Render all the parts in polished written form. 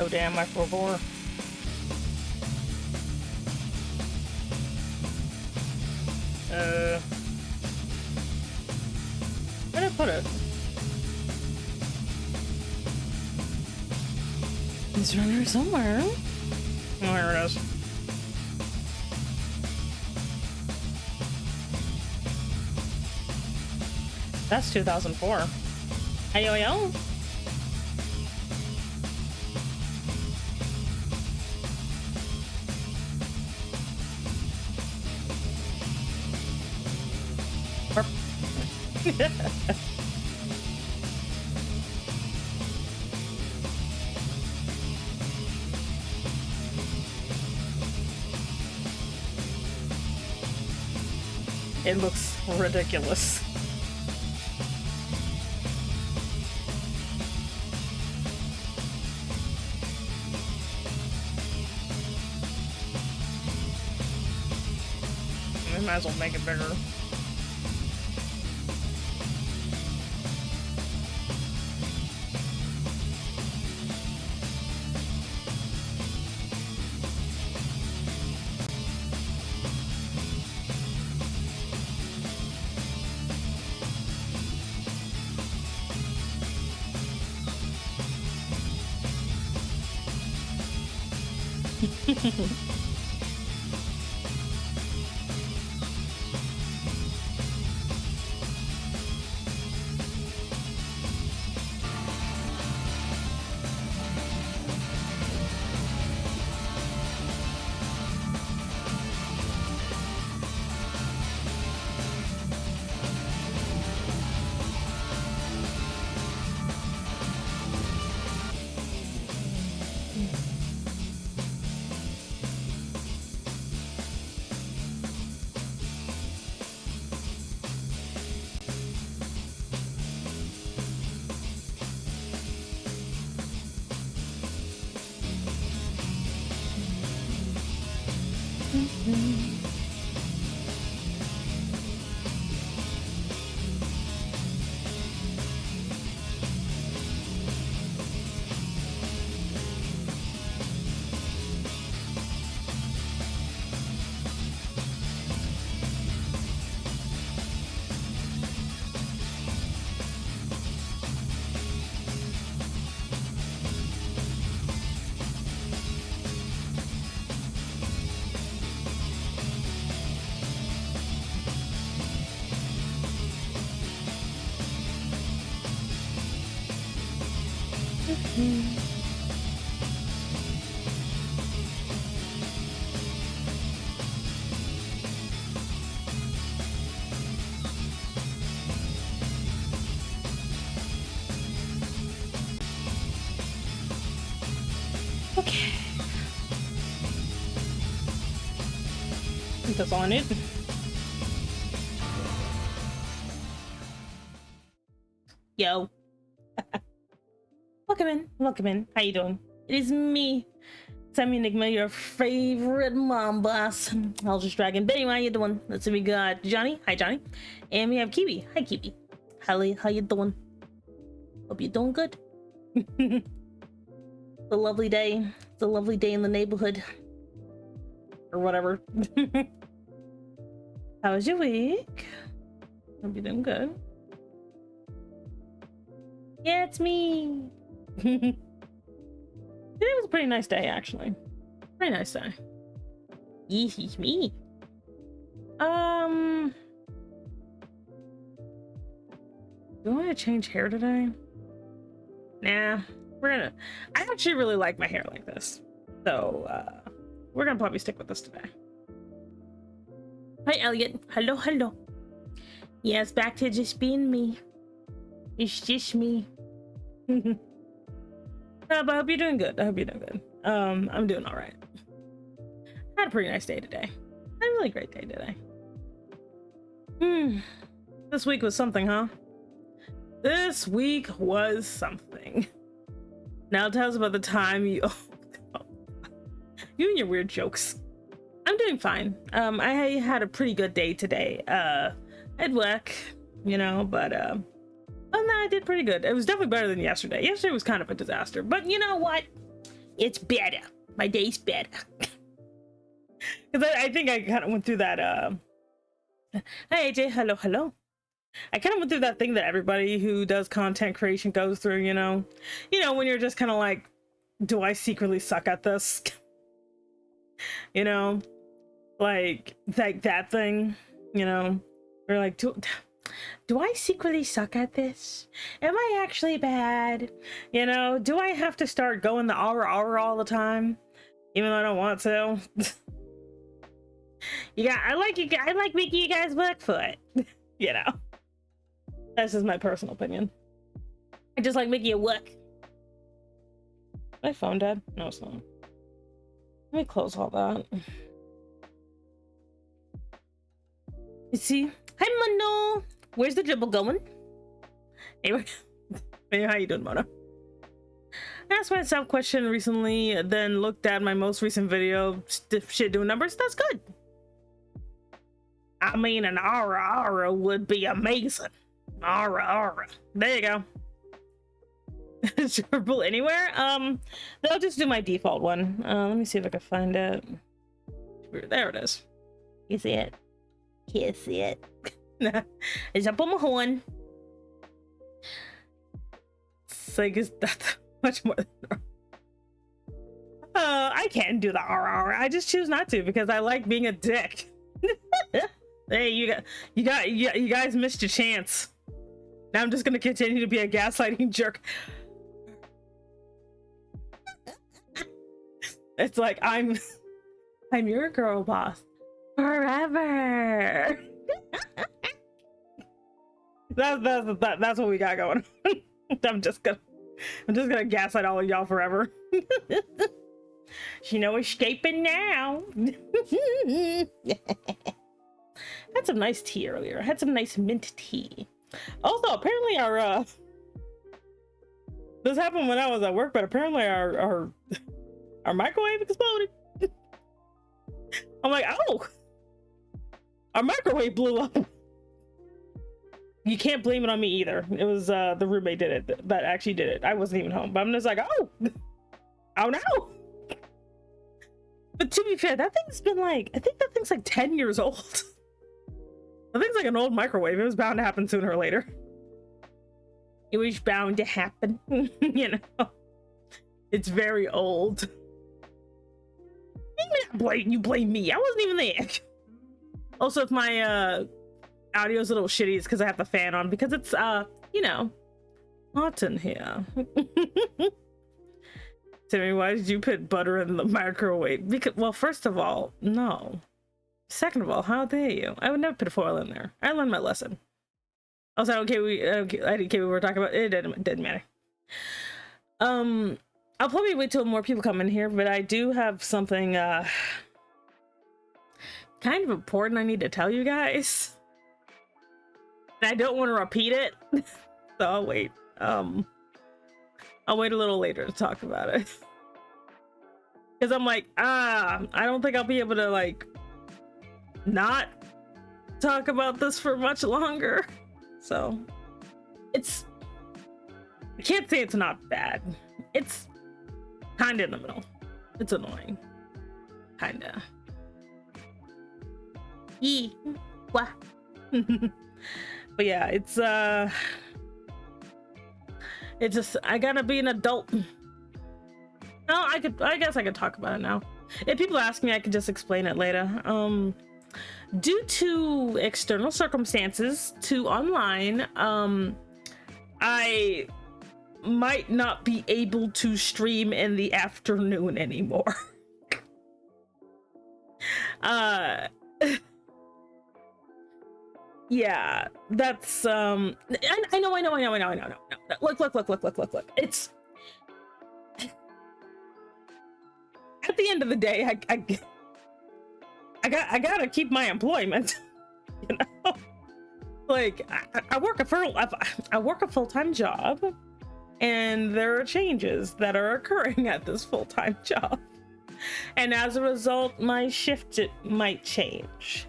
Oh damn, my forebore. Where did I put it? It's around here somewhere. Oh, here it is. That's 2004. Ayo, yo. It looks ridiculous. We might as well make it bigger. Okay. I think that's all I need. Yo. Welcome in. Welcome in. How you doing? It is me, Sammy Enigma, your favorite mom boss. I'll just dragon. Benny, how you doing? Let's see, we got Johnny. Hi, Johnny. And we have Kiwi. Hi, Kiwi. Hallie, how you doing? Hope you're doing good. It's a lovely day. It's a lovely day in the neighborhood. Or whatever. How was your week? Hope you're doing good. Yeah, it's me. Today was a pretty nice day, actually. Pretty nice day. Yes, it's me. Do I want to change hair today? Nah, I actually really like my hair like this. So, we're gonna probably stick with this today. Hi, Elliot. Hello, hello. Yes, back to just being me. It's just me. But I hope you're doing good. I hope you're doing good. I'm doing all right. I had a pretty nice day today. Had a really great day today. This week was something, huh? This week was something. Now tell us about the time you... you and your weird jokes. I'm doing fine. I had a pretty good day today. At work, you know, but oh no, I did pretty good. It was definitely better than yesterday. Yesterday was kind of a disaster, but you know what? It's better. My day's better. Because I think I kind of went through that. Hey AJ, hello. I kind of went through that thing that everybody who does content creation goes through, you know, when you're just kind of like, do I secretly suck at this? You know, like that thing, you know, we're like, do I secretly suck at this? Am I actually bad? You know, do I have to start going the aura all the time, even though I don't want to? I like making you guys work for it. You know, that's just my personal opinion. I just like making it work. My phone dead? No, it's not. Let me close all that. You see? Hi, Mono. Where's the dribble going? Anyway, how you doing, Mono? I asked myself a question recently, then looked at my most recent video. Shit doing numbers. That's good. I mean, an aura would be amazing. Aura. There you go. Dribble anywhere? I'll just do my default one. Let me see if I can find it. There it is. You see it? You see it? It's up on my horn. It's like, is that much more than I can do the RR. I just choose not to because I like being a dick. Hey, you guys missed your chance. Now I'm just gonna continue to be a gaslighting jerk. It's like I'm your girl boss forever. That's what we got going on. I'm just gonna gaslight all of y'all forever. She no escaping now. Had some nice tea earlier. I had some nice mint tea. Also, apparently our this happened when I was at work, but apparently our microwave exploded. I'm like, oh, our microwave blew up. You can't blame it on me either. It was the roommate did it that actually did it. I wasn't even home, but I'm just like, oh no. But to be fair, that thing's been like, I think that thing's like 10 years old. That thing's like an old microwave. It was bound to happen sooner or later. It was bound to happen. You know, it's very old. You blame me. I wasn't even there. Also, if my audio's a little shitty, it's because I have the fan on, because it's you know, hot in here. Timmy, why did you put butter in the microwave? Because, well, first of all, no. Second of all, how dare you? I would never put foil in there. I learned my lesson. Also, I didn't care what we were talking about. It didn't matter. I'll probably wait till more people come in here, but I do have something kind of important I need to tell you guys. And I don't want to repeat it, so I'll wait. I'll wait a little later to talk about it. Because I'm like, I don't think I'll be able to, like, not talk about this for much longer. So, I can't say it's not bad. It's kind of in the middle. It's annoying. Kinda. What? But yeah, it's just, I gotta be an adult. No, I guess I could talk about it now. If people ask me, I could just explain it later. Due to external circumstances to online, I might not be able to stream in the afternoon anymore. Yeah, that's I know. Look. It's at the end of the day, I gotta keep my employment. You know, like I work a full-time job, and there are changes that are occurring at this full-time job, and as a result, my shift might change.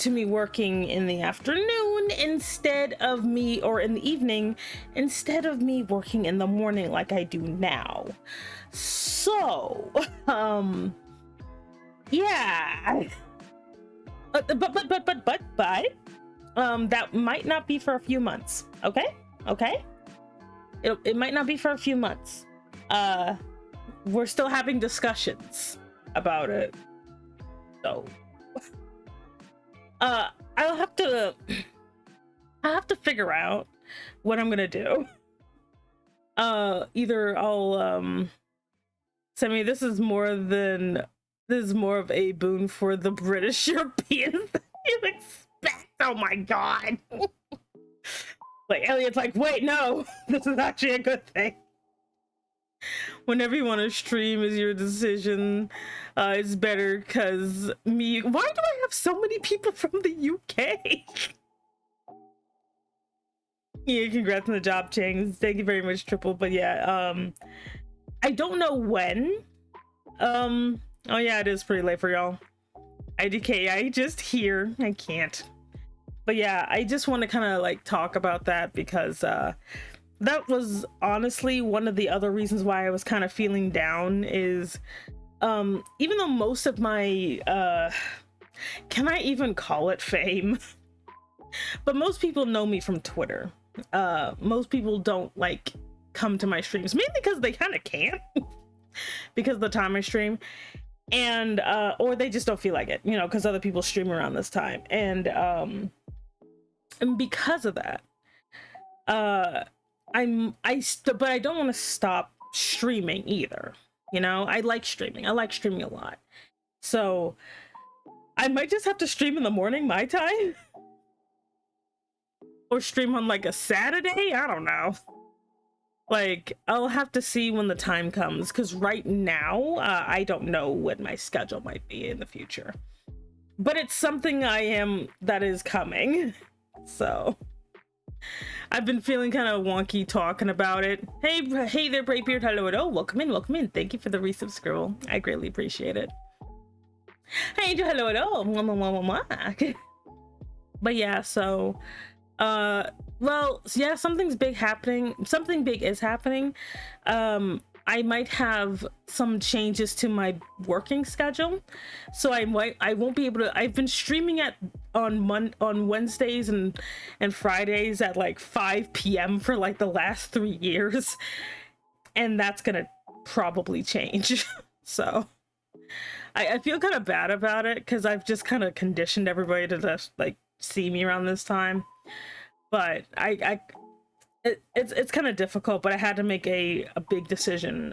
To me working in the afternoon instead of me, or in the evening instead of me working in the morning like I do now. So, yeah. But, that might not be for a few months. Okay. It might not be for a few months. We're still having discussions about it. So, I'll have to figure out what I'm gonna do. Either I'll this is more of a boon for the British Europeans than you expect. Oh my god. Like Elliot's like, wait, no, this is actually a good thing. Whenever you want to stream is your decision. It's better because me. Why do I have so many people from the UK? Yeah, congrats on the job, Chang. Thank you very much, Triple. But yeah, I don't know when. Oh yeah, it is pretty late for y'all. IDK, I just here. I can't. But yeah, I just want to kind of like talk about that because that was honestly one of the other reasons why I was kind of feeling down is even though most of my can I even call it fame? But most people know me from Twitter. Most people don't like come to my streams, mainly because they kind of can't because of the time I stream, and or they just don't feel like it, you know, because other people stream around this time, and because of that, but I don't want to stop streaming either. You know, I like streaming. I like streaming a lot, so I might just have to stream in the morning my time. Or stream on like a Saturday? I don't know. Like, I'll have to see when the time comes, because right now, I don't know what my schedule might be in the future. But it's something that is coming. So, I've been feeling kind of wonky talking about it. Hey there, Braybeard. Hello. Welcome in. Thank you for the resubscribe. I greatly appreciate it. Hey, Angel. Hello. But yeah, so... well, yeah, something big is happening. I might have some changes to my working schedule, so I won't be able to. I've been streaming on Wednesdays and Fridays at like 5 p.m. for like the last 3 years, and that's gonna probably change. So I feel kind of bad about it because I've just kind of conditioned everybody to just like see me around this time. But it's kind of difficult, but I had to make a big decision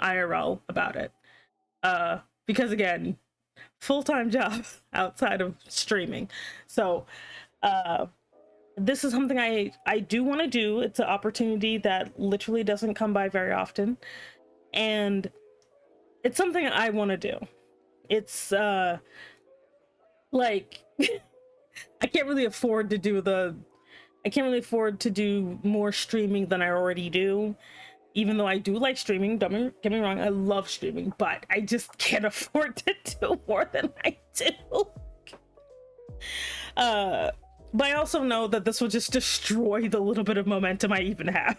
IRL about it because again, full-time job outside of streaming. So this is something I do want to do. It's an opportunity that literally doesn't come by very often, and it's something I want to do. It's like I can't really afford to do more streaming than I already do, even though I do like streaming. Don't get me wrong, I love streaming, but I just can't afford to do more than I do. But I also know that this will just destroy the little bit of momentum I even have.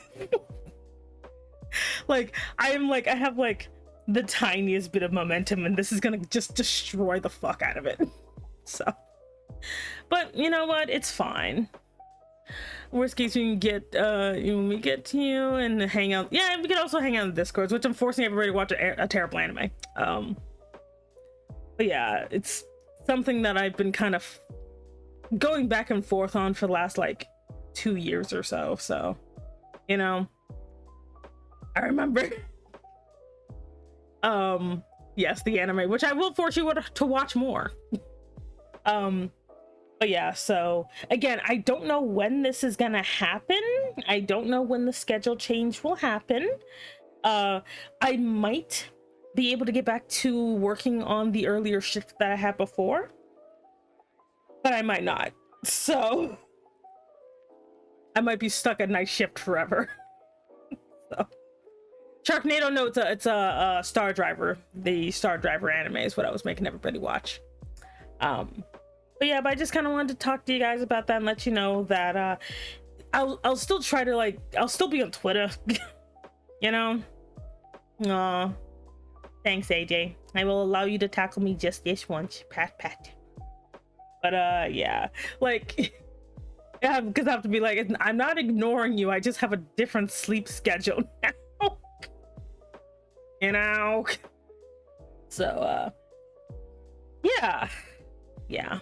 I have like the tiniest bit of momentum, and this is gonna just destroy the fuck out of it. So, but you know what? It's fine. Worst case, we can get when we get to you and hang out. Yeah, we can also hang out in the Discords, which I'm forcing everybody to watch a terrible anime. But yeah, it's something that I've been kind of going back and forth on for the last like 2 years or so. So, you know, I remember. Yes, the anime, which I will force you to watch more. But yeah, so again, I don't know when this is gonna happen. I don't know when the schedule change will happen. I might be able to get back to working on the earlier shift that I had before, but I might not. So I might be stuck at night shift forever. So Sharknado, no, it's a Star Driver. The Star Driver anime is what I was making everybody watch. But yeah, but I just kind of wanted to talk to you guys about that and let you know that I'll still try to I'll still be on Twitter. You know, Aw. Thanks, AJ. I will allow you to tackle me just this once. Pat, pat. But, yeah. Like, yeah, because I have to be like, I'm not ignoring you. I just have a different sleep schedule now. You know? So, yeah. Yeah.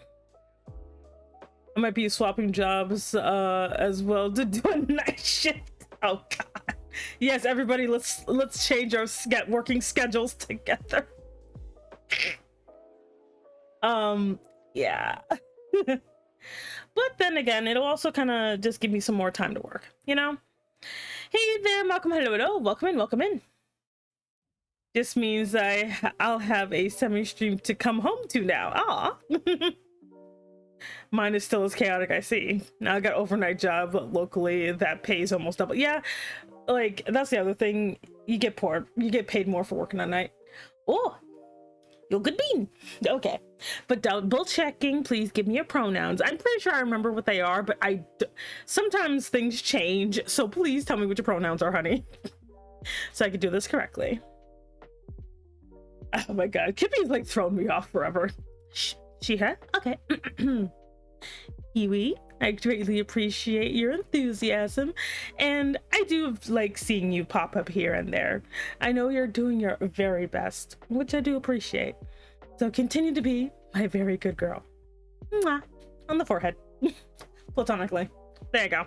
I might be swapping jobs, as well to do a night shift. Oh, God. Yes, everybody, let's change our working schedules together. Yeah. But then again, it'll also kind of just give me some more time to work, you know? Hey there, Malcolm. Hello. Welcome in, welcome in. This means I'll have a semi-stream to come home to now. Aw. Mine is still as chaotic, I see. Now I got an overnight job locally that pays almost double. Yeah, like, that's the other thing. You get paid more for working at night. Oh, you're good bean. Okay, but double checking, please give me your pronouns. I'm pretty sure I remember what they are, but sometimes things change, so please tell me what your pronouns are, honey. So I can do this correctly. Oh my God, Kippy's like thrown me off forever. She had? Okay. Kiwi, I greatly appreciate your enthusiasm, and I do like seeing you pop up here and there. I know you're doing your very best, which I do appreciate. So continue to be my very good girl. Mwah. On the forehead. Platonically. There you go.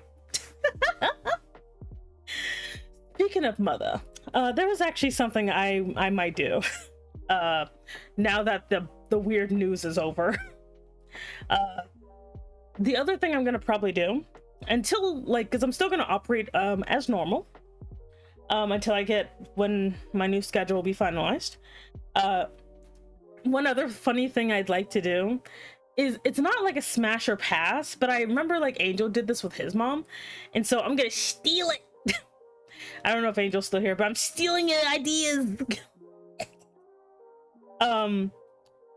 Speaking of mother, there was actually something I might do. Now that the weird news is over. The other thing I'm gonna probably do until, like, because I'm still gonna operate as normal until I get when my new schedule will be finalized. One other funny thing I'd like to do is, it's not like a smash or pass, but I remember like Angel did this with his mom, and so I'm gonna steal it. I don't know if Angel's still here, but I'm stealing ideas.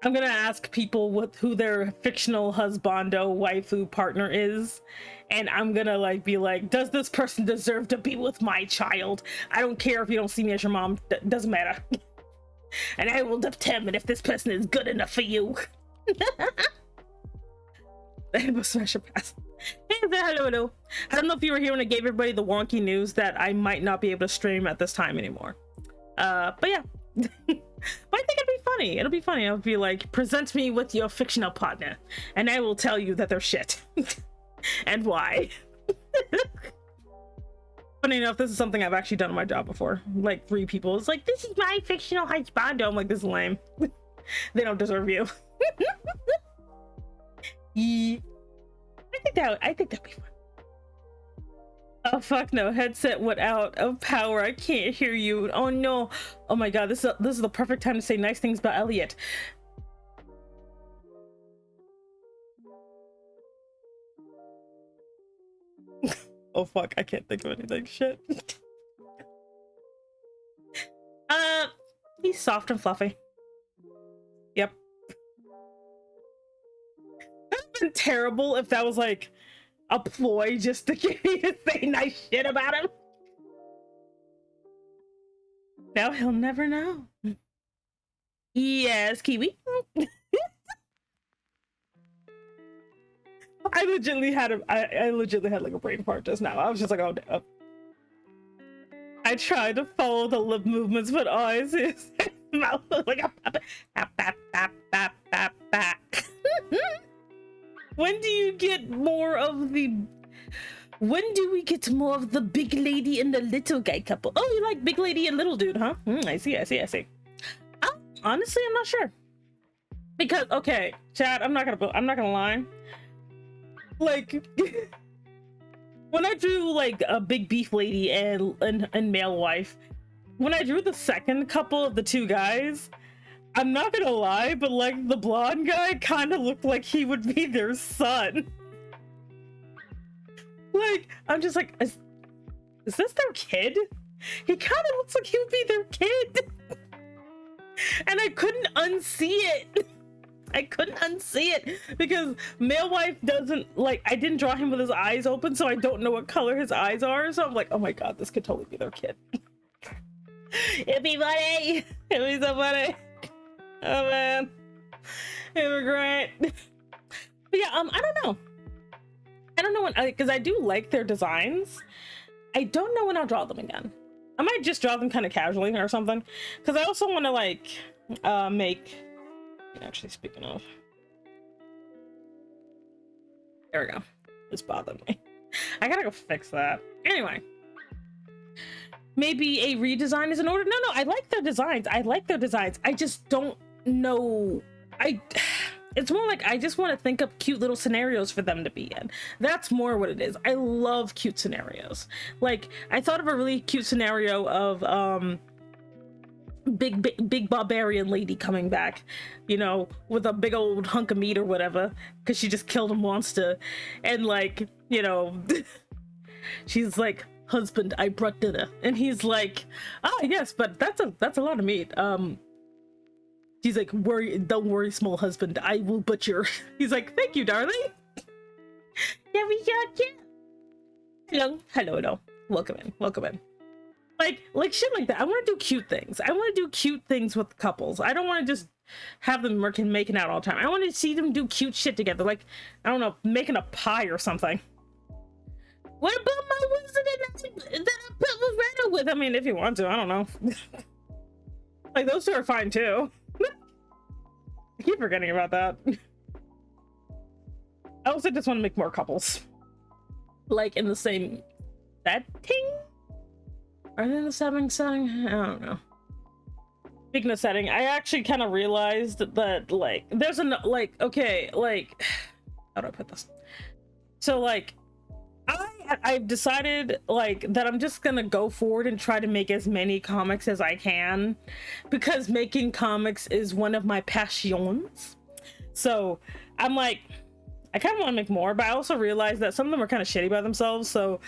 I'm gonna ask people who their fictional husbando waifu partner is, and I'm gonna like be like, does this person deserve to be with my child? I don't care if you don't see me as your mom, doesn't matter. And I will determine if this person is good enough for you. Smash or pass. Hey there, hello. I don't know if you were here when I gave everybody the wonky news that I might not be able to stream at this time anymore. But yeah. But I think it'd be funny. It'll be funny. I'll be like, present me with your fictional partner, and I will tell you that they're shit. And why. Funny enough, this is something I've actually done on my job before. Like 3 people. It's like, this is my fictional husbando. I'm like, this is lame. They don't deserve you. Yeah. I think that'd be fun. Oh fuck no, headset went out of power. I can't hear you. Oh no. Oh my God, this is the perfect time to say nice things about Elliot. Oh fuck, I can't think of anything. Shit. He's soft and fluffy. Yep. That'd been terrible if that was like a ploy just to get me to say nice shit about him. Now he'll never know. Yes, Kiwi. I legitimately had like a brain fart just now. I was just like, oh no. I tried to follow the lip movements, but all I see is his mouth like a When do we get more of the big lady and the little guy couple? Oh, you like big lady and little dude, huh? I see. Honestly, I'm not sure. Because, okay, Chad, I'm not gonna lie. Like, when I drew like a big beef lady and male wife, when I drew the second couple of the 2 guys, I'm not gonna lie, but like the blonde guy kind of looked like he would be their son. Like, I'm just like, is this their kid? He kind of looks like he would be their kid. And I couldn't unsee it. Because male wife doesn't, like, I didn't draw him with his eyes open, so I don't know what color his eyes are. So I'm like, oh my God, this could totally be their kid. It'd be funny. It'd be so funny. Oh man, it was great. But yeah, I don't know when, because I do like their designs. I don't know when I'll draw them again. I might just draw them kind of casually or something, because I also want to like make. Actually, speaking of, there we go. It's bothering me. I gotta go fix that. Anyway, maybe a redesign is in order. No, I like their designs. I just don't know. It's more like I just want to think up cute little scenarios for them to be in. That's more what it is. I love cute scenarios. Like, I thought of a really cute scenario of big barbarian lady coming back, you know, with a big old hunk of meat or whatever, because she just killed a monster, and like, you know, she's like, husband, I brought dinner, and he's like, ah yes, but that's a lot of meat. She's like, don't worry, small husband, I will butcher. He's like, thank you, darling. Yeah, we got you. Hello, welcome in. Like shit like that. I want to do cute things. I want to do cute things with couples. I don't want to just have them making out all the time. I want to see them do cute shit together. Like, I don't know, making a pie or something. What about my wizard that I put Loretta with? I mean, if you want to, I don't know. Like, those two are fine too. I keep forgetting about that. I also just want to make more couples. Like, in the same setting? Are they in the same setting? I don't know. Speaking of setting, I actually kind of realized that, like, there's okay, like, how do I put this? So, like, I've decided, like, that I'm just gonna go forward and try to make as many comics as I can, because making comics is one of my passions. So I'm like, I kind of want to make more, but I also realized that some of them are kind of shitty by themselves. So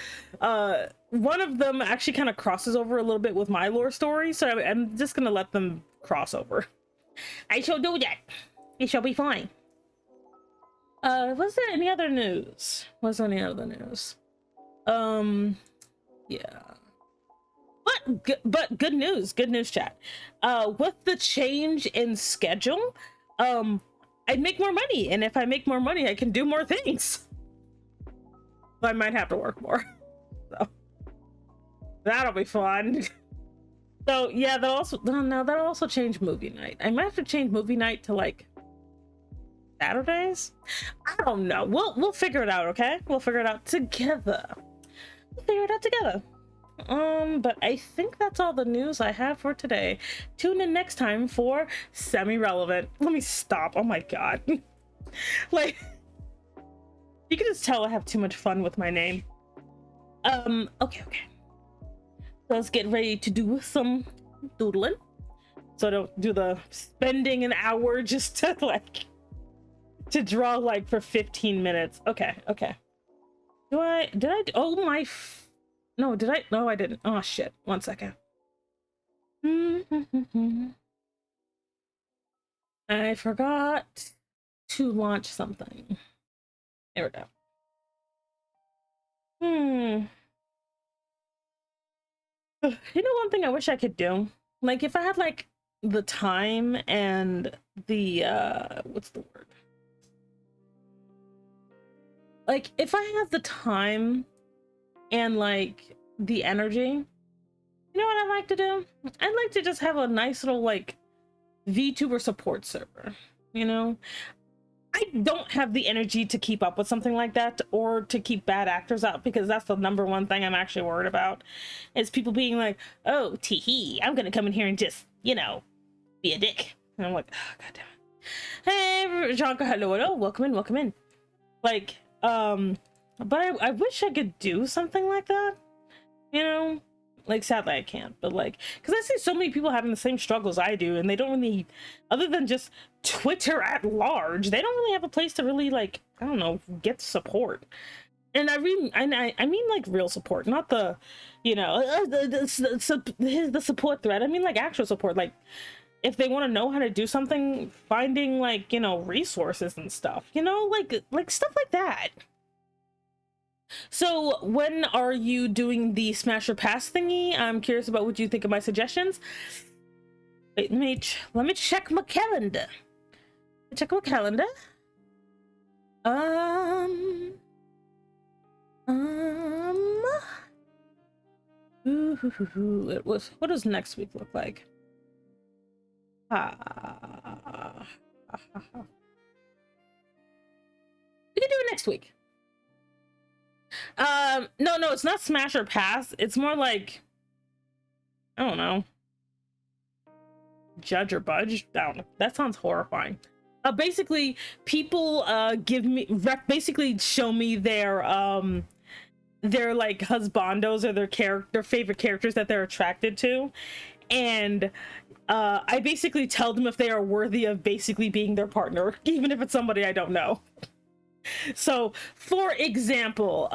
one of them actually kind of crosses over a little bit with my lore story, so I'm just gonna let them cross over. I shall do that. It shall be fine. Was there any other news? Yeah, but good news, chat. With the change in schedule, I'd make more money, and if I make more money, I can do more things. I might have to work more, so that'll be fun. So yeah, that'll also change movie night. I might have to change movie night to like Saturdays. I don't know. We'll figure it out. Okay, we'll figure it out together. But I think that's all the news I have for today. Tune in next time for Semi-Relevant. Let me stop. Oh my god. Like, you can just tell I have too much fun with my name. Okay. Let's get ready to do some doodling. So I don't do the spending an hour just to like to draw like for 15 minutes. Okay. No, I didn't. Oh shit. 1 second. I forgot to launch something. There we go. You know, one thing I wish I could do? Like, if I had like the time and the what's the word? Like, if I had the time and like the energy, you know what I'd like to do? I'd like to just have a nice little like VTuber support server. You know, I don't have the energy to keep up with something like that, or to keep bad actors out, because that's the #1 thing I'm actually worried about, is people being like, oh, teehee, I'm gonna come in here and just, you know, be a dick. And I'm like, oh, god damn it. Hey, Jonka, hello, welcome in. Like, but I wish I could do something like that, you know? Like, sadly I can't, but like, because I see so many people having the same struggles I do, and they don't really, other than just Twitter at large, they don't really have a place to really, like, I don't know, get support. And I mean like real support, not the, you know, the support thread. I mean like actual support, like if they want to know how to do something, finding like, you know, resources and stuff, you know, like stuff like that. So when are you doing the smash or pass thingy? I'm curious about what you think of my suggestions. Wait, let me check my calendar. Check my calendar. It was. What does next week look like? We can do it next week. No, it's not smash or pass. It's more like, I don't know, judge or budge. Down. That sounds horrifying. Basically, people basically show me their like husbandos or their favorite characters that they're attracted to, and I basically tell them if they are worthy of basically being their partner, even if it's somebody I don't know. So, for example,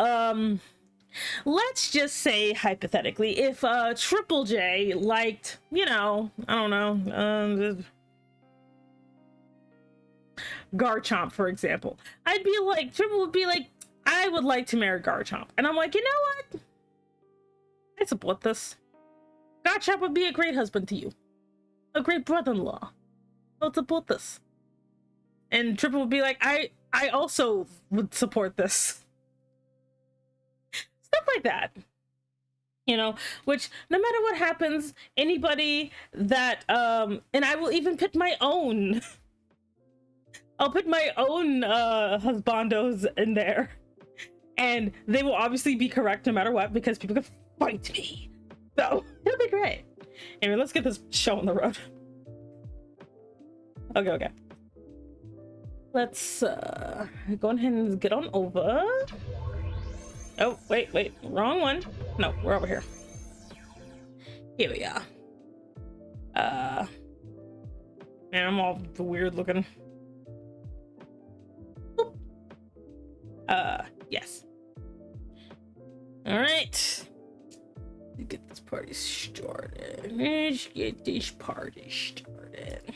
let's just say hypothetically, if Triple J liked, you know, I don't know, Garchomp, for example, Triple would be like, I would like to marry Garchomp. And I'm like, you know what? I support this. Garchomp would be a great husband to you. A great brother-in-law. I'll support this. And Triple would be like, I also would support this. Stuff like that. You know, which no matter what happens, anybody that, and I will even put my own, I'll put my own husbandos in there. And they will obviously be correct no matter what, because people can fight me. So, it'll be great. Anyway, let's get this show on the road. Okay. Let's go ahead and get on over. Oh, wait, wrong one. No, we're over here. Here we are. Man, I'm all weird looking. Boop. Yes. All right. Let's get this party started. Let's get this party started.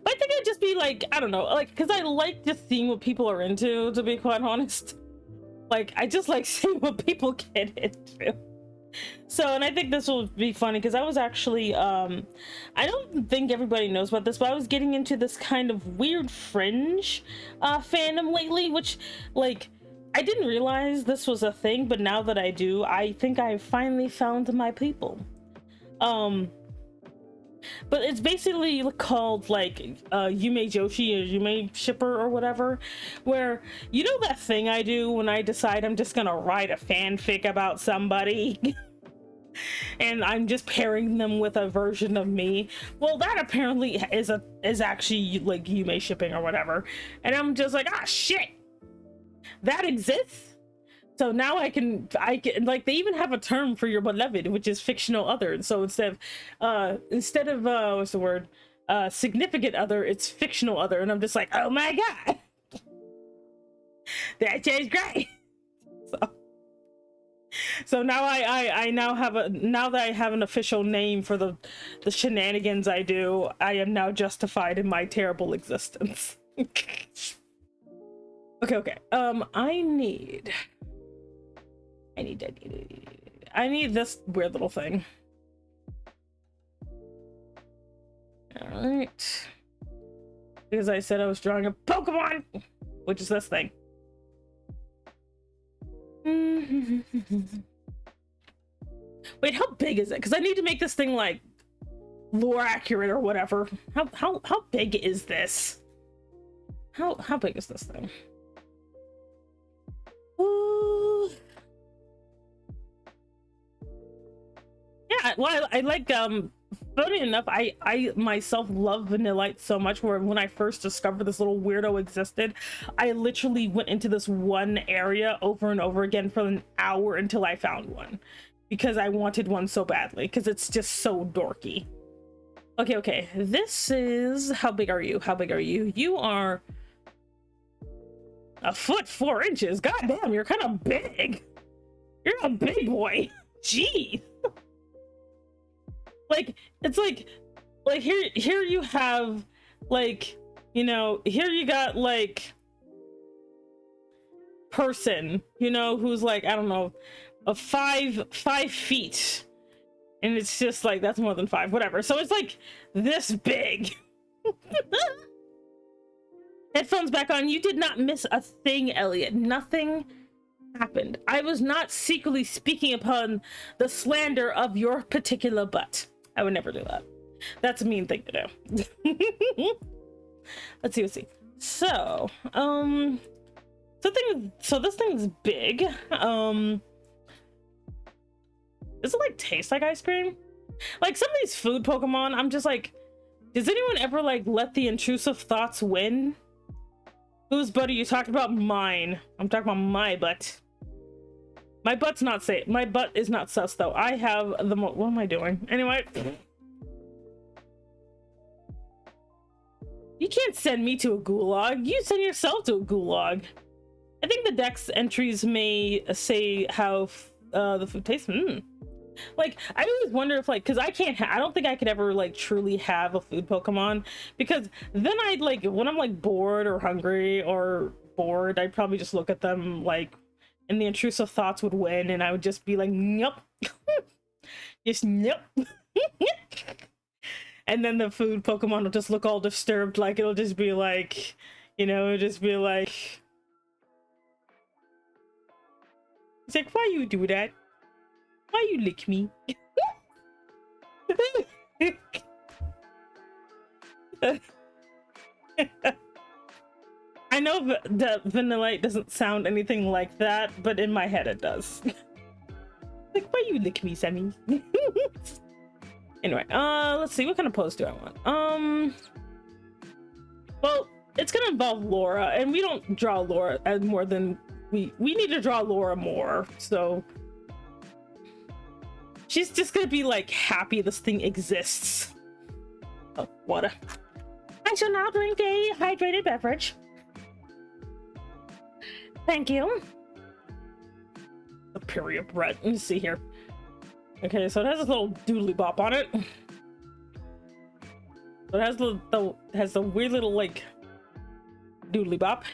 But I think I'd just be like, I don't know, like, because I like just seeing what people are into, to be quite honest. Like, I just like seeing what people get into. So, and I think this will be funny, because I was actually, I don't think everybody knows about this, but I was getting into this kind of weird fringe fandom lately, which, like, I didn't realize this was a thing, but now that I do, I think I finally found my people. But it's basically called like Yume Joshi or Yume Shipper or whatever, where, you know that thing I do when I decide I'm just gonna write a fanfic about somebody and I'm just pairing them with a version of me. Well, that apparently is actually like Yume shipping or whatever, and I'm just like, ah, shit, that exists. So now I can like, they even have a term for your beloved, which is fictional other. So instead of what's the word, significant other, it's fictional other, and I'm just like, oh my god, that changed great. So now I now that I have an official name for the shenanigans I do, I am now justified in my terrible existence. Okay. I need this weird little thing. All right. Because I said I was drawing a Pokemon, which is this thing. Wait, how big is it? Because I need to make this thing like lore accurate or whatever. How big is this? How big is this thing? Ooh. Yeah, well, I like, funny enough, I myself love Vanillite so much, where when I first discovered this little weirdo existed, I literally went into this one area over and over again for an hour until I found one, because I wanted one so badly, because it's just so dorky. Okay, this is, how big are you? You are 1'4". God damn, you're kind of big. You're a big boy. Jeez. Like, it's like here you have, like, you know, here you got like person, you know, who's like, I don't know, a 5 feet, and it's just like, that's more than 5, whatever. So it's like this big. Headphones back on. You did not miss a thing, Elliot. Nothing happened. I was not secretly speaking upon the slander of your particular butt. I would never do that. That's a mean thing to do. Let's see. So, so this thing is big. Does it like taste like ice cream? Like some of these food Pokemon, I'm just like, does anyone ever like let the intrusive thoughts win? Whose butt are you talking about? Mine. I'm talking about my butt. My butt's not safe. My butt is not sus though. I have the what am I doing? Anyway. You can't send me to a gulag. You send yourself to a gulag. I think the Dex entries may say how the food tastes. Like, I always wonder if, like, because I can't, I don't think I could ever, like, truly have a food Pokemon, because then I'd, like, when I'm, like, bored or hungry or bored, I'd probably just look at them, like, and the intrusive thoughts would win, and I would just be like, nope. Just, nope. And then the food Pokemon will just look all disturbed, like, it'll just be like, you know, it'll just be like, it's like, why you do that? Why you lick me? I know the Vanillite doesn't sound anything like that, but in my head it does. Like, why you lick me, Sammy? Anyway, let's see, what kind of pose do I want? Well, it's gonna involve Laura, and we don't draw Laura as more than we need to draw Laura more, so she's just gonna be like happy this thing exists. Oh, water. I shall now drink a hydrated beverage. Thank you. Superior bread. Let me see here. Okay, so it has this little doodly bop on it. So it has the weird little like doodly bop.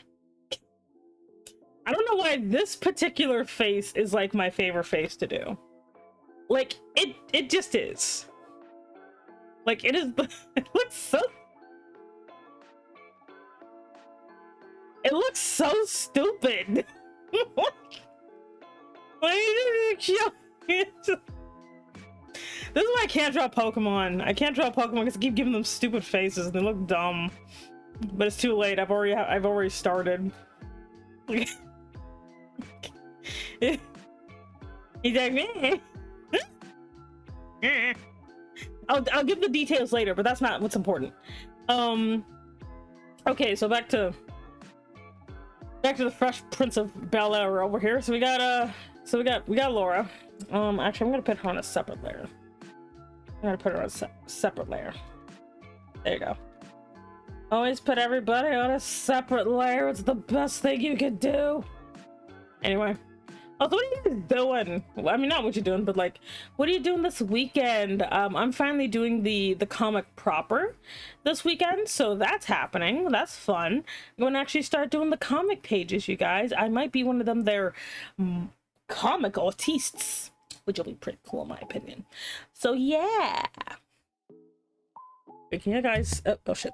I don't know why this particular face is like my favorite face to do. Like it just is. Like it is. It looks so. It looks so stupid. This is why I can't draw Pokemon. I can't draw Pokemon because I keep giving them stupid faces and they look dumb. But it's too late. I've already started. He's like me. I'll give the details later, but that's not what's important. Okay, so back to the Fresh Prince of Bel-Air over here. So we got Laura. Actually, I'm gonna put her on a separate layer. I'm gonna put her on a separate layer. There you go. Always put everybody on a separate layer. It's the best thing you could do. Anyway. Oh, so what are you guys doing? Well, I mean, not what you're doing, but like, what are you doing this weekend? I'm finally doing the comic proper this weekend, so that's happening. That's fun. I'm going to actually start doing the comic pages, you guys. I might be one of them there comic artists, which will be pretty cool in my opinion. So yeah. Speaking of guys, oh shit.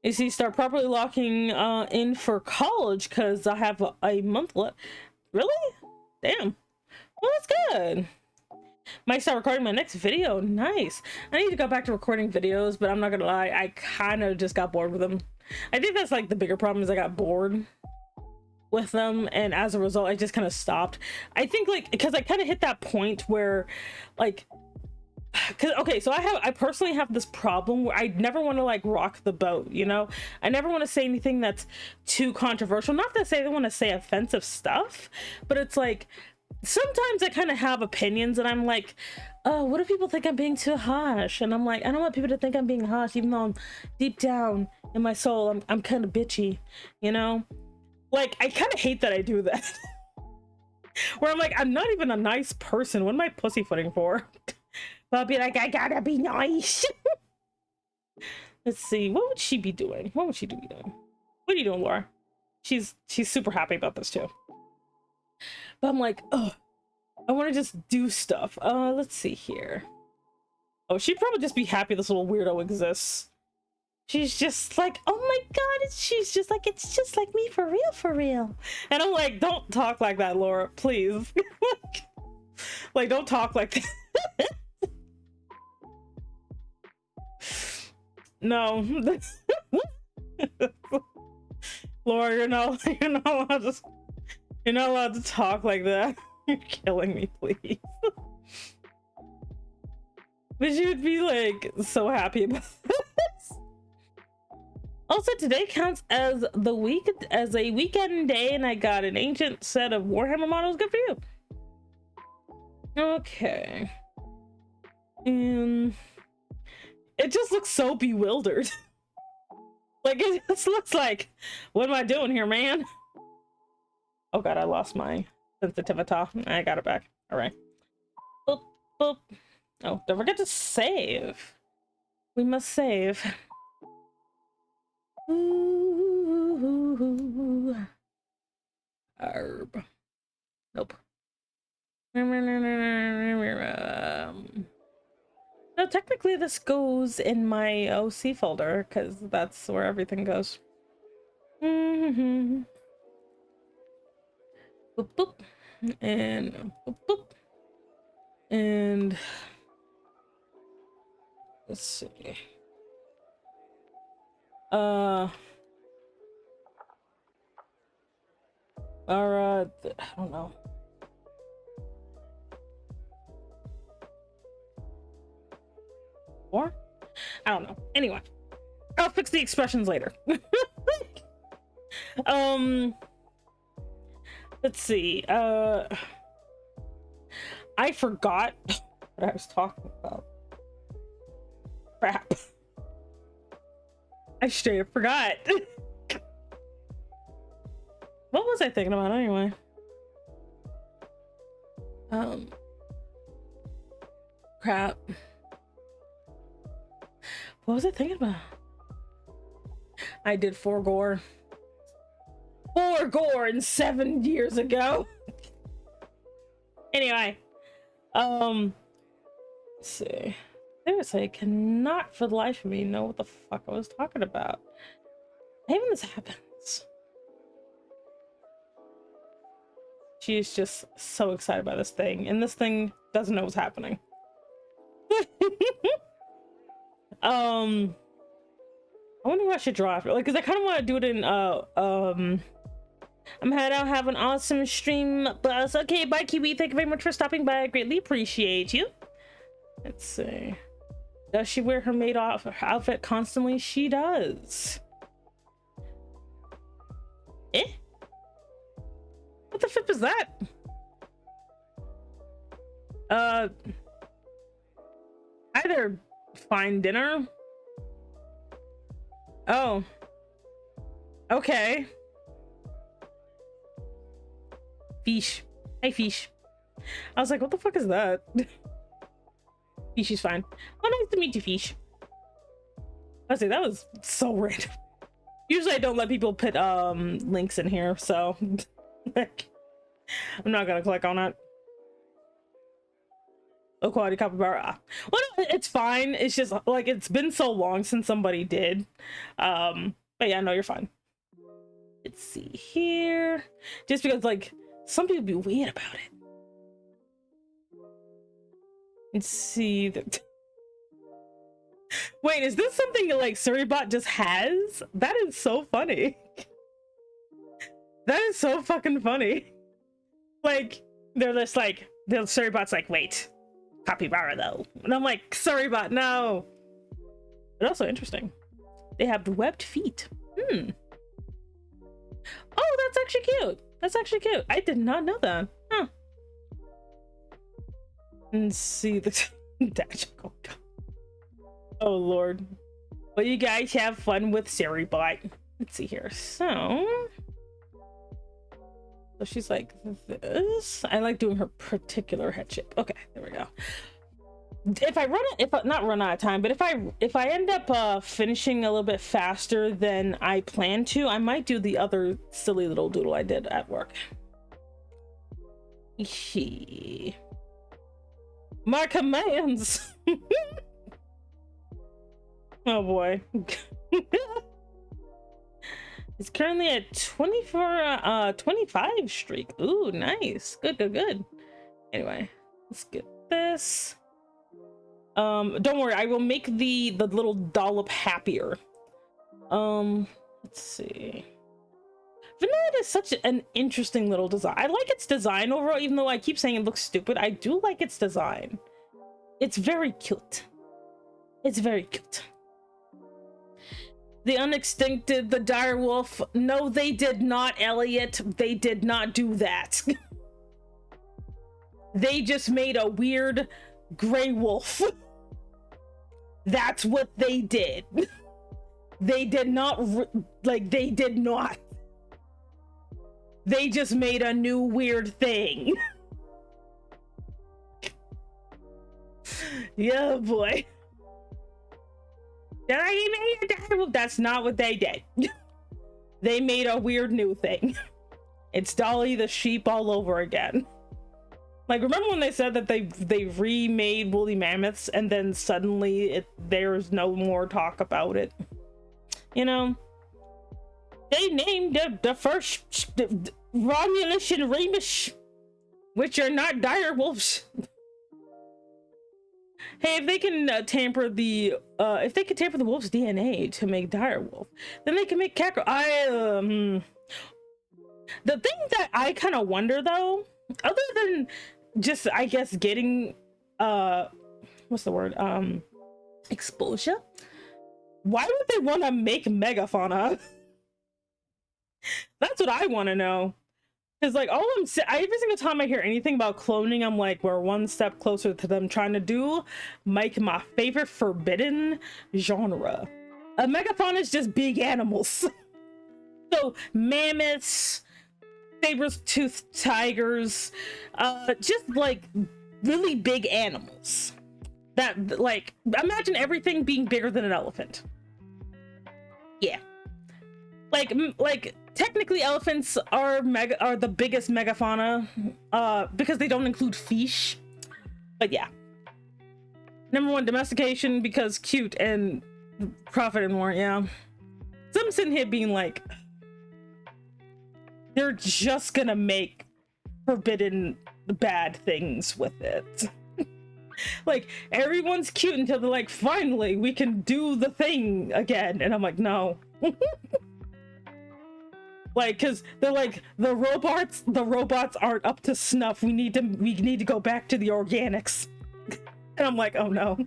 You see, start properly locking in for college because I have a month left. Really? Damn. Well, that's good. Might start recording my next video. Nice. I need to go back to recording videos, but I'm not gonna lie, I kind of just got bored with them. I think that's like the bigger problem is I got bored with them, and as a result, I just kind of stopped. I think like because I kind of hit that point where like. Cause okay, so I personally have this problem where I never want to like rock the boat, you know. I never want to say anything that's too controversial. Not to say I don't want to say offensive stuff, but it's like sometimes I kind of have opinions and I'm like, oh, what if people think I'm being too harsh? And I'm like, I don't want people to think I'm being harsh, even though I'm deep down in my soul I'm kind of bitchy, you know. Like I kind of hate that I do that. Where I'm like, I'm not even a nice person. What am I pussyfooting for? I'll be like, I gotta be nice. Let's see, what would she be doing? What would she be doing? What are you doing, Laura? She's super happy about this too. But I'm like, ugh, I want to just do stuff. Let's see here. Oh, she'd probably just be happy this little weirdo exists. She's just like, oh my god, she's just like, it's just like me for real, for real. And I'm like, don't talk like that, Laura, please. Like, don't talk like that. No. Laura, you're not allowed to talk like that. You're killing me, please. But you would be like so happy about this. Also, today counts as a weekend day, and I got an ancient set of Warhammer models. Good for you. Okay. And it just looks so bewildered. Like, it just looks like, what am I doing here, man? Oh god, I lost my sensitivity. I got it back. All right. Boop, boop. Oh, don't forget to save. We must save. Ooh. Arb. Nope. No, technically this goes in my OC folder because that's where everything goes. Boop, boop. And boop, boop. And let's see. I don't know. Or I don't know. Anyway, I'll fix the expressions later. Let's see. I forgot what I was talking about. Crap. I straight up forgot. What was I thinking about anyway? Crap. What was I thinking about? I did 4 gore. 4 gore in 7 years ago. Anyway, let's see. Seriously, I cannot for the life of me know what the fuck I was talking about. I hate when this happens. She is just so excited by this thing, and this thing doesn't know what's happening. I wonder who I should draw after, like, because I kind of want to do it in I'm head out. Have an awesome stream, buzz. Okay, bye, Kiwi. Thank you very much for stopping by. I greatly appreciate you. Let's see. Does she wear her maid outfit constantly? She does. Eh? What the flip is that? Either fine dinner. Oh. Okay. Fish. Hey, Fish. I was like, what the fuck is that? Fish is fine. Oh, nice to meet you, Fish. I was like, that was so random. Usually I don't let people put links in here, so like, I'm not gonna click on it. Low quality capybara. Well, no, it's fine. It's just like, it's been so long since somebody did. But yeah, no, you're fine. Let's see here. Just because, like, some people be weird about it. Let's see that. Wait, is this something that, like, Suribot just has? That is so funny. That is so fucking funny. Like, they're just like, the Suribot's like, wait, capybara though. And I'm like, Suribot, no. But also interesting. They have webbed feet. Oh, that's actually cute. That's actually cute. I did not know that. Huh. And see the dash. Oh, God. Oh Lord. Well, you guys have fun with Suribot. Let's see here. So she's like this. I like doing her particular head shape. Okay, there we go. if I run it, if I not run out of time, but if I end up finishing a little bit faster than I plan to, I might do the other silly little doodle I did at work. My commands. Oh boy. It's currently at 25 streak. Ooh, nice. Good. Anyway, let's get this. Don't worry, I will make the little dollop happier. Let's see. Vanilla is such an interesting little design. I like its design overall, even though I keep saying it looks stupid. I do like its design. It's very cute. It's very cute. The unextincted, the dire wolf. No, they did not, Elliot. They did not do that. They just made a weird gray wolf. That's what they did. They did not, they did not. They just made a new weird thing. Yeah, boy. Did I even hear that? That's not what they did. They made a weird new thing. It's Dolly the sheep all over again. Like, remember when they said that they remade woolly mammoths and then suddenly there's no more talk about it? You know, they named the first Romulus and Remus, which are not dire wolves. Hey, if they can tamper the wolf's DNA to make dire wolf, then they can make cat girl. The thing that I kind of wonder though, other than just I guess getting what's the word, exposure, why would they want to make megafauna? That's what I want to know. Because like every single time I hear anything about cloning, I'm like, we're one step closer to them trying to do my favorite forbidden genre. A megafauna is just big animals. So mammoths, saber-toothed tigers, just like really big animals. That, like, imagine everything being bigger than an elephant. Yeah. Like technically elephants are the biggest megafauna, because they don't include fish. But yeah. Number one, domestication, because cute and profit and more, yeah. So I'm sitting here being like, they're just gonna make forbidden bad things with it. Like, everyone's cute until they're like, finally, we can do the thing again. And I'm like, no. Like, because they're like, the robots aren't up to snuff. We need to go back to the organics. And I'm like, oh no.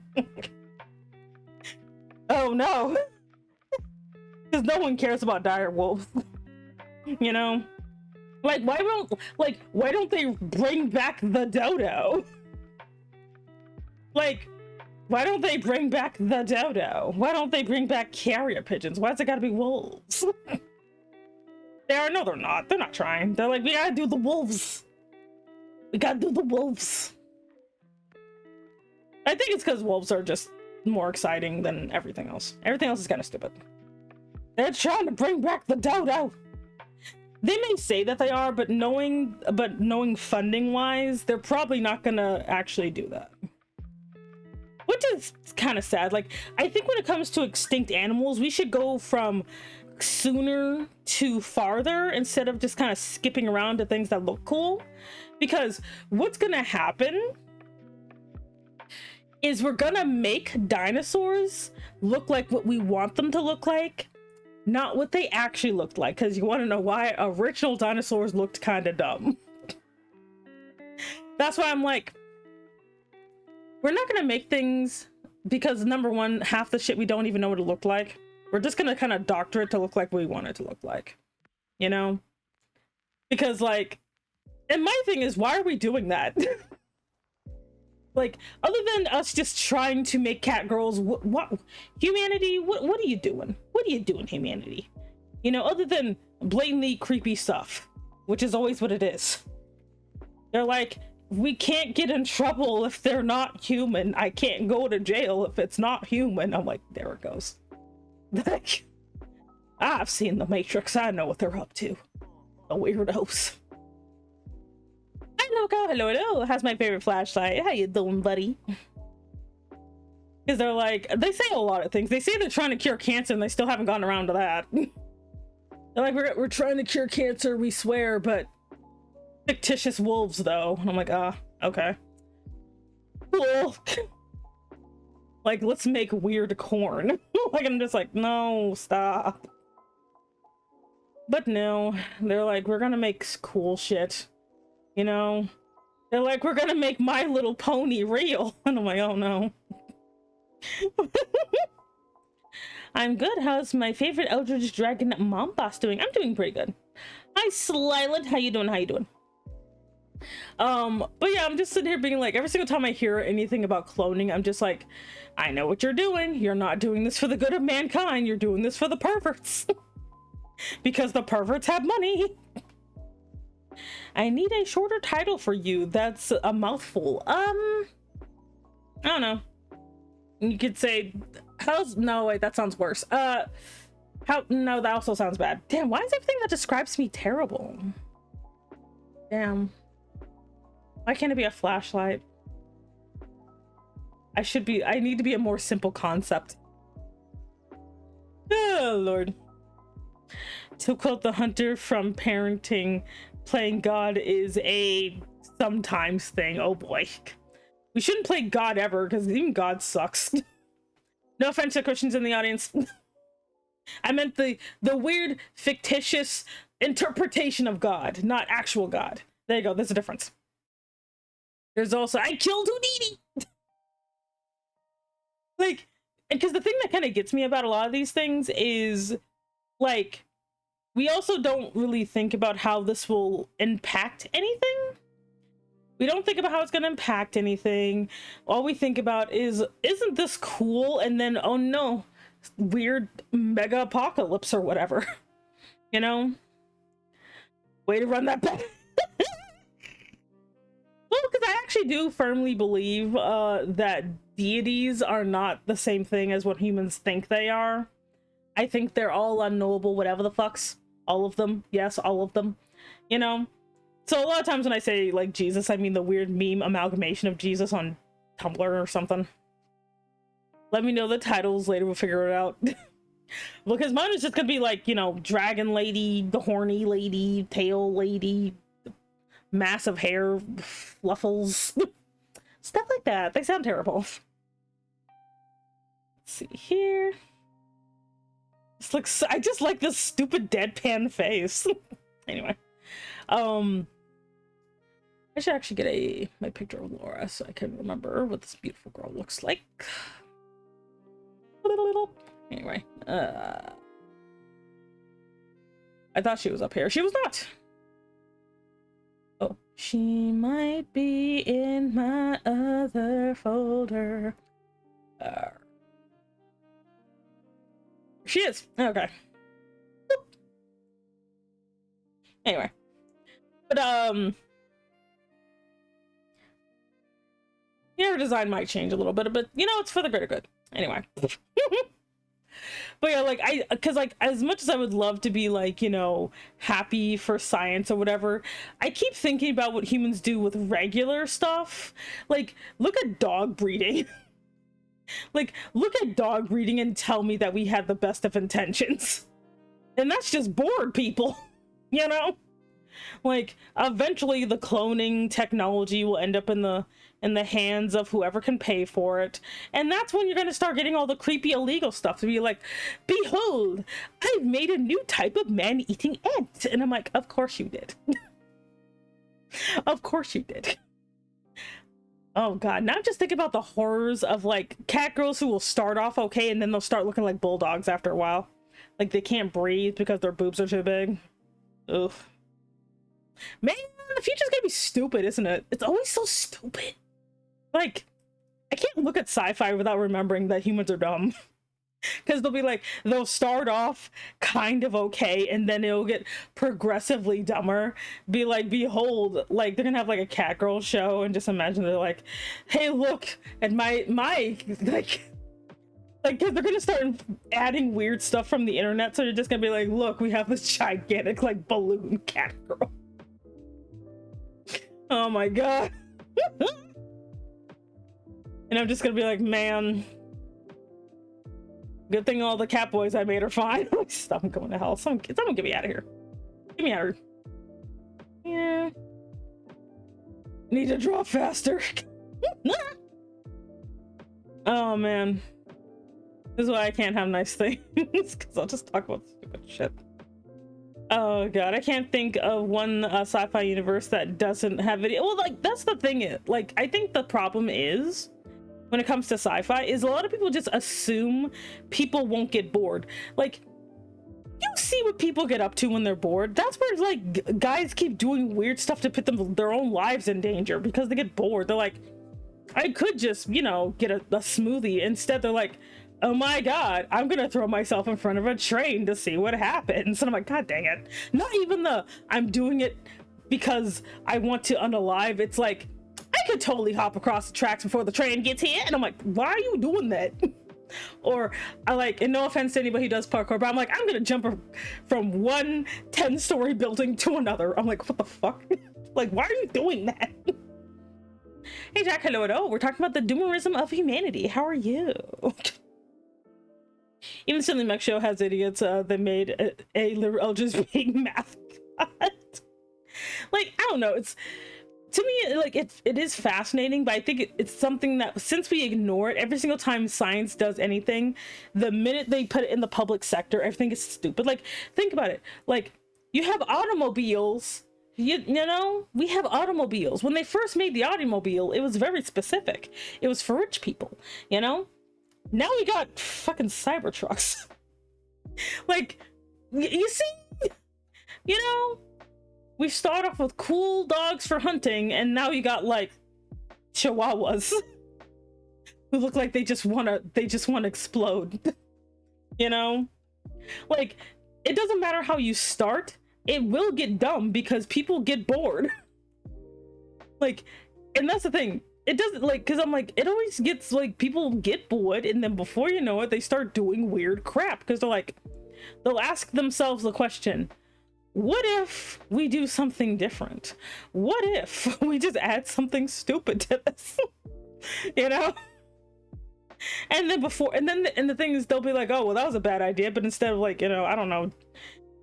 Oh no. Because no one cares about dire wolves. You know? Like, why don't they bring back the dodo? Like, why don't they bring back the dodo? Why don't they bring back carrier pigeons? Why's it gotta be wolves? No, they're not. They're not trying. They're like, we gotta do the wolves. We gotta do the wolves. I think it's because wolves are just more exciting than everything else. Everything else is kind of stupid. They're trying to bring back the dodo. They may say that they are, but knowing funding wise, they're probably not gonna actually do that. Which is kind of sad. Like, I think when it comes to extinct animals, we should go from sooner to farther instead of just kind of skipping around to things that look cool. Because what's gonna happen is we're gonna make dinosaurs look like what we want them to look like, not what they actually looked like. Because you want to know why? Original dinosaurs looked kind of dumb. That's why I'm like, we're not gonna make things, because number one, half the shit we don't even know what it looked like. We're just gonna kind of doctor it to look like what we want it to look like, you know? Because like, and my thing is, why are we doing that? Like, other than us just trying to make cat girls, what humanity? What are you doing? What are you doing, humanity? You know, other than blatantly creepy stuff, which is always what it is. They're like, we can't get in trouble if they're not human. I can't go to jail if it's not human. I'm like, there it goes. Like, I've seen the Matrix. I know what they're up to. The weirdos. Hi, Loco. Hello, hello. How's my favorite flashlight? How you doing, buddy? Because they're like, they say a lot of things. They say they're trying to cure cancer and they still haven't gotten around to that. They're like, we're trying to cure cancer, we swear, but fictitious wolves, though. And I'm like, okay. Cool. Like, let's make weird corn. Like, I'm just like, no, stop. But no, they're like, we're gonna make cool shit. You know? They're like, we're gonna make My Little Pony real. And I'm like, oh no. I'm good. How's my favorite Eldritch Dragon mom boss doing? I'm doing pretty good. Hi, Slyland. How you doing? How you doing? But yeah, I'm just sitting here being like, every single time I hear anything about cloning, I'm just like, I know what you're doing. You're not doing this for the good of mankind. You're doing this for the perverts. Because the perverts have money. I need a shorter title for you. That's a mouthful. I don't know. You could say, no, wait, that sounds worse. No, that also sounds bad. Damn, why is everything that describes me terrible? Damn. Why can't it be a flashlight? I need to be a more simple concept. Oh, Lord. To quote the hunter from Parenting, playing God is a sometimes thing. Oh boy. We shouldn't play God ever, because even God sucks. No offense to Christians in the audience. I meant the weird, fictitious interpretation of God, not actual God. There you go, there's a difference. There's also, I killed Houdini! Like, because the thing that kind of gets me about a lot of these things is, like, we also don't really think about how this will impact anything. We don't think about how it's going to impact anything. All we think about is, isn't this cool? And then, oh no, weird mega apocalypse or whatever. You know? Way to run that back. Well, because I actually do firmly believe that deities are not the same thing as what humans think they are. I think they're all unknowable, whatever the fucks. All of them. Yes, all of them. You know? So a lot of times when I say, like, Jesus, I mean the weird meme amalgamation of Jesus on Tumblr or something. Let me know the titles later, we'll figure it out. Because mine is just gonna be like, you know, dragon lady, the horny lady, tail lady, massive hair, fluffles. Stuff like that. They sound terrible. Let's see here. I just like this stupid deadpan face. Anyway. I should actually get my picture of Laura so I can remember what this beautiful girl looks like. Anyway, I thought she was up here. She was not. Oh, she might be in my other folder. She is. Okay. Boop. Anyway. But, her design might change a little bit, but, you know, it's for the greater good. Anyway. But yeah, like, because, like, as much as I would love to be, like, you know, happy for science or whatever, I keep thinking about what humans do with regular stuff. Like, look at dog breeding. Like, look at dog breeding and tell me that we had the best of intentions. And that's just bored people, you know? Like, eventually the cloning technology will end up in the hands of whoever can pay for it. And that's when you're going to start getting all the creepy illegal stuff to be like, behold, I've made a new type of man-eating ant. And I'm like, of course you did. Of course you did. Oh god, now just think about the horrors of, like, cat girls who will start off okay and then they'll start looking like bulldogs after a while. Like, they can't breathe because their boobs are too big. Ugh. Man, the future's gonna be stupid, isn't it? It's always so stupid. Like, I can't look at sci-fi without remembering that humans are dumb. Because they'll be like, they'll start off kind of okay and then it'll get progressively dumber. Be like, behold, like they're gonna have like a cat girl show, and just imagine they're like, hey, look at my like, cause they're gonna start adding weird stuff from the internet, so you're just gonna be like, look, we have this gigantic like balloon cat girl. Oh my god. And I'm just gonna be like, man, good thing all the cat boys I made are fine. Stop, I'm going to hell. Someone get me out of here. Get me out of here. Yeah. Need to draw faster. Oh man. This is why I can't have nice things, because I'll just talk about stupid shit. Oh god, I can't think of one sci-fi universe that doesn't have video. Well, like, that's the thing. Like, I think the problem is, when it comes to sci-fi, is a lot of people just assume people won't get bored. Like, you see what people get up to when they're bored. That's where, like, guys keep doing weird stuff to put their own lives in danger because they get bored. They're like, I could just, you know, get a smoothie. Instead, they're like, oh my god, I'm gonna throw myself in front of a train to see what happens. And I'm like, god dang it. Not even I'm doing it because I want to unalive. It's like, I could totally hop across the tracks before the train gets here. And I'm like, why are you doing that? Or I like, and no offense to anybody who does parkour, but I'm like, I'm gonna jump from one 10-story building to another. I'm like, what the fuck? Like, why are you doing that? Hey Jack, hello. We're talking about the doomerism of humanity. How are you? Even Silly Mech Show has idiots that made a literal just being math god. Like, I don't know, it's, to me, like, it is fascinating, but I think it's something that, since we ignore it every single time science does anything, the minute they put it in the public sector, everything is stupid. Like, think about it. Like, you have automobiles, you know, we have automobiles. When they first made the automobile, it was very specific. It was for rich people, you know? Now we got fucking Cybertrucks. Like, you see, you know, we start off with cool dogs for hunting, and now you got like Chihuahuas who look like they just wanna explode. You know, like, it doesn't matter how you start, it will get dumb because people get bored. Like, and that's the thing. It doesn't, like, because I'm like, it always gets, like, people get bored, and then before you know it, they start doing weird crap, because they're like, they'll ask themselves the question, what if we do something different? What if we just add something stupid to this? You know? And then the thing is, they'll be like, oh, well, that was a bad idea, but instead of, like, you know, I don't know,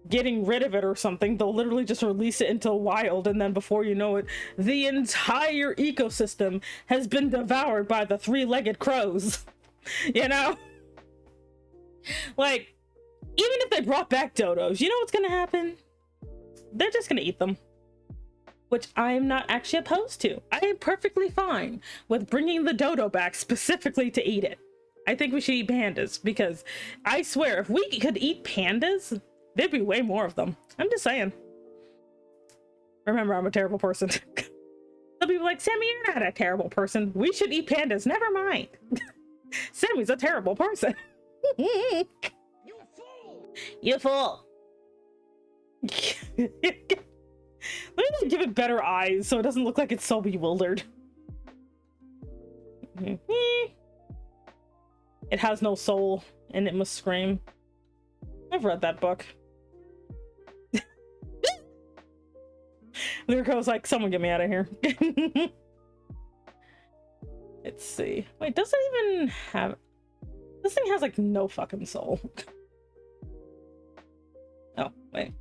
getting rid of it or something, they'll literally just release it into the wild, and then before you know it, the entire ecosystem has been devoured by the three-legged crows. You know? Like, even if they brought back dodos, you know what's gonna happen? They're just gonna eat them. Which I'm not actually opposed to. I am perfectly fine with bringing the dodo back specifically to eat it. I think we should eat pandas, because I swear, if we could eat pandas, there'd be way more of them. I'm just saying. Remember, I'm a terrible person. Some people are like, Sammy, you're not a terrible person. We should eat pandas. Never mind. Sammy's a terrible person. You fool! You fool! Let me give it better eyes so it doesn't look like it's so bewildered. It has no soul and it must scream. I've read that book. Lyrico's like, someone get me out of here. Let's see. Wait, does it even have... This thing has like no fucking soul. Oh, wait.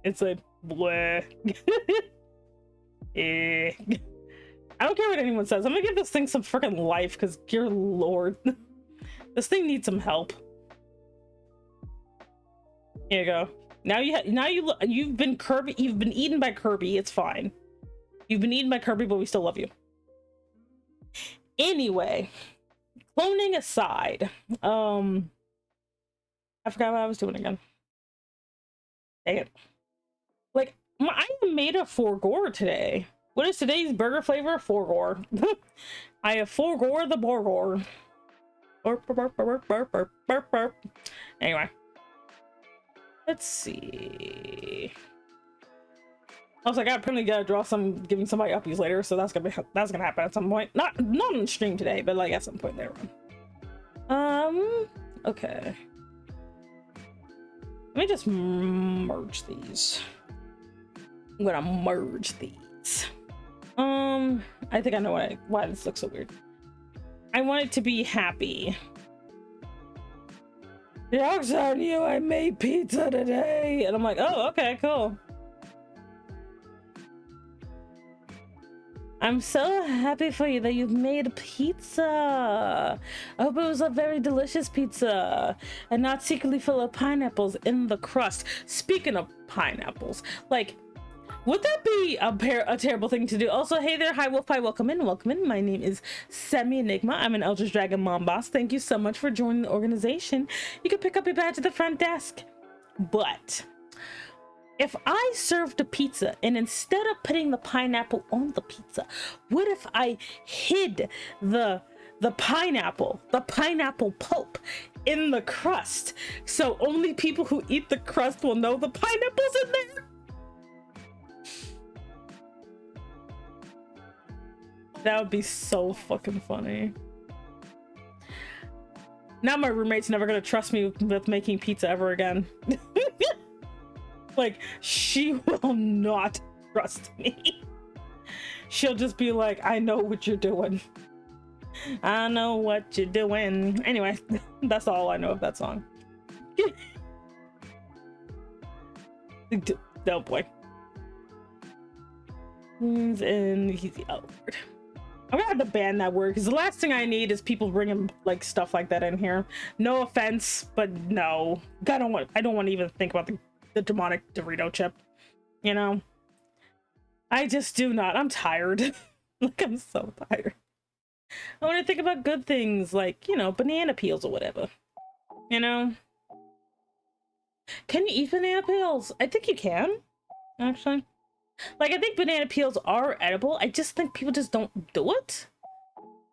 It's like, bleh. Eh. I don't care what anyone says. I'm gonna give this thing some freaking life, because, dear lord. This thing needs some help. Here you go. You've been eaten by Kirby. It's fine. You've been eaten by Kirby, but we still love you. Anyway, cloning aside, I forgot what I was doing again. Dang it. Like, I made a Forgor today. What is today's burger flavor? Forgor. I have Forgor the Borgor. Anyway, let's see. Also, I apparently gotta draw some, giving somebody uppies later, so that's gonna happen at some point. Not on the stream today, but like at some point later on. Okay. Let me just merge these. I'm gonna merge these. I think I know why this looks so weird. I want it to be happy. Joke's on you, I made pizza today. And I'm like, oh, okay, cool. I'm so happy for you that you've made pizza. I hope it was a very delicious pizza and not secretly full of pineapples in the crust. Speaking of pineapples, like, would that be a terrible thing to do? Also, hey there, hi Wolf Pie, welcome in, welcome in. My name is Semi Enigma. I'm an Eldritch Dragon mom boss. Thank you so much for joining the organization. You can pick up your badge at the front desk. But if I served a pizza and instead of putting the pineapple on the pizza, what if I hid the pineapple pulp in the crust, so only people who eat the crust will know the pineapple's in there? That would be so fucking funny. Now my roommate's never gonna trust me with making pizza ever again. Like, she will not trust me. She'll just be like, I know what you're doing. I know what you're doing. Anyway, that's all I know of that song. Oh boy. And he's the L word. I'm gonna have to ban that word because the last thing I need is people bringing like stuff like that in here. No offense, but no. I don't want to even think about the demonic Dorito chip. You know? I just do not. I'm tired. Like, I'm so tired. I want to think about good things like, you know, banana peels or whatever. You know? Can you eat banana peels? I think you can, actually. Like, I think banana peels are edible. I just think people just don't do it.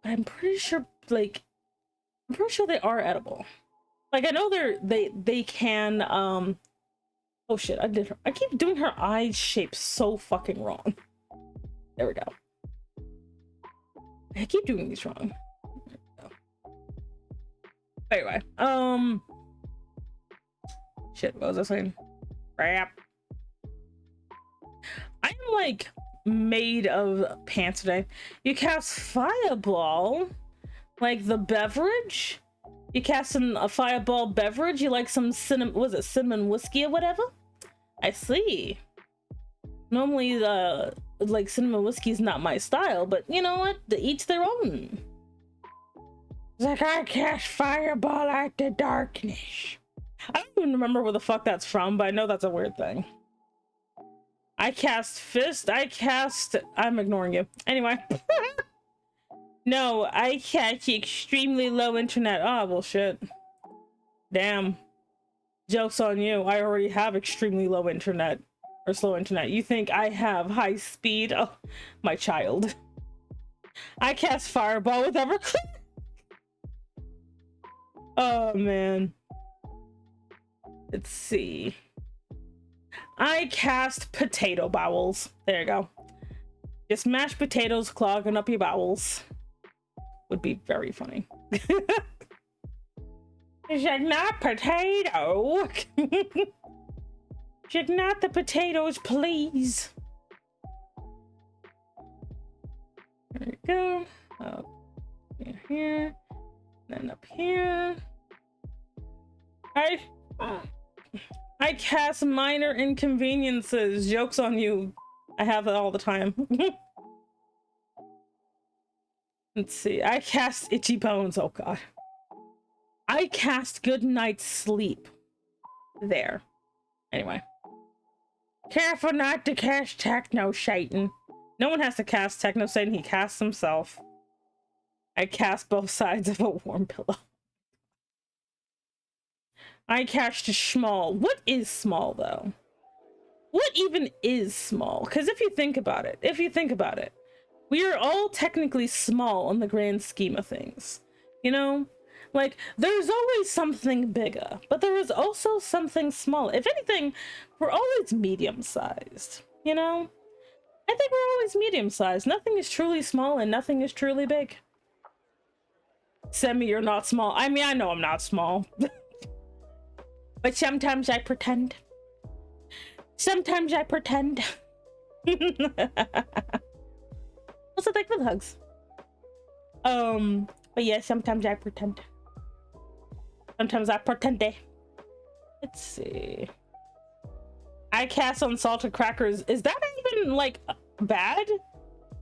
But I'm pretty sure, like, they are edible. Like, I know they can, oh shit, I keep doing her eye shape so fucking wrong. There we go. I keep doing these wrong. There we go. Anyway, shit, what was I saying? Crap. I'm like made of pants today. You cast Fireball, like the beverage. You cast a Fireball beverage. You like some cinnamon, was it cinnamon whiskey or whatever? I see. Normally the like cinnamon whiskey is not my style, but you know what? To each their own. It's like, I cast Fireball at the darkness. I don't even remember where the fuck that's from, but I know that's a weird thing. I cast Fist. I'm ignoring you. Anyway. No, I catch extremely low internet. Oh, well, shit. Damn. Joke's on you. I already have extremely low internet. Or slow internet. You think I have high speed? Oh, my child. I cast Fireball with Everclear. Oh, man. Let's see. I cast Potato Bowels. There you go. Just mashed potatoes clogging up your bowels. Would be very funny. Should not potato. Should not the potatoes, please. There we go. Up here. Then up here. I cast minor inconveniences. Joke's on you. I have it all the time. Let's see. I cast Itchy Bones. Oh god. I cast Good Night's Sleep. There. Anyway. Careful not to cast Techno Satan. No one has to cast Techno Satan. He casts himself. I cast both sides of a warm pillow. I cast small. What is small though? What even is small? Because if you think about it, we are all technically small in the grand scheme of things. You know, Like, there's always something bigger, but there is also something small. If anything, we're always medium-sized, you know? I think we're always medium-sized. Nothing is truly small and nothing is truly big. Semi, you're not small. I mean, I know I'm not small. But sometimes I pretend. Sometimes I pretend. Also, thank you for the hugs. But yeah, sometimes I pretend. Sometimes I pretend. Let's see. I cast unsalted crackers. Is that even like bad?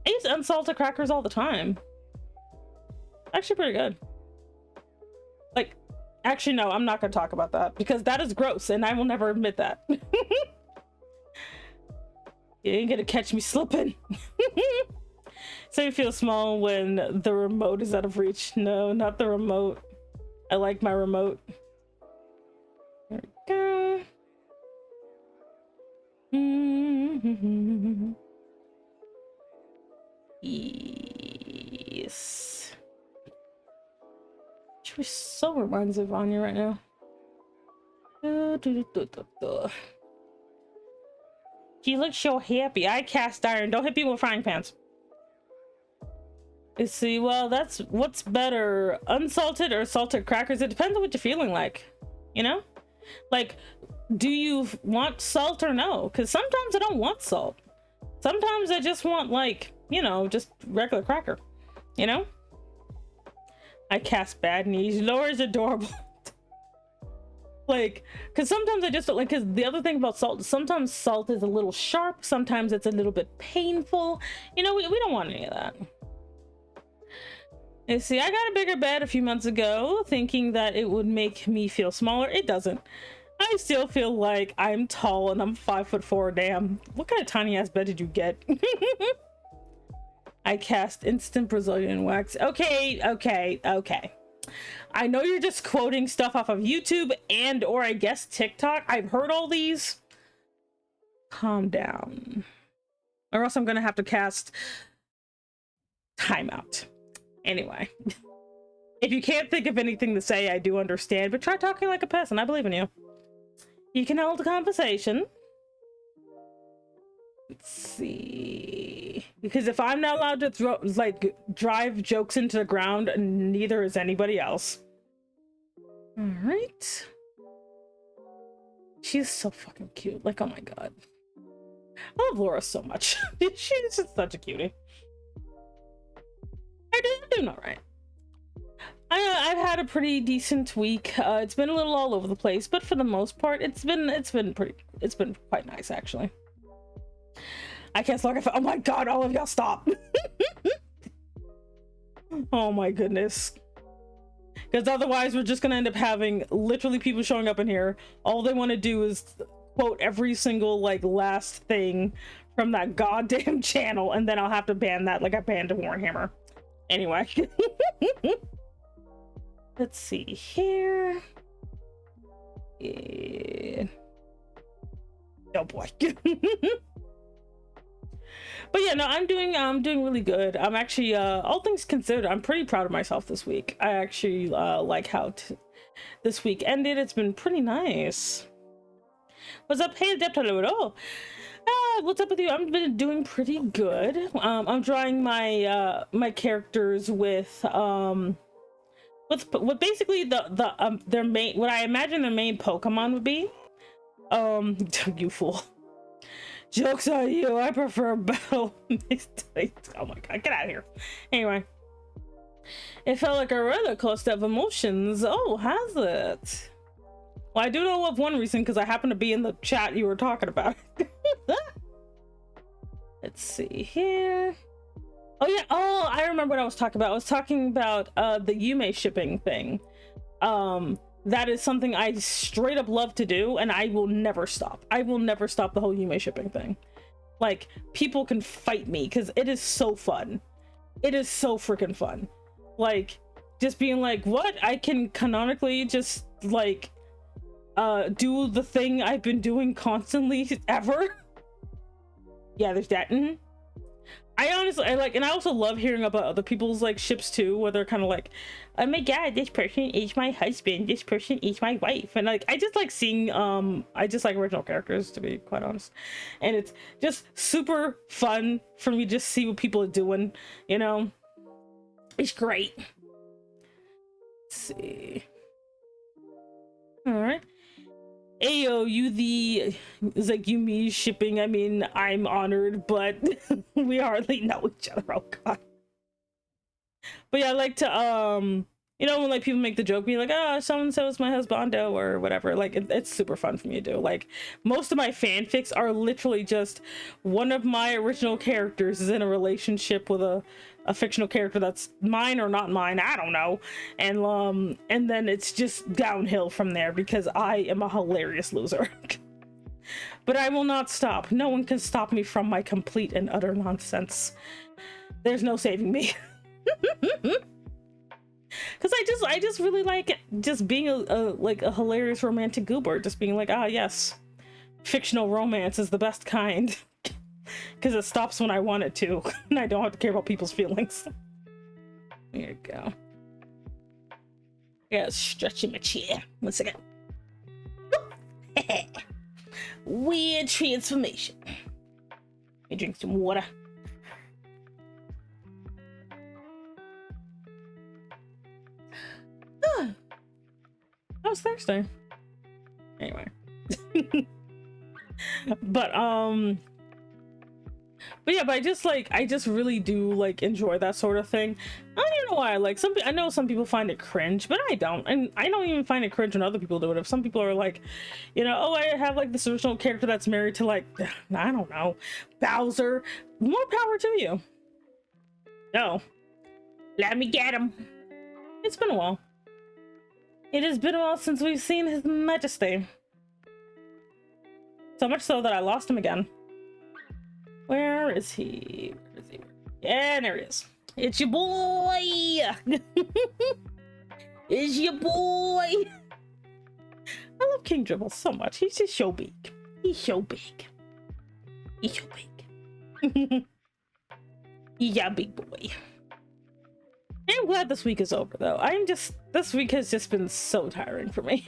I use unsalted crackers all the time. Actually pretty good. Like, actually no, I'm not gonna talk about that because that is gross and I will never admit that. You ain't gonna catch me slipping. So you feel small when the remote is out of reach. No, not the remote. I like my remote. There we go. Yes. She so reminds of Anya right now. She looks so happy. I cast iron. Don't hit people with frying pans. You see, well, that's what's better, unsalted or salted crackers? It depends on what you're feeling like, you know? Like, do you want salt or no? Because sometimes I don't want salt. Sometimes I just want, like, you know, just regular cracker, you know? I cast bad knees. Laura is adorable. Like, because sometimes I just don't like, because the other thing about salt, sometimes salt is a little sharp. Sometimes it's a little bit painful. You know, we don't want any of that. You see, I got a bigger bed a few months ago, thinking that it would make me feel smaller. It doesn't. I still feel like I'm tall and I'm 5'4". Damn. What kind of tiny ass bed did you get? I cast instant Brazilian wax. Okay. I know you're just quoting stuff off of YouTube and or I guess TikTok. I've heard all these. Calm down. Or else I'm gonna have to cast timeout. Anyway. If you can't think of anything to say, I do understand, but try talking like a person. I believe in you. You can hold a conversation. Let's see. Because if I'm not allowed to throw, like, drive jokes into the ground, neither is anybody else. Alright. She's so fucking cute. Like, oh my god. I love Laura so much. She's just such a cutie. I'm doing alright. I've had a pretty decent week. It's been a little all over the place, but for the most part, it's been quite nice actually. I can't look. Oh my god! All of y'all stop! Oh my goodness! Because otherwise, we're just gonna end up having literally people showing up in here. All they want to do is quote every single like last thing from that goddamn channel, and then I'll have to ban that like I banned Warhammer. Anyway. Let's see here. Yeah. Oh boy. But yeah, no, I'm doing really good. I'm actually all things considered, I'm pretty proud of myself this week. I actually like how this week ended. It's been pretty nice. What's up? Hey, Adept, hello. What's up with you? I've been doing pretty good. I'm drawing my my characters with what basically their main, what I imagine their main Pokemon would be. You fool. Joke's on you, I prefer battle. Oh my god, get out of here. Anyway. It felt like a roller coaster of emotions. Oh, has it? Well, I do know of one reason, because I happen to be in the chat you were talking about. Let's see here. Oh yeah, oh, I remember what I was talking about. I was talking about the Yume shipping thing. That is something I straight up love to do, and I will never stop. I will never stop the whole Yume shipping thing. Like, people can fight me, because it is so fun. It is so freaking fun. Like, just being like, what? I can canonically just, like, do the thing I've been doing constantly ever? Yeah, there's that. I honestly, I like, and I also love hearing about other people's like ships too, where they're kind of like, oh my god, this person is my husband, this person is my wife, and like I just like seeing, I just like original characters, to be quite honest, and it's just super fun for me to just see what people are doing, you know. It's great. Let's see. All right. Ayo, you the, it's like you me shipping. I mean, I'm honored, but we hardly know each other. Oh god. But yeah, I like to you know, when like people make the joke, be like, oh, so and so is my husbando or whatever. Like it's super fun for me to do. Like most of my fanfics are literally just one of my original characters is in a relationship with a fictional character that's mine or not mine, I don't know, and then it's just downhill from there because I am a hilarious loser. But I will not stop. No one can stop me from my complete and utter nonsense. There's no saving me. Because I just really like just being a hilarious romantic goober, just being like, ah yes, fictional romance is the best kind. Because it stops when I want it to, and I don't have to care about people's feelings. There you go. Yeah, stretching my chair. 1 second. Weird transformation. Let me drink some water. That was Thursday. Anyway. But yeah, but I just really do like enjoy that sort of thing. I don't know why. Like I know some people find it cringe, but I don't, and I don't even find it cringe when other people do it. If some people are like, you know, oh, I have like this original character that's married to like, I don't know, Bowser, more power to you. No, let me get him. It's been a while. It has been a while since we've seen His Majesty. So much so that I lost him again. Where is he? Where is he? Yeah, there he is. It's your boy! It's your boy! I love King Dribble so much. He's just so big. He's so big. He's so big. He's a big boy. I'm glad this week is over, though. This week has just been so tiring for me.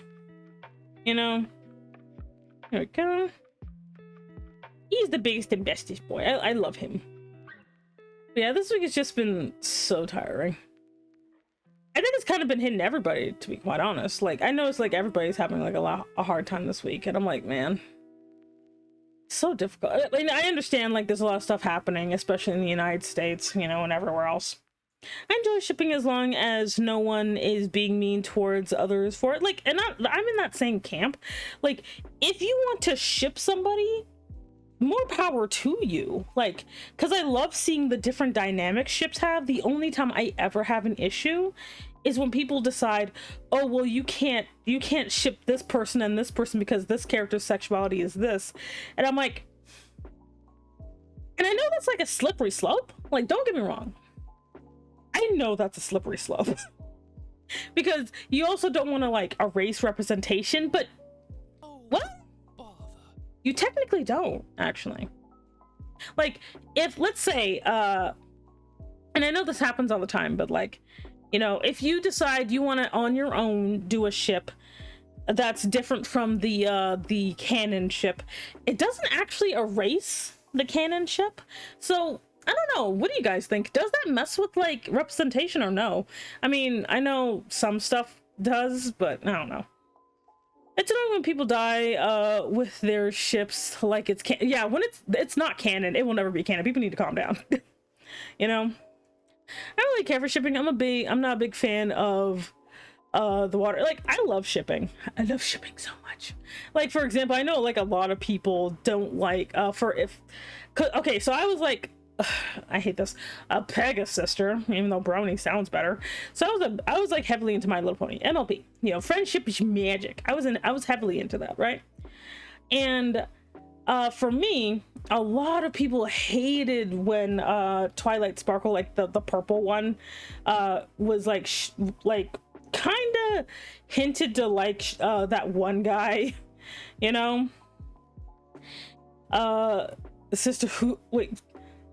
You know? There we go. He's the biggest and bestest boy. I love him. But yeah, this week has just been so tiring. I think it's kind of been hitting everybody, to be quite honest. Like, I know it's like everybody's having like a hard time this week, and I'm like, man, it's so difficult. I mean, I understand like there's a lot of stuff happening, especially in the United States, you know, and everywhere else. I enjoy shipping as long as no one is being mean towards others for it. Like, and I'm in that same camp. Like, if you want to ship somebody, more power to you. Like, because I love seeing the different dynamics ships have. The only time I ever have an issue is when people decide, oh, well, you can't ship this person and this person because this character's sexuality is this. And I'm like, and I know that's like a slippery slope. Like, don't get me wrong. I know that's a slippery slope. Because you also don't want to like erase representation, but what? You technically don't, actually. Like, if, let's say, and I know this happens all the time, but like, you know, if you decide you want to, on your own, do a ship that's different from the canon ship, it doesn't actually erase the canon ship. So, I don't know. What do you guys think? Does that mess with, like, representation or no? I mean, I know some stuff does, but I don't know. It's annoying when people die with their ships like it's yeah, when it's not canon, it will never be canon. People need to calm down. You know? I don't really care for shipping. I'm not a big fan of the water. Like, I love shipping. I love shipping so much. Like, for example, I know like a lot of people don't like okay, so I was like, I hate this, a Pegasus sister, even though Brony sounds better. So I was like heavily into My Little Pony MLP, you know, friendship is magic. I was heavily into that, right? And for me, a lot of people hated when Twilight Sparkle, like the purple one, was like kind of hinted to like that one guy, you know, sister who, wait,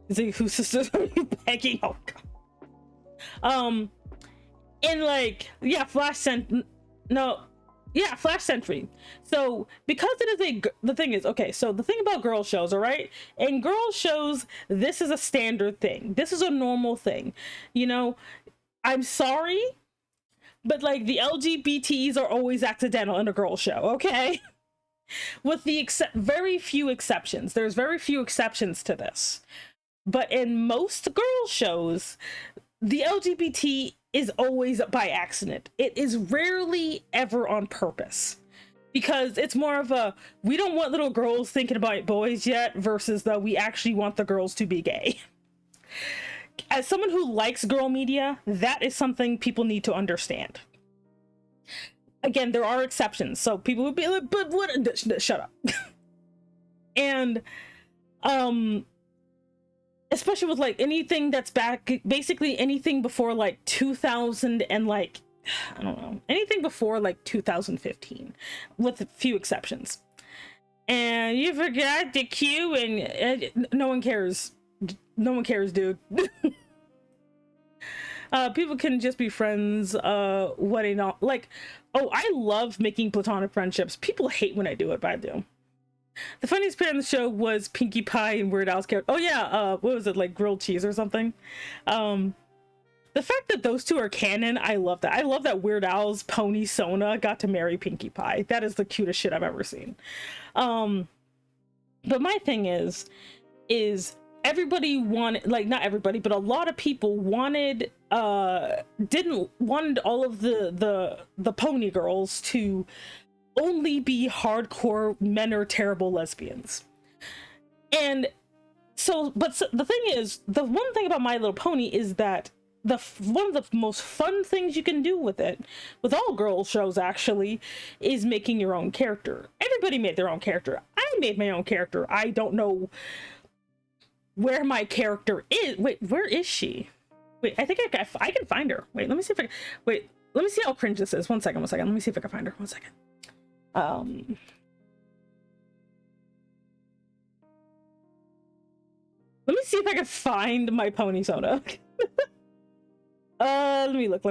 Is it whose sisters are you begging? Oh god. And like, yeah, Flash Century. So because it is the thing is, okay, so the thing about girl shows, all right, in girl shows, this is a standard thing. This is a normal thing. You know, I'm sorry, but like the LGBTs are always accidental in a girl show, okay? With the very few exceptions. There's very few exceptions to this. But in most girl shows, the LGBT is always by accident. It is rarely ever on purpose, because it's more of a, we don't want little girls thinking about boys yet, versus the, we actually want the girls to be gay. As someone who likes girl media, that is something people need to understand. Again, there are exceptions, so people would be like, but what? Shut up. And especially with like anything that's back, basically anything before like 2000 and like, I don't know, anything before like 2015, with a few exceptions. And you forgot the Q, and no one cares. No one cares, dude. People can just be friends, what ain't all, like, oh, I love making platonic friendships. People hate when I do it, but I do. The funniest pair on the show was Pinkie Pie and Weird Al's character. Oh yeah, what was it, like grilled cheese or something? The fact that those two are canon, I love that. I love that Weird Al's pony Sona got to marry Pinkie Pie. That is the cutest shit I've ever seen. But my thing is everybody wanted, like, not everybody, but a lot of people wanted, wanted all of the pony girls to only be hardcore men are terrible lesbians. And so, but the thing is, the one thing about My Little Pony is that one of the most fun things you can do with it, with all girl shows actually, is making your own character. Everybody made their own character. I made my own character. I don't know where my character is. Wait, where is she? Wait, I think I can find her. Wait, let me see if I can, wait, let me see how cringe this is. One second. Let me see if I can find her. 1 second. Let me see if I can find my pony Soda. Let me look.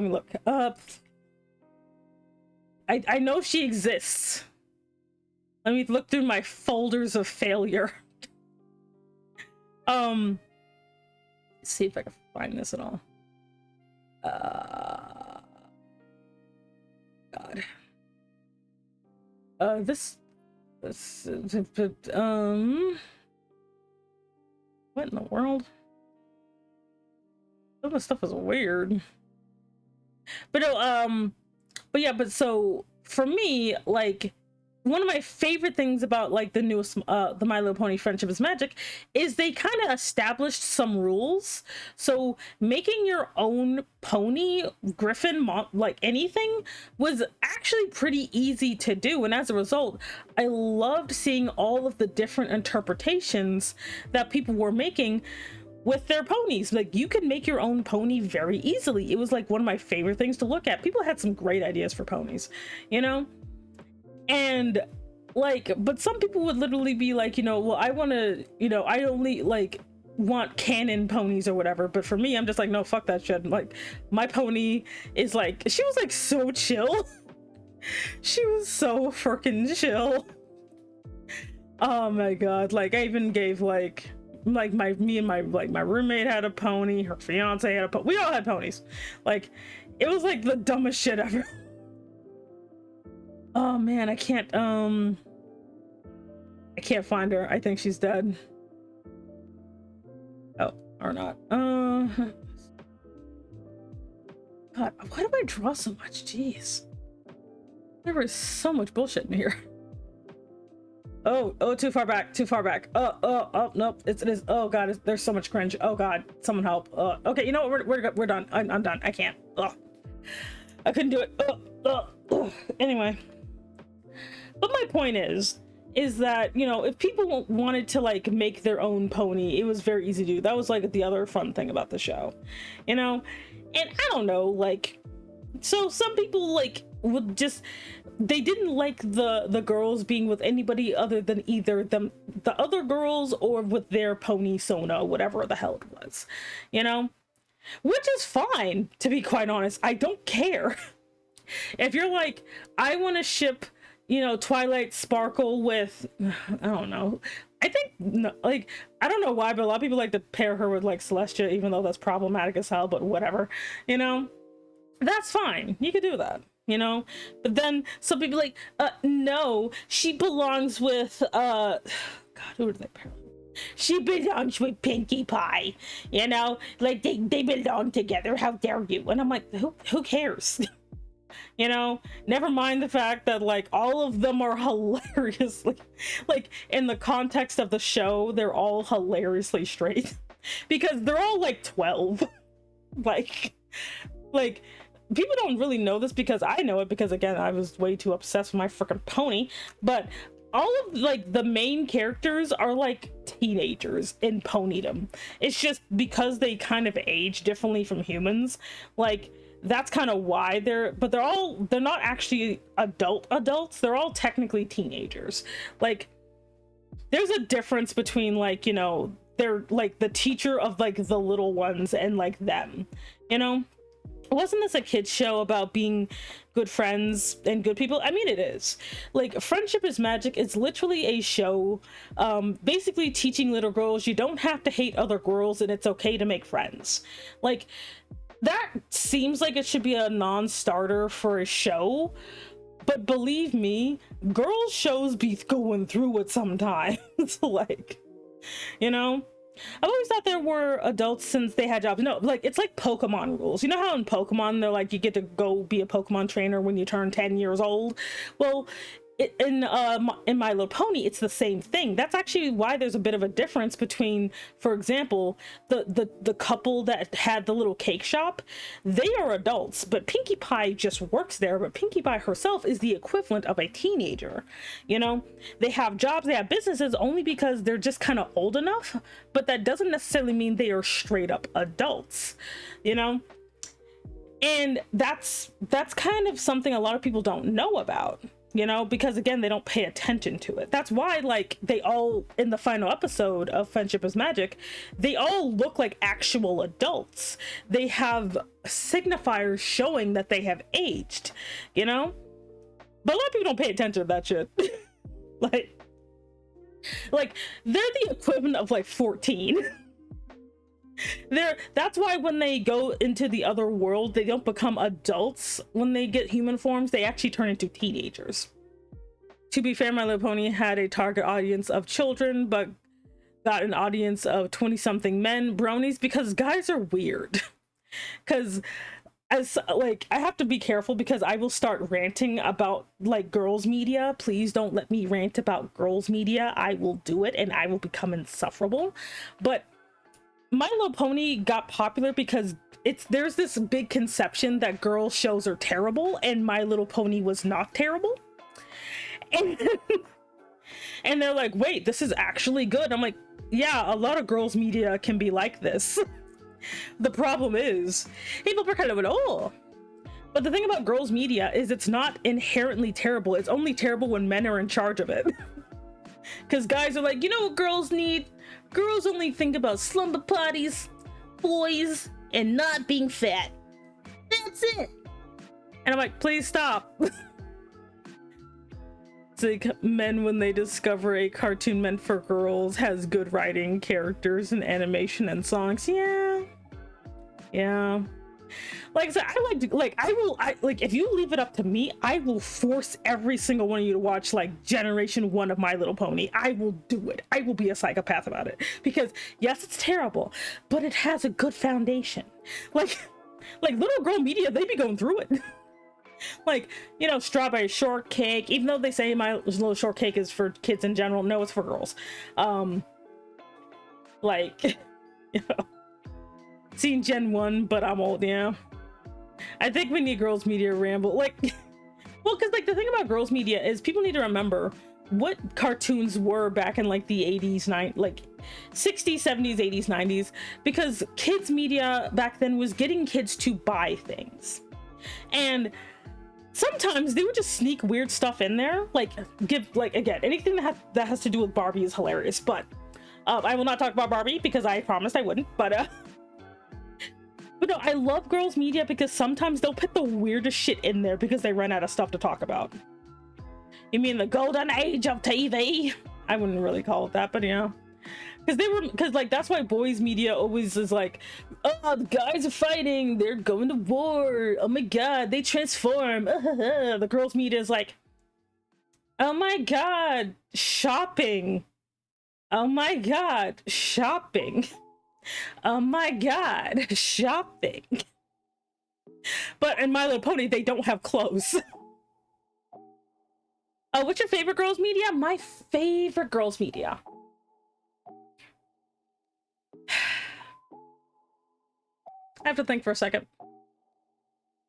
I know she exists. Let me look through my folders of failure. Let's see if I can find this at all. God. This what in the world? Some of the stuff is weird. But no, but yeah, but so for me, like, one of my favorite things about like the newest the My Little Pony Friendship is Magic is they kind of established some rules. So making your own pony, griffin, like anything, was actually pretty easy to do, and as a result I loved seeing all of the different interpretations that people were making with their ponies. Like, you can make your own pony very easily. It was like one of my favorite things to look at. People had some great ideas for ponies, you know? And like, but some people would literally be like, you know, well, I want to, you know, I only like want canon ponies or whatever. But for me, I'm just like, no, fuck that shit. Like, my pony is like, she was like so chill. She was so freaking chill. Oh my god. Like, I even gave like me and my roommate had a pony, her fiance had a pony, we all had ponies. Like, it was like the dumbest shit ever. Oh man, I can't find her. I think she's dead. Oh, or not. God, why do I draw so much? Jeez. There is so much bullshit in here. Oh, too far back. Oh, nope. It is. Oh god, there's so much cringe. Oh god, someone help. Okay, you know what? We're done. I'm done. I can't. I couldn't do it. Anyway. But my point is that, you know, if people wanted to like make their own pony, it was very easy to do. That was like the other fun thing about the show, you know? And I don't know, like, so some people like would just, they didn't like the girls being with anybody other than either them, the other girls, or with their pony Sona, whatever the hell it was, you know, which is fine, to be quite honest. I don't care. If you're like, I want to ship, you know, Twilight Sparkle with, I don't know, I think, no, like, I don't know why, but a lot of people like to pair her with like Celestia, even though that's problematic as hell, but whatever, you know, that's fine. You could do that, you know. But then some people like, no, she belongs with, God, who did they pair with? She belongs with Pinkie Pie, you know, like they belong together. How dare you? And I'm like, who cares? You know, never mind the fact that like all of them are hilariously, like in the context of the show, they're all hilariously straight because they're all like 12. like people don't really know this because I know it, because again, I was way too obsessed with my freaking pony. But all of like the main characters are like teenagers in ponydom. It's just because they kind of age differently from humans, like that's kind of why they're not actually adults. They're all technically teenagers. Like there's a difference between, like, you know, they're like the teacher of like the little ones and like them, you know. Wasn't this a kid's show about being good friends and good people? I mean, it is. Like, Friendship is Magic is literally a show basically teaching little girls you don't have to hate other girls and it's okay to make friends. Like, that seems like it should be a non-starter for a show, but believe me, girls shows be going through it sometimes. Like, you know, I've always thought there were adults since they had jobs. No, like, it's like Pokemon rules. You know how in Pokemon they're like, you get to go be a Pokemon trainer when you turn 10 years old? Well, in My Little Pony, it's the same thing. That's actually why there's a bit of a difference between, for example, the couple that had the little cake shop. They are adults, but Pinkie Pie just works there. But Pinkie Pie herself is the equivalent of a teenager. You know, they have jobs, they have businesses only because they're just kind of old enough, but that doesn't necessarily mean they are straight up adults, you know. And that's kind of something a lot of people don't know about, you know, because again, they don't pay attention to it. That's why, like, they all, in the final episode of Friendship is Magic, they all look like actual adults. They have signifiers showing that they have aged, you know. But a lot of people don't pay attention to that shit. like they're the equivalent of like 14. That's why when they go into the other world, they don't become adults. When they get human forms, they actually turn into teenagers. To be fair, My Little Pony had a target audience of children, but got an audience of 20-something men, bronies, because guys are weird. Because as like, I have to be careful because I will start ranting about like girls media. Please don't let me rant about girls media. I will do it and I will become insufferable. But My Little Pony got popular because there's this big conception that girl shows are terrible, and My Little Pony was not terrible. And they're like, wait, this is actually good. I'm like, yeah, a lot of girls media can be like this. The problem is people are kind of oh. But the thing about girls media is it's not inherently terrible. It's only terrible when men are in charge of it. Because guys are like, you know what girls need? Girls only think about slumber parties, boys, and not being fat. That's it. And I'm like, please stop. It's like men, when they discover a cartoon meant for girls has good writing, characters, and animation and songs. Yeah. Like I said, like if you leave it up to me, I will force every single one of you to watch like Generation 1 of My Little Pony. I will do it. I will be a psychopath about it because yes, it's terrible, but it has a good foundation. Like little girl media, they be going through it. Like, you know, Strawberry Shortcake, even though they say My Little Shortcake is for kids in general, no, it's for girls. Like, you know, seen Gen 1, but I'm old, yeah. I think we need girls media ramble, like, well, because like the thing about girls media is people need to remember what cartoons were back in like the 80s, like 60s, 70s, 80s, 90s, because kids media back then was getting kids to buy things. And sometimes they would just sneak weird stuff in there, like give, like, again, anything that has to do with Barbie is hilarious. But I will not talk about Barbie because I promised I wouldn't. But no, I love girls media because sometimes they'll put the weirdest shit in there because they run out of stuff to talk about. You mean the golden age of TV? I wouldn't really call it that, but yeah. Because like, that's why boys media always is like, oh, the guys are fighting, they're going to war, oh my god, they transform. The girls media is like, oh my god, shopping. Oh my god, shopping. Oh my god, shopping. But in My Little Pony, they don't have clothes. What's your favorite girls media? My favorite girls media. I have to think for a second.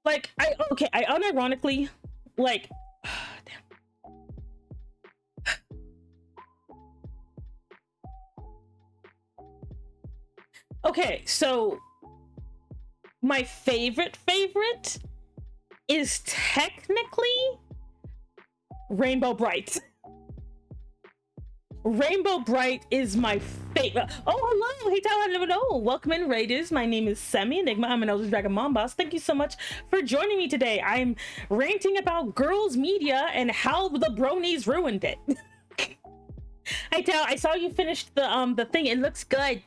Like, I unironically, like, damn. Okay, so my favorite is technically Rainbow Bright. Rainbow Bright is my favorite. Oh, hello. Hey, Tyler. Hello. Welcome in, Raiders. My name is Semi Enigma. I'm an Elder Dragon Mom Boss. Thank you so much for joining me today. I'm ranting about girls media and how the bronies ruined it. Hey, Tal, I saw you finished the thing. It looks good.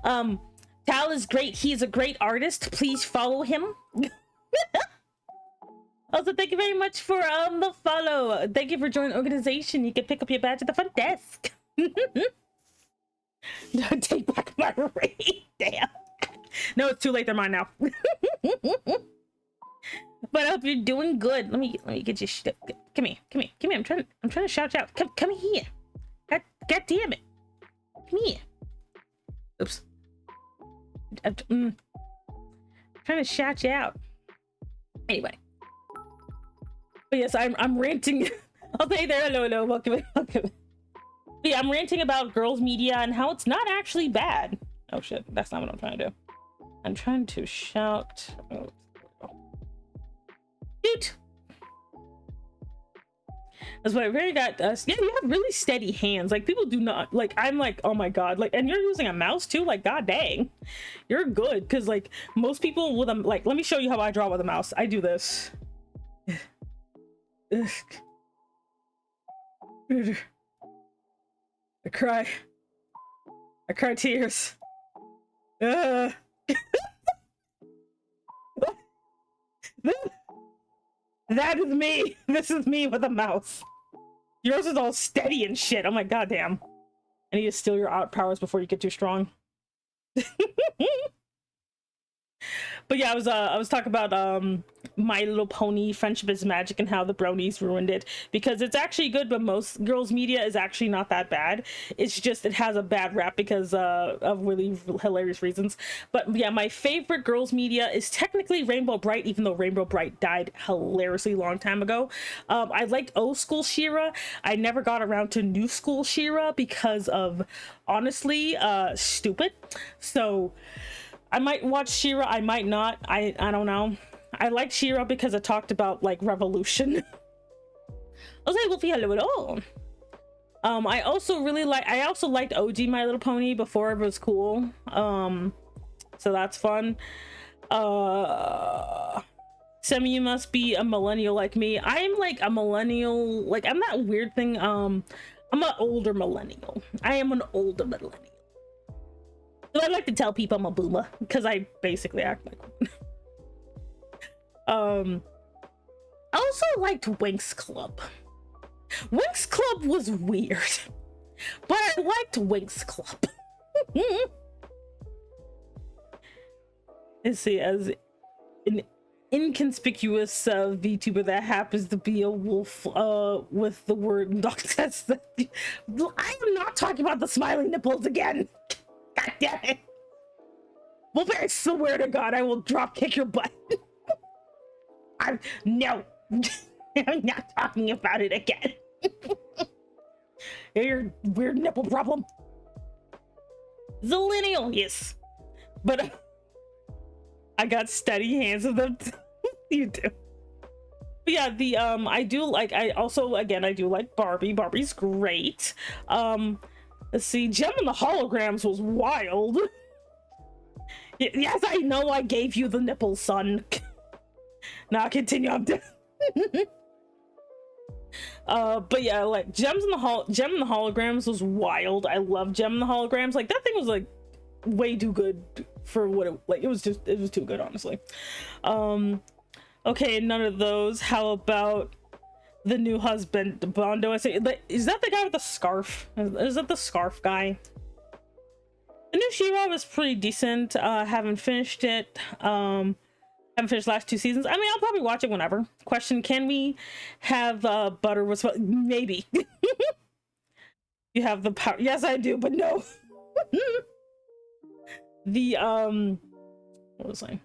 Tal is great. He's a great artist. Please follow him. Also, thank you very much for the follow. Thank you for joining the organization. You can pick up your badge at the front desk. Don't take back my raid. Damn. No, it's too late. They're mine now. But I hope you're doing good. Let me get you. Come here. I'm trying to shout you out. Come here. God damn it. Come here. Oops. I'm trying to shout you out. Anyway. But yes, I'm ranting. I'll say there. Hello. Welcome. But yeah, I'm ranting about girls media and how it's not actually bad. Oh shit, that's not what I'm trying to do. I'm trying to shout. Oh, shoot. That's what I really got us. Yeah, you have really steady hands. Like, people do not, like, I'm like, oh my god, like, and you're using a mouse too. Like, god dang, you're good. Because like most people with them, like, let me show you how I draw with a mouse. I do this. I cry tears. That is me. This is me with a mouse. Yours is all steady and shit. I'm like, goddamn. I need to steal your out powers before you get too strong. But yeah, I was talking about My Little Pony Friendship is Magic and how the bronies ruined it, because it's actually good, but most girls media is actually not that bad. It's just it has a bad rap because of really hilarious reasons. But yeah, my favorite girls media is technically Rainbow Bright, even though Rainbow Bright died hilariously long time ago. I liked old school She-Ra. I never got around to new school She-Ra because of, honestly, stupid. So I might watch She-Ra, I might not. I don't know. I like She-Ra because it talked about like revolution. Okay, Wolfie, hello at all. I also liked OG My Little Pony before it was cool. So that's fun. Semi, you must be a millennial like me. I'm like a millennial, like I'm that weird thing. I'm an older millennial. I am an older millennial. So I like to tell people I'm a boomer because I basically act like one. I also liked Winx Club. Winx Club was weird, but I liked Winx Club. Let's see, as an inconspicuous VTuber that happens to be a wolf with the word I am not talking about the smiling nipples again. God damn it. Wolf, I swear to God, I will drop kick your butt. No. I'm not talking about it again. Your weird nipple problem. Zillennial, yes. But I got steady hands of them. You do. yeah, the I do like, I also, again, I do like Barbie. Barbie's great. Let's see, Gem and the Holograms was wild. Yes, I know I gave you the nipple, son. Now continue. I'm dead. But yeah, like Gem and the Holograms was wild. I love Gem and the Holograms. Like that thing was like way too good for what it, like, it was too good, honestly. Okay, none of those. How about the new husband, Bondo? I say, is that the guy with the scarf? Is that the scarf guy? The new She-Ra was pretty decent. Haven't finished it. Haven't finished the last 2 seasons. I mean, I'll probably watch it whenever. Question: can we have butter with maybe? You have the power. Yes, I do, but no. The what was I?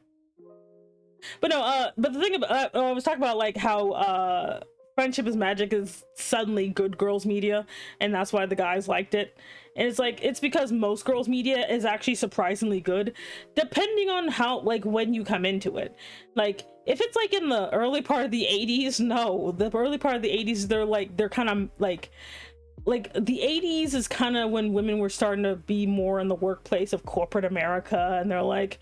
But no, but the thing about I was talking about like how Friendship is Magic is suddenly good girls media, and that's why the guys liked it. And it's like, it's because most girls media is actually surprisingly good, depending on how, like, when you come into it. Like, if it's like in the early part of the 80s, no, the early part of the 80s, they're kind of like the 80s is kind of when women were starting to be more in the workplace of corporate America, and they're like,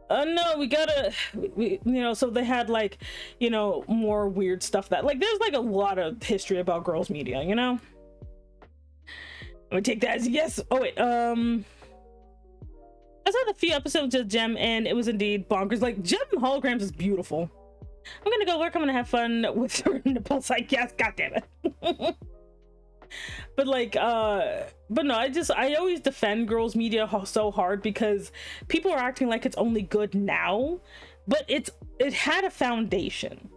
no, we gotta, you know, so they had like, you know, more weird stuff that, like, there's like a lot of history about girls media, you know. I'm gonna take that as yes. Oh wait, I saw the few episodes of Gem and it was indeed bonkers. Like, Gem Holograms is beautiful. I'm gonna go work, I'm gonna have fun with her nipples, I guess. God damn it. But like, but no, I always defend girls media so hard because people are acting like it's only good now, but it had a foundation.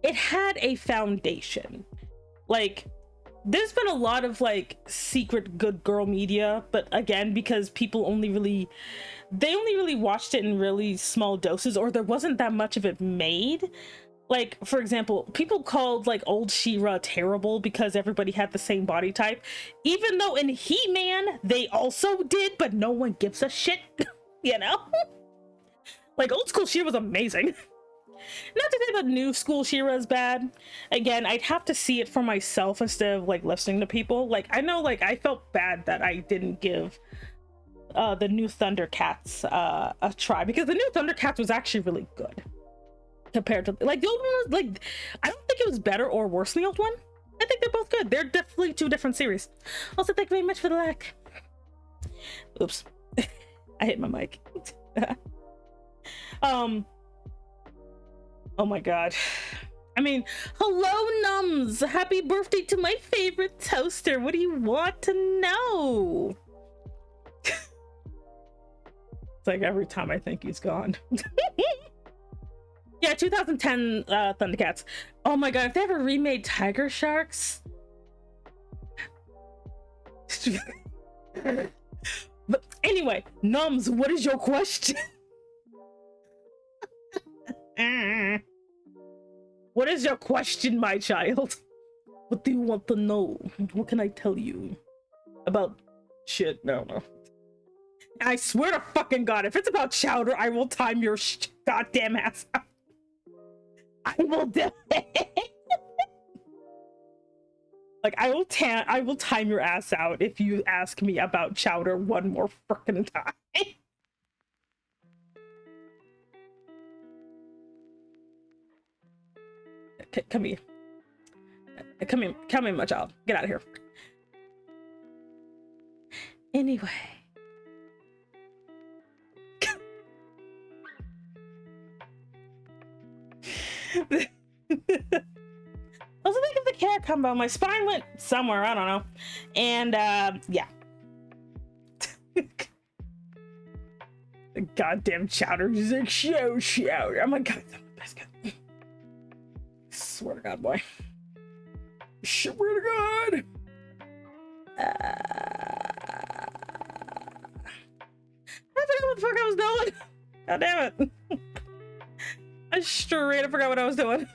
It had a foundation. Like, there's been a lot of like secret good girl media, but again, because people only really watched it in really small doses, or there wasn't that much of it made. Like, for example, people called like old She-Ra terrible because everybody had the same body type, even though in He-Man they also did, but no one gives a shit. You know. Like, old school She-Ra was amazing. Not to say that new school She-Ra is bad. Again, I'd have to see it for myself instead of like listening to people. Like, I know, like, I felt bad that I didn't give the new Thundercats a try, because the new Thundercats was actually really good compared to, like, the old one was like, I don't think it was better or worse than the old one. I think they're both good. They're definitely 2 different series. Also, thank you very much for the like. Oops. I hit my mic. Oh my god. I mean, hello Nums! Happy birthday to my favorite toaster. What do you want to know? It's like every time I think he's gone. Yeah, 2010 Thundercats. Oh my god, if they ever remade Tiger Sharks. But anyway, Nums, what is your question? What is your question, my child? What do you want to know? What can I tell you about shit? No. I swear to fucking god, if it's about chowder, I will time your goddamn ass out. I will do it. Like, I will time your ass out if you ask me about chowder one more fucking time. Come here. Come here, my child. Get out of here. Anyway. I was thinking of the cat combo. My spine went somewhere, I don't know. And yeah. The goddamn chowder is like, show. Oh my god, that's the best guy. Swear to god, boy. Swear to god. I forgot what the fuck I was doing. God damn it. I straight up forgot what I was doing.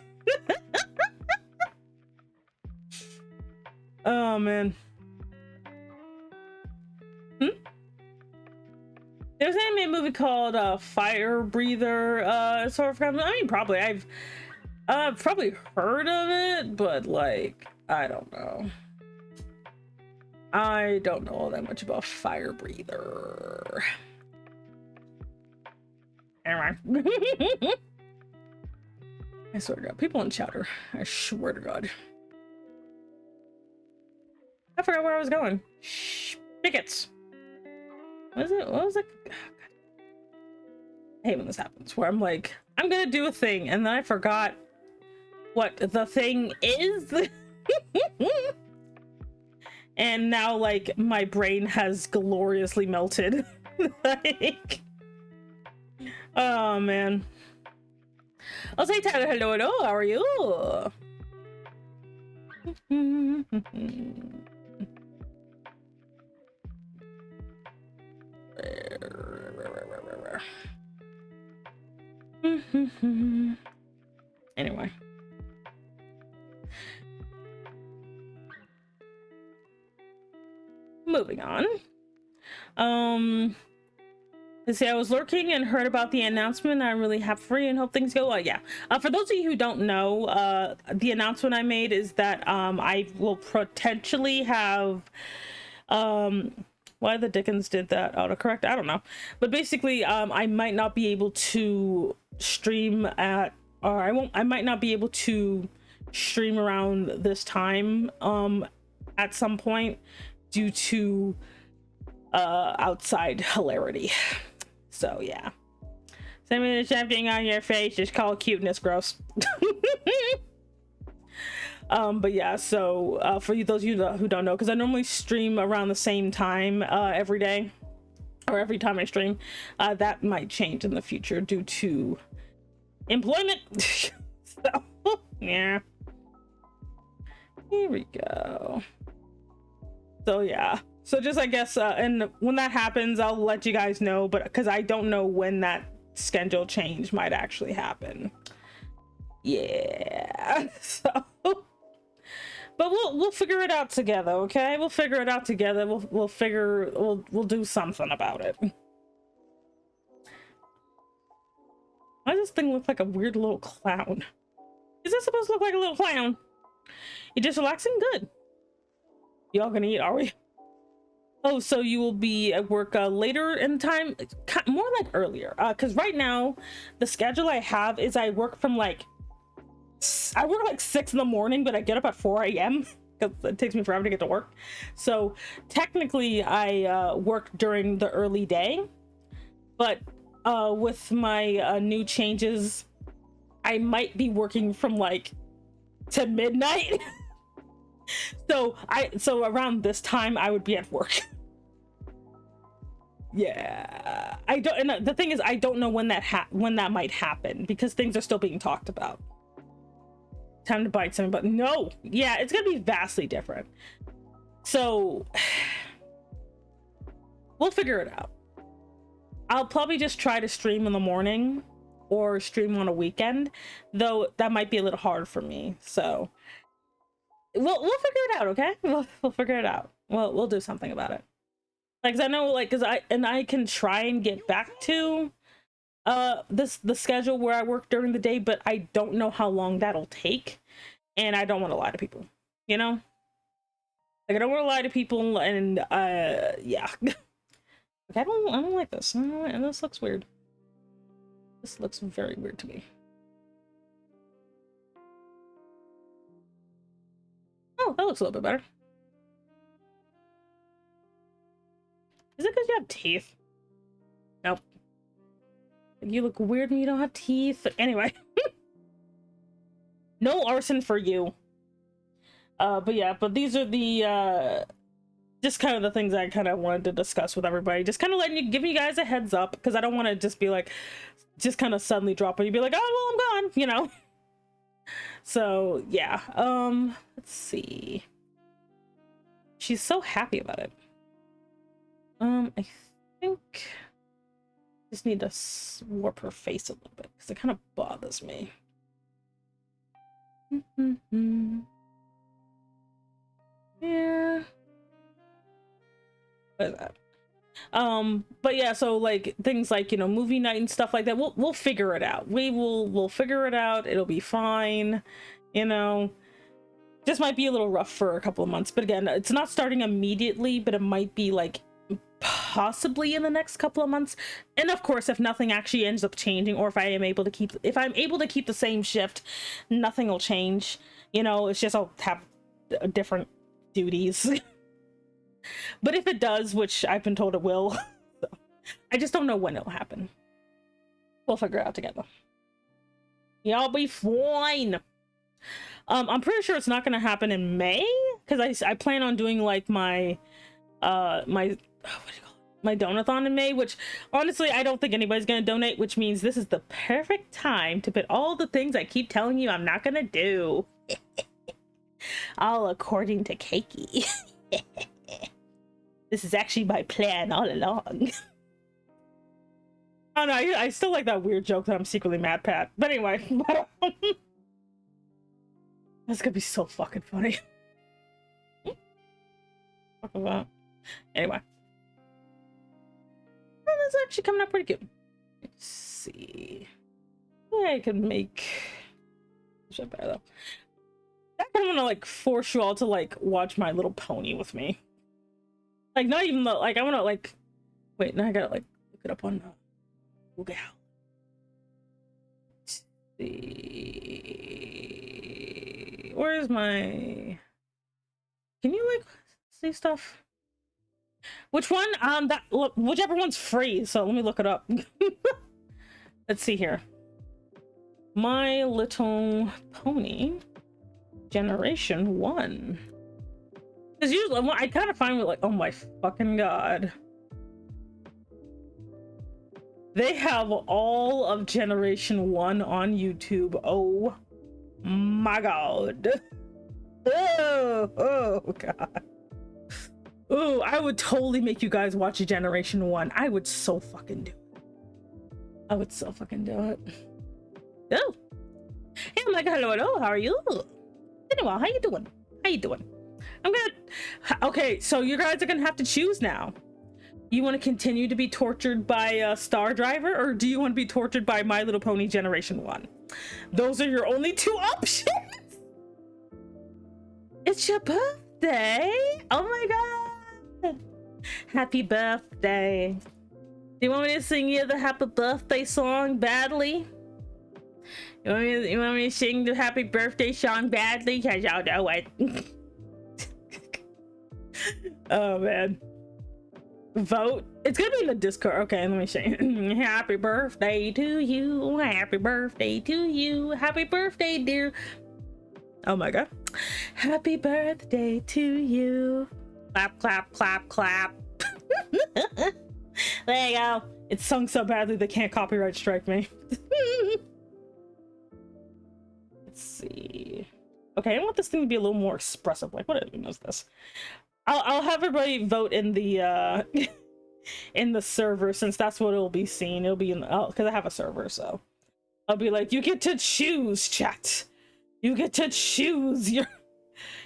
Oh man. There's an anime movie called Fire Breather. I mean, probably I've probably heard of it, but like, I don't know. I don't know all that much about fire breather. Anyway. I swear to God, people in chowder. I swear to God. I forgot where I was going. Spigots. What is it? What was it? Oh, I hate when this happens, where I'm like, I'm gonna do a thing, and then I forgot what the thing is. And now, like, my brain has gloriously melted. Like, oh man. I'll say Tyler, hello, hello, how are you? Anyway. Moving on. Let's see, I was lurking and heard about the announcement. I'm really happy for you and hope things go well. Yeah. For those of you who don't know, the announcement I made is that I will potentially have why the dickens did that autocorrect, I don't know, but basically I might not be able to stream at, or I might not be able to stream around this time at some point due to outside hilarity. So yeah, something on your face is called cuteness. Gross. But yeah, so for those of you who don't know, because I normally stream around the same time every day, or every time I stream, that might change in the future due to employment. So yeah, here we go. So yeah, so just I guess and when that happens I'll let you guys know, but because I don't know when that schedule change might actually happen. Yeah. So but we'll figure it out together, okay? We'll figure it out together. We'll do something about it. Why does this thing look like a weird little clown? Is this supposed to look like a little clown? You just relaxing? Good. Y'all gonna eat, are we? Oh, so you will be at work later in time? More like earlier. Because right now, the schedule I have is I work like 6 in the morning, but I get up at 4 a.m. because it takes me forever to get to work. So technically I work during the early day, but with my new changes, I might be working from like to midnight. So around this time I would be at work. Yeah, I don't, and the thing is I don't know when that might happen because things are still being talked about. Time to bite something, but no, yeah, it's gonna be vastly different. So we'll figure it out. I'll probably just try to stream in the morning or stream on a weekend, though that might be a little hard for me. So we'll figure it out, okay? We'll figure it out. We'll do something about it. Like, I know, like, I can try and get back to the schedule where I work during the day, but I don't know how long that'll take, and I don't want to lie to people, you know? Like, I don't want to lie to people, and yeah. Like, I don't like this. And this looks weird. This looks very weird to me. Oh, that looks a little bit better. Is it because you have teeth? Nope. You look weird when you don't have teeth. Anyway. No arson for you. But yeah, but these are the just kind of the things I kind of wanted to discuss with everybody. Just kind of giving you guys a heads up, because I don't want to just be like, just kind of suddenly drop and you'd be like, oh well, I'm gone, you know. So yeah, let's see. She's so happy about it. I think I just need to warp her face a little bit because it kind of bothers me. Yeah. What is that? But yeah, so like things like, you know, movie night and stuff like that, we'll figure it out. We'll figure it out. It'll be fine. You know, just might be a little rough for a couple of months, but again, it's not starting immediately, but it might be like possibly in the next couple of months. And of course, if nothing actually ends up changing, or if I'm able to keep the same shift, nothing will change. You know, it's just I'll have different duties. But if it does, which I've been told it will, I just don't know when it'll happen. We'll figure it out together. Y'all be fine. I'm pretty sure it's not going to happen in May, because I plan on doing like my my donathon in May, which honestly I don't think anybody's going to donate, which means this is the perfect time to put all the things I keep telling you I'm not going to do. All according to Keiki. This is actually my plan all along. Oh no, I still like that weird joke that I'm secretly Mad Pat. But anyway, that's gonna be so fucking funny. Talk about. Anyway, well, that's actually coming out pretty good. Let's see. Yeah, I could make. Shit better though. I kind of want to like force you all to like watch My Little Pony with me. Like not even though like I want to like. Wait, now I gotta like look it up on Google. Let's see. Where's my? Can you like see stuff? Which one? That look, whichever one's free. So let me look it up. Let's see here. My Little Pony Generation 1. Because usually I kind of find with like, oh my fucking god. They have all of Generation 1 on YouTube. Oh my god. Oh god. Ooh, I would totally make you guys watch Generation 1. I would so fucking do it. I would so fucking do it. Oh. Hey, I'm like, hello, how are you? Anyway, how you doing? How you doing? I'm good. Okay, so you guys are gonna have to choose now. You want to continue to be tortured by Star Driver, or do you want to be tortured by My Little Pony Generation 1? Those are your only two options. It's your birthday. Oh my god. Happy birthday. Do you want me to sing you the happy birthday song badly? You want me to sing the happy birthday song badly? Because y'all know it. Oh man. Vote. It's gonna be in the Discord. Okay, let me show you. Happy birthday to you. Happy birthday to you. Happy birthday, dear. Oh my god. Happy birthday to you. Clap, clap, clap, clap. There you go. It's sung so badly they can't copyright strike me. Let's see. Okay, I want this thing to be a little more expressive. Like, what even is this? I'll have everybody vote in the in the server, since that's what it'll be seen. It'll be in the, because I have a server, so I'll be like, you get to choose, chat. You get to choose your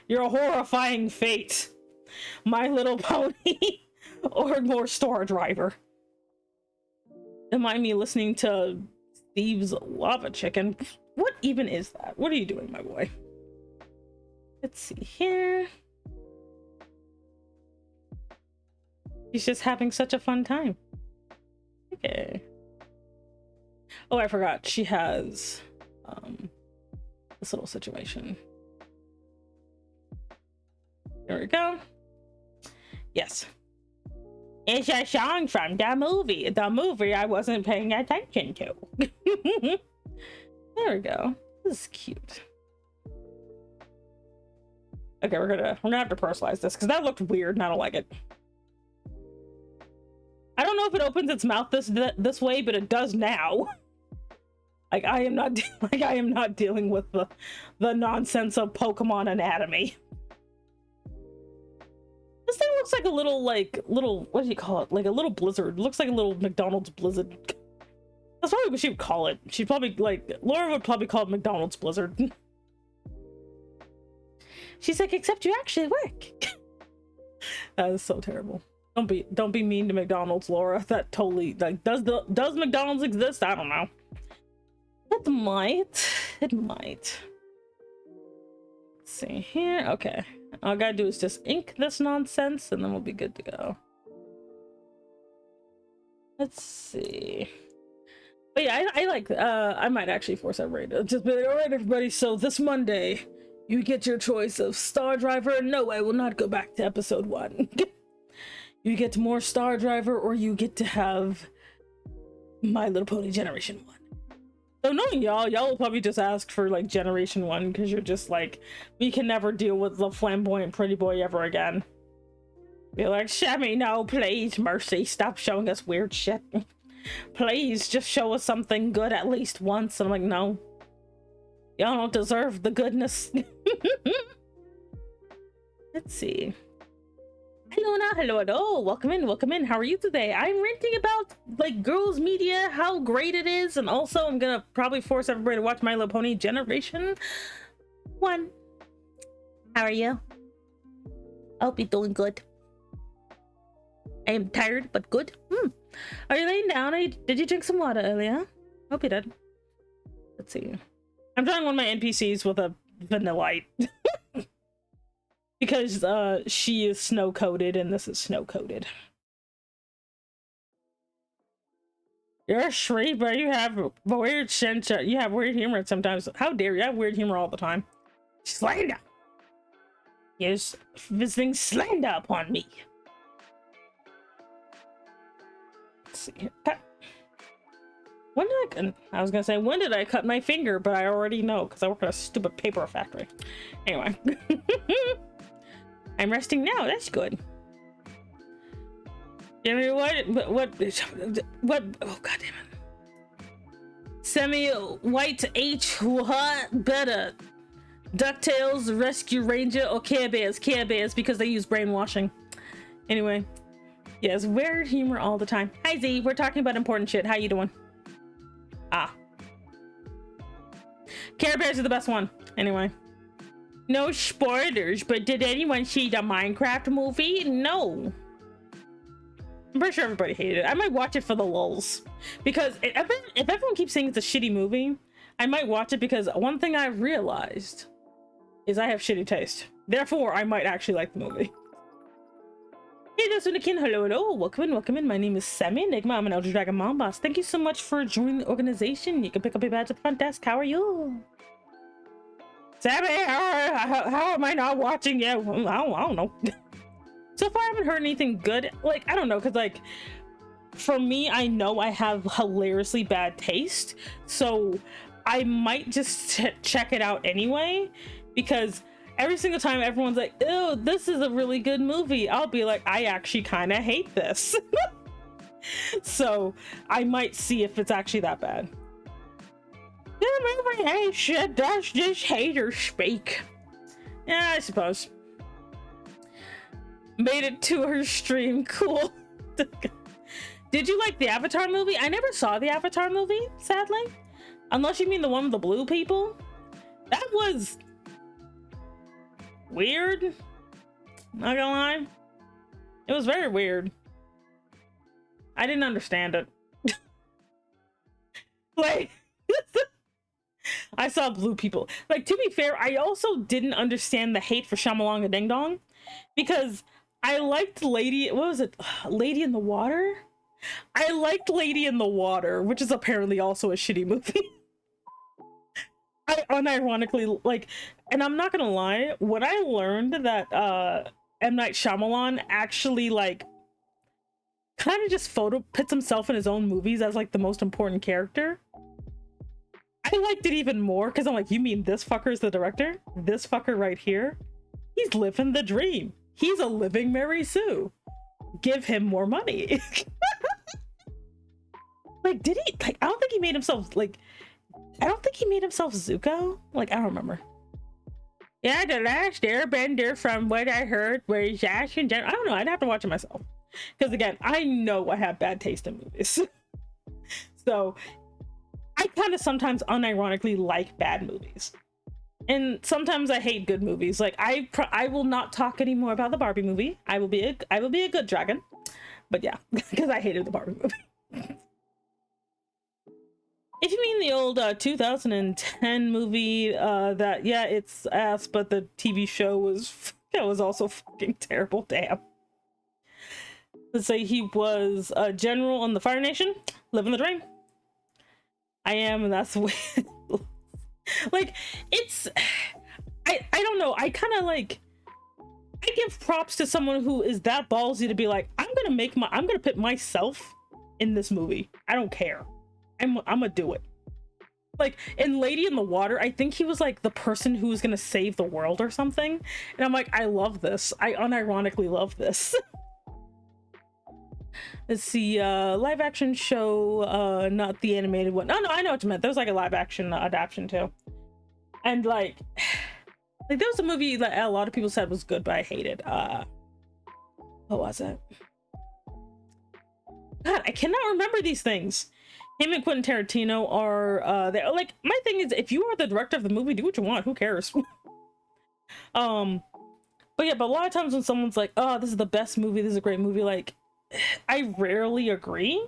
horrifying fate. My Little Pony or more Star Driver. Don't mind me listening to Steve's Lava Chicken. What even is that? What are you doing, my boy? Let's see here. She's just having such a fun time. Okay. Oh, I forgot. She has this little situation. There we go. Yes. It's a song from the movie. The movie I wasn't paying attention to. There we go. This is cute. Okay, we're gonna have to personalize this because that looked weird and I don't like it. I don't know if it opens its mouth this way, but it does now. Like I am not dealing with the nonsense of Pokemon anatomy. This thing looks like a little what do you call it? Like a little blizzard. It looks like a little McDonald's blizzard. That's probably what she would call it. She'd probably Laura would probably call it McDonald's blizzard. She's like, except you actually work. That is so terrible. Don't be mean to McDonald's, Laura. That totally, like, does McDonald's exist? I don't know. It might. Let's see here. Okay, all I gotta do is just ink this nonsense and then we'll be good to go. Let's see. But yeah, I like, I might actually force everybody to just be like, all right, everybody, so this Monday, you get your choice of Star Driver. No, I will not go back to episode 1. You get more Star Driver, or you get to have My Little Pony Generation 1. So knowing y'all will probably just ask for like Generation 1 because you're just like, we can never deal with the flamboyant pretty boy ever again. Be like, Shammy, no, please, Mercy, stop showing us weird shit. Please, just show us something good at least once. And I'm like, no. Y'all don't deserve the goodness. Let's see. Hello, welcome in. How are you today? I'm ranting about like girls media, how great it is, and also I'm gonna probably force everybody to watch My Little Pony Generation 1. How are you? I hope you're doing good. I am tired but good. Are you laying down? Did you drink some water earlier? Hope you did. Let's see. I'm trying one of my NPCs with a vanillite. Because she is snow coated and this is snow coated. You're a shreep, but you have weird sense. You have weird humor sometimes. How dare you? I have weird humor all the time. Slander. Yes, visiting slander upon me. Let's see. When did I was gonna say, when did I cut my finger? But I already know because I work at a stupid paper factory. Anyway. I'm resting now. That's good. You know what? Oh, god damn it. Semi-white H. What better? DuckTales, Rescue Ranger, or Care Bears? Care Bears, because they use brainwashing. Anyway. Yes, weird humor all the time. Hi, Z. We're talking about important shit. How you doing? Ah. Care Bears are the best one. Anyway. No spoilers, but did anyone see the Minecraft movie? No. I'm pretty sure everybody hated it. I might watch it for the lulz. Because if everyone keeps saying it's a shitty movie, I might watch it because one thing I've realized is I have shitty taste. Therefore, I might actually like the movie. Hey, that's Unikin. Hello. Welcome in. My name is Sammy Enigma. I'm an Elder Dragon Mom Boss. Thank you so much for joining the organization. You can pick up your badge at the front desk. How are you? Sammy, how am I not watching you? I don't know. So far, I haven't heard anything good. Like, I don't know, because, like, for me, I know I have hilariously bad taste. So I might just check it out anyway. Because every single time everyone's like, ew, this is a really good movie, I'll be like, I actually kind of hate this. So I might see if it's actually that bad. The movie hate shit, that's just haters speak. Yeah, I suppose. Made it to her stream, cool. Did you like the Avatar movie? I never saw the Avatar movie, sadly. Unless you mean the one with the blue people. That was weird. Not gonna lie. It was very weird. I didn't understand it. Like, I saw blue people. Like, to be fair, I also didn't understand the hate for Shyamalanga Ding Dong. Because I liked Lady in the Water? I liked Lady in the Water, which is apparently also a shitty movie. I unironically, like, and I'm not gonna lie, when I learned that M. Night Shyamalan actually, like, kind of just puts himself in his own movies as, like, the most important character, I liked it even more, because I'm like, you mean this fucker is the director? This fucker right here? He's living the dream. He's a living Mary Sue. Give him more money. Like, did he? Like, I don't think he made himself, like, I don't think he made himself Zuko. Like, I don't remember. Yeah, the last airbender, from what I heard, was Ash and Jen. I don't know. I'd have to watch it myself. Because, again, I know I have bad taste in movies. So, I kind of sometimes unironically like bad movies. And sometimes I hate good movies. Like, I will not talk anymore about the Barbie movie. I will be a good dragon. But yeah, because I hated the Barbie movie. If you mean the old 2010 movie, that, yeah, it's ass, but the TV show was, that was also fucking terrible. Damn. Let's say he was a general on the Fire Nation, living the dream. I am, and that's the way. Like, it's, I don't know. I kind of like, I give props to someone who is that ballsy to be like, I'm gonna put myself in this movie. I don't care. I'm gonna do it. Like in Lady in the Water, I think he was like the person who was gonna save the world or something. And I'm like, I love this. I unironically love this. Let's see, live action show, not the animated one. No, I know what you meant. There was like a live action adaptation too. And like there was a movie that a lot of people said was good, but I hated. What was it? God, I cannot remember these things. Him and Quentin Tarantino are they're like, my thing is, if you are the director of the movie, do what you want. Who cares? But yeah, but a lot of times when someone's like, oh, this is the best movie, this is a great movie, like, I rarely agree,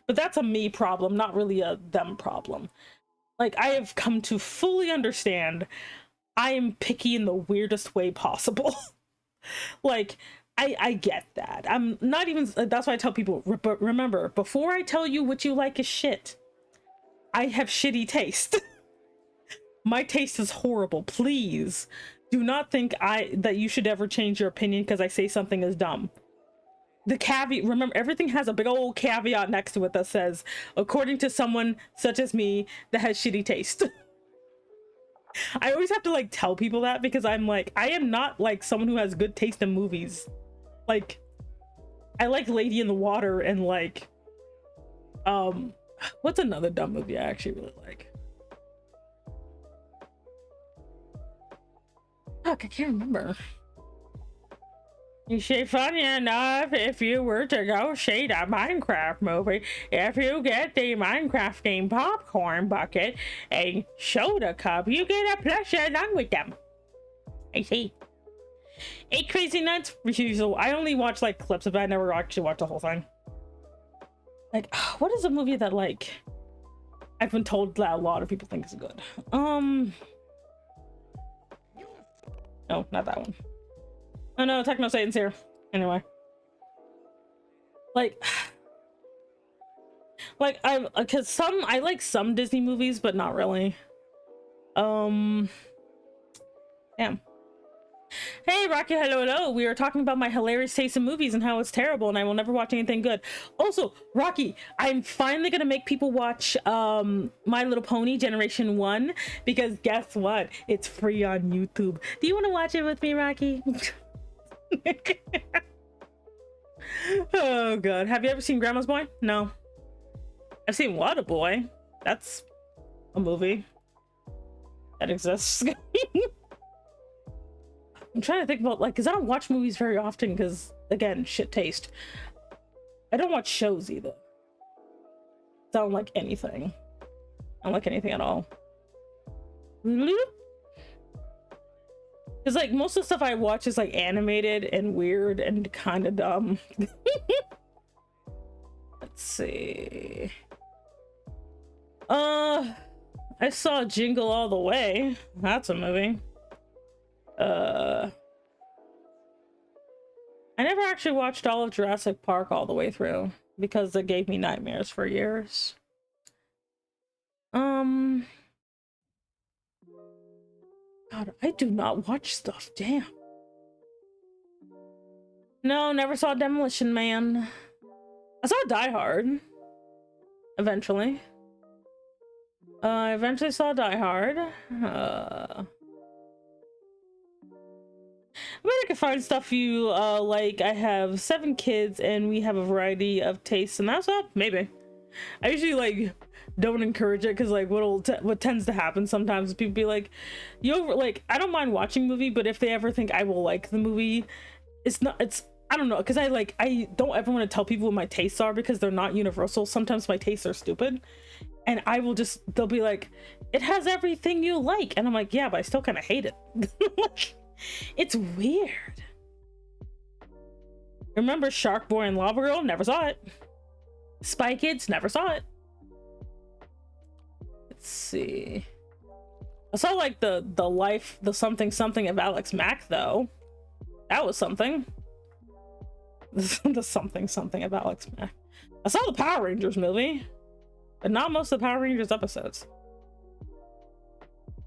but that's a me problem, not really a them problem. Like, I have come to fully understand I am picky in the weirdest way possible. Like, I get that. I'm not even, that's why I tell people, but remember, before I tell you what you like is shit, I have shitty taste. My taste is horrible. Please do not think that you should ever change your opinion because I say something is dumb. The caveat, remember, everything has a big old caveat next to it that says, according to someone such as me that has shitty taste. I always have to like tell people that because I'm like, I am not like someone who has good taste in movies. Like, I like Lady in the Water and like, what's another dumb movie I actually really like? Fuck, I can't remember. You say funny enough, if you were to go see the Minecraft movie, if you get the Minecraft themed popcorn bucket and soda cup, you get a plushie along with them. I see. 8 Crazy Nuts refusal. I only watch like clips of it. I never actually watched the whole thing. Like, what is a movie that like I've been told that a lot of people think is good? No, not that one. Oh no, Techno Satan's here. Anyway. Like cause I like some Disney movies, but not really. Damn. Hey Rocky, hello. We are talking about my hilarious taste in movies and how it's terrible and I will never watch anything good. Also, Rocky, I'm finally gonna make people watch My Little Pony Generation 1 because guess what? It's free on YouTube. Do you want to watch it with me, Rocky? Oh god. Have you ever seen Grandma's Boy? No. I've seen Waterboy. That's a movie that exists. I'm trying to think about like, because I don't watch movies very often because again, shit taste. I don't watch shows either. I don't like anything. I don't like anything at all. Because like most of the stuff I watch is like animated and weird and kind of dumb. Let's see. I saw Jingle All the Way. That's a movie. I never actually watched all of Jurassic Park all the way through because it gave me nightmares for years. God, I do not watch stuff. Damn. No, never saw Demolition Man. I saw Die Hard. Eventually. I eventually saw Die Hard. I bet I can find stuff you like. I have 7 kids and we have a variety of tastes and that's up. Maybe. I usually like don't encourage it because like what tends to happen sometimes is people be like, like I don't mind watching movie, but if they ever think I will like the movie, it's I don't know, because I don't ever want to tell people what my tastes are because they're not universal. Sometimes my tastes are stupid and they'll be like, it has everything you like, and I'm like, yeah, but I still kind of hate it. It's weird. Remember Shark Boy and Lava Girl? Never saw it. Spy Kids? Never saw it. Let's see. I saw like the something of Alex Mack though. That was something. The something of Alex Mack. I saw the Power Rangers movie, but not most of the Power Rangers episodes.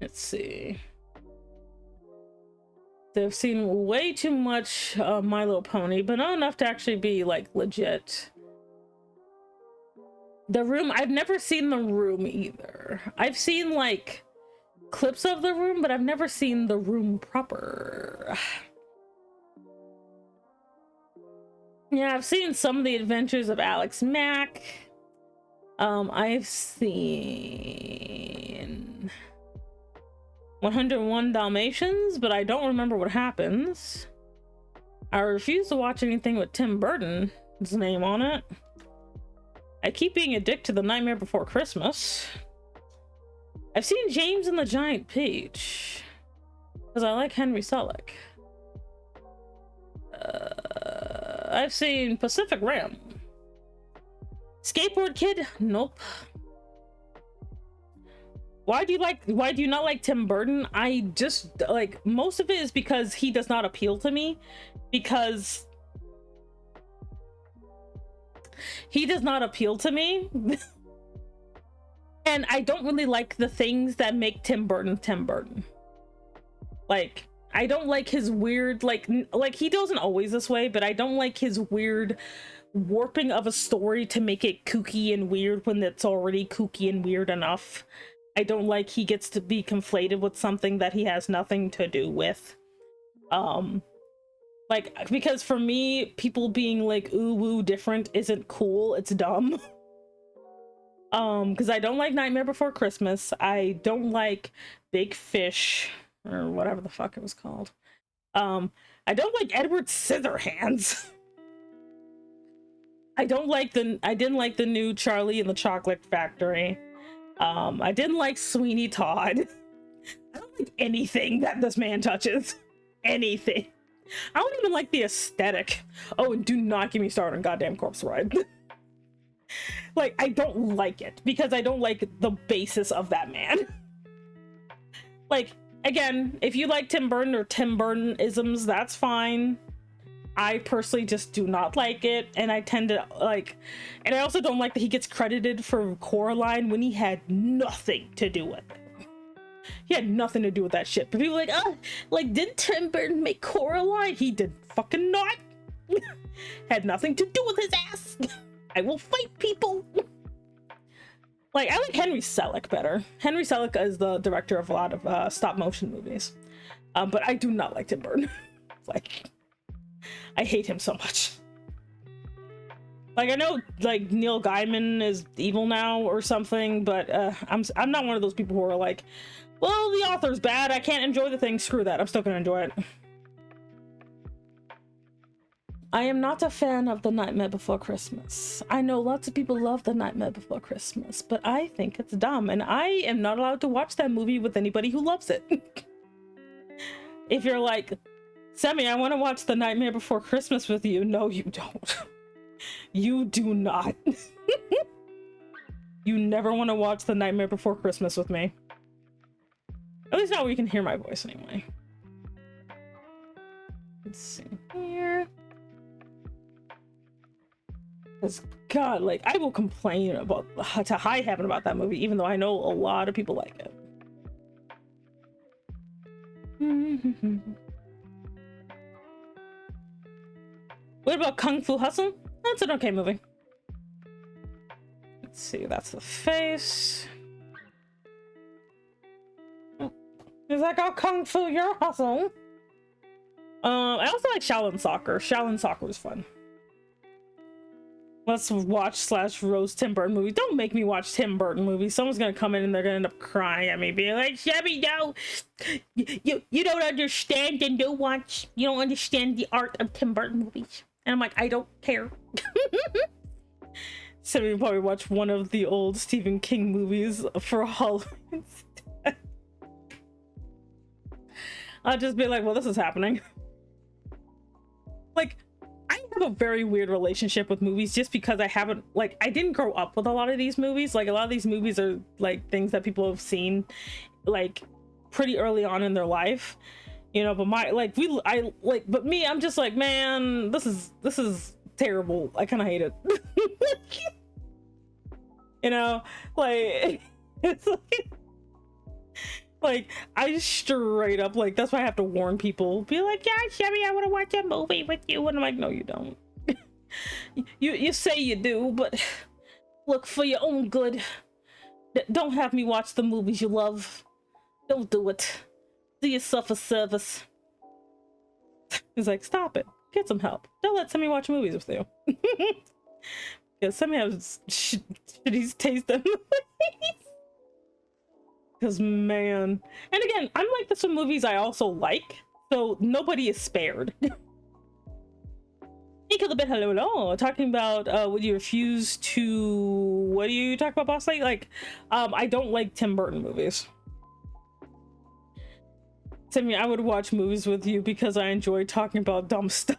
Let's see. They've seen way too much My Little Pony, but not enough to actually be like legit. The Room, I've never seen The Room either. I've seen like clips of The Room, but I've never seen The Room proper. Yeah, I've seen some of the adventures of Alex Mack. I've seen 101 Dalmatians, but I don't remember what happens. I refuse to watch anything with Tim Burton's name on it. I keep being addicted to The Nightmare Before Christmas. I've seen James and the Giant Peach because I like Henry Selick. I've seen Pacific Rim. Skateboard Kid? Nope. Why do you not like Tim Burton? I just like, most of it is because he does not appeal to me, because he does not appeal to me. And I don't really like the things that make Tim Burton Tim Burton. Like, I don't like his weird, like he doesn't always this way, but I don't like his weird warping of a story to make it kooky and weird when it's already kooky and weird enough. I don't like he gets to be conflated with something that he has nothing to do with. Like, because for me, people being like ooh woo different isn't cool, it's dumb. Because I don't like Nightmare Before Christmas. I don't like Big Fish, or whatever the fuck it was called. I don't like Edward Scissorhands. I didn't like the new Charlie and the Chocolate Factory. I didn't like Sweeney Todd. I don't like anything that this man touches. Anything. I don't even like the aesthetic. Oh, and do not get me started on goddamn Corpse Bride. Like, I don't like it because I don't like the basis of that man. Like, again, if you like Tim Burton or Tim Burton isms, that's fine. I personally just do not like it, and I tend to like, and I also don't like that he gets credited for Coraline when he had nothing to do with it. He had nothing to do with that shit. But people are like, oh, like, didn't Tim Burton make Coraline? He did fucking not. Had nothing to do with his ass. I will fight people. Like, I like Henry Selick better. Henry Selick is the director of a lot of stop motion movies. But I do not like Tim Burton. Like, I hate him so much. Like, I know, like, Neil Gaiman is evil now or something, but I'm not one of those people who are like, well, the author's bad, I can't enjoy the thing, screw that, I'm still gonna enjoy it. I am not a fan of The Nightmare Before Christmas. I know lots of people love The Nightmare Before Christmas, but I think it's dumb, and I am not allowed to watch that movie with anybody who loves it. If you're like, Sammy, I want to watch The Nightmare Before Christmas with you. No, you don't. You do not. You never want to watch The Nightmare Before Christmas with me. At least not where you can hear my voice anyway. Let's see here. Because, God, like, I will complain about to high heaven about that movie, even though I know a lot of people like it. What about Kung Fu Hustle? That's an okay movie. Let's see, that's the face. Oh, is that got Kung Fu Your Hustle? I also like Shaolin Soccer. Shaolin Soccer was fun. Let's watch / roast Tim Burton movie. Don't make me watch Tim Burton movies. Someone's gonna come in and they're gonna end up crying at me, being like, Shabby, no, you don't understand and don't watch. You don't understand the art of Tim Burton movies. And I'm like, I don't care. So we probably watch one of the old Stephen King movies for Halloween instead. I'll just be like, well, this is happening. Like, I have a very weird relationship with movies just because I haven't, like, I didn't grow up with a lot of these movies. Like, a lot of these movies are like things that people have seen like pretty early on in their life, you know. But but me, I'm just like, man, this is terrible. I kind of hate it. You know, like, it's like I straight up, like, that's why I have to warn people, be like, yeah, Chevy, I want to watch a movie with you, and I'm like, no, you don't. you say you do, but look, for your own good, don't have me watch the movies you love. Don't do it. Do yourself a service. He's like, stop it, get some help, don't let Sammy watch movies with you. Yeah, Sammy has shitty taste in movies. Because, man, and again, I'm like this with movies I also like, so nobody is spared. Hello, talking about would you refuse to, what do you talk about, boss lady? Like, I don't like Tim Burton movies. Sammy, I would watch movies with you because I enjoy talking about dumb stuff.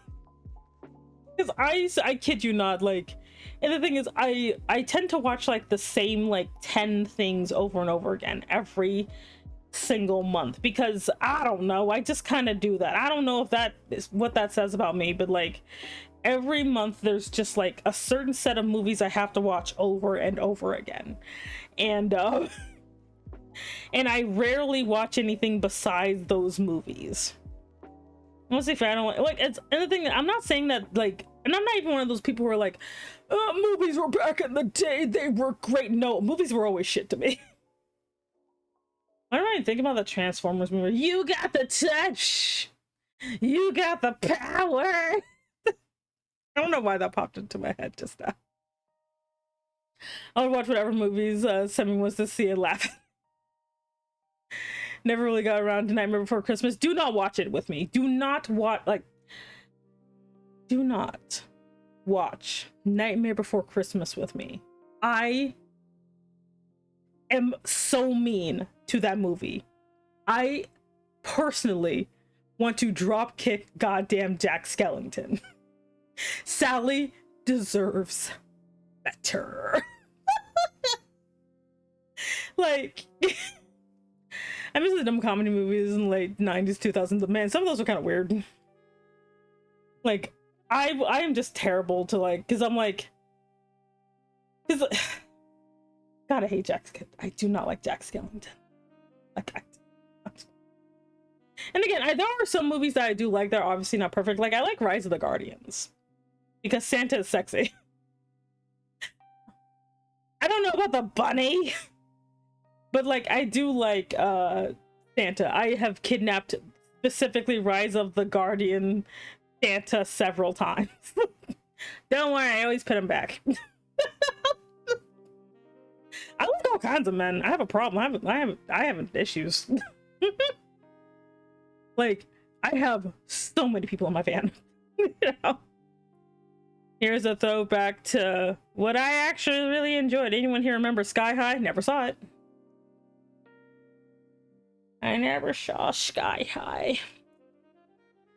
Because I kid you not, like, and the thing is, I tend to watch like the same like 10 things over and over again every single month, because I don't know, I just kind of do that. I don't know if that is what that says about me, but like every month there's just like a certain set of movies I have to watch over and over again. And and I rarely watch anything besides those movies. Mostly if I don't like it's, and the thing, I'm not saying that, like, and I'm not even one of those people who are like, movies were back in the day, they were great. No, movies were always shit to me. Why don't I think about the Transformers movie? You got the touch, you got the power. I don't know why that popped into my head just now. I would watch whatever movies Sammy wants to see and laugh. Never really got around to Nightmare Before Christmas. Do not watch it with me. Do not watch, like, do not watch Nightmare Before Christmas with me. I am so mean to that movie. I personally want to drop kick goddamn Jack Skellington. Sally deserves better. Like, I miss the dumb comedy movies in the late 90s, 2000s. Man, some of those are kind of weird. Like, I am just terrible to, like, because I'm like, because God, I hate I do not like Jack Skellington. Like, and again, there are some movies that I do like that are obviously not perfect. Like, I like Rise of the Guardians because Santa is sexy. I don't know about the bunny, but like, I do like Santa. I have kidnapped specifically Rise of the Guardian Santa several times. Don't worry, I always put him back. I like all kinds of men. I have a problem. I have issues. Like, I have so many people in my van. You know? Here's a throwback to what I actually really enjoyed. Anyone here remember Sky High? Never saw it. I never saw Sky High.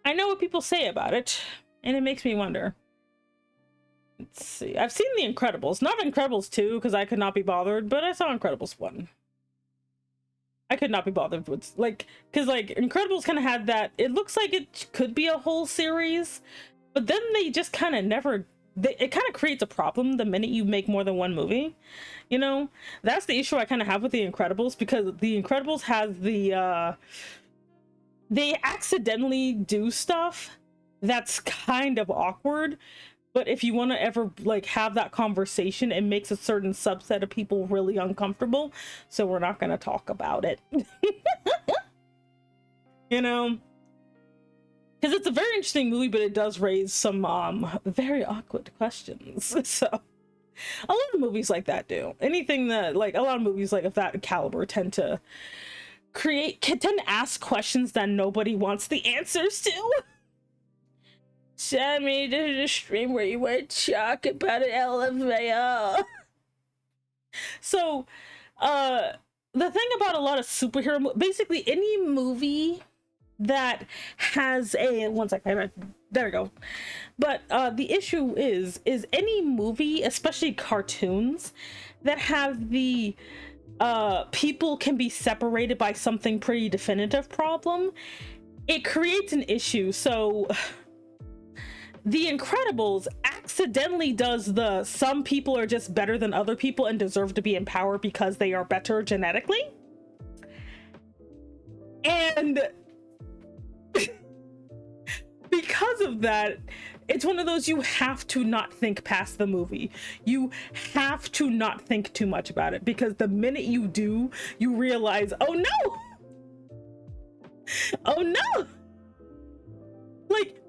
I know what people say about it, and it makes me wonder. Let's see. I've seen The Incredibles. Not Incredibles 2, because I could not be bothered, but I saw Incredibles 1. I could not be bothered with, like, because, like, Incredibles kind of had that, it looks like it could be a whole series, but then they just kind of never, it kind of creates a problem the minute you make more than one movie, you know? That's the issue I kind of have with The Incredibles, because The Incredibles has the, they accidentally do stuff that's kind of awkward, but if you want to ever, like, have that conversation, it makes a certain subset of people really uncomfortable, so we're not going to talk about it. You know? Because it's a very interesting movie, but it does raise some very awkward questions. So, a lot of movies like that do. Anything that, like, a lot of movies like of that caliber tend to ask questions that nobody wants the answers to. Sammy did a stream where you were talk about an elevator. So, the thing about a lot of superhero, basically any movie that has a, one second, There we go. But the issue is any movie, especially cartoons, that have the people can be separated by something pretty definitive problem, it creates an issue. So The Incredibles accidentally does the some people are just better than other people and deserve to be in power because they are better genetically. And because of that, it's one of those, you have to not think past the movie. You have to not think too much about it, because the minute you do, you realize, oh no! Oh no! Like,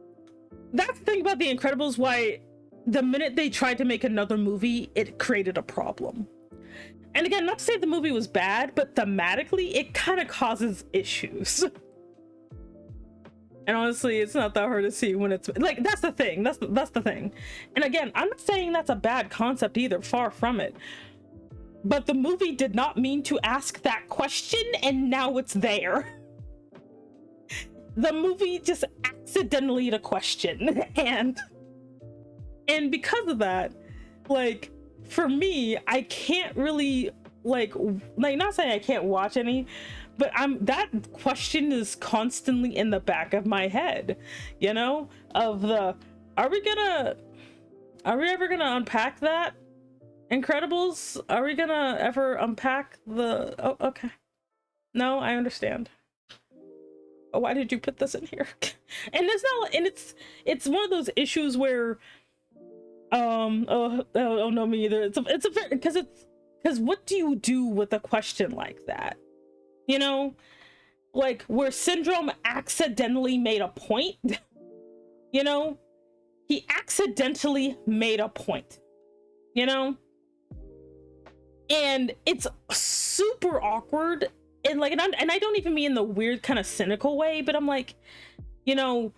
that's the thing about The Incredibles, why the minute they tried to make another movie, it created a problem. And again, not to say the movie was bad, but thematically, it kind of causes issues. And honestly, it's not that hard to see when it's like, that's the thing. That's the thing. And again, I'm not saying that's a bad concept either, far from it. But the movie did not mean to ask that question, and now it's there. The movie just accidentally had a question, and because of that, like, for me, I can't really like not saying I can't watch any, but that question is constantly in the back of my head, you know, of the, are we ever gonna unpack that Incredibles? Are we gonna ever unpack the, oh, okay, no, I understand. Oh, why did you put this in here? And it's not, and it's one of those issues where oh no, me either. It's a very, because what do you do with a question like that? You know, like where Syndrome accidentally made a point. You know, he accidentally made a point, you know, and it's super awkward. And like, and I don't even mean the weird kind of cynical way, but I'm like, you know,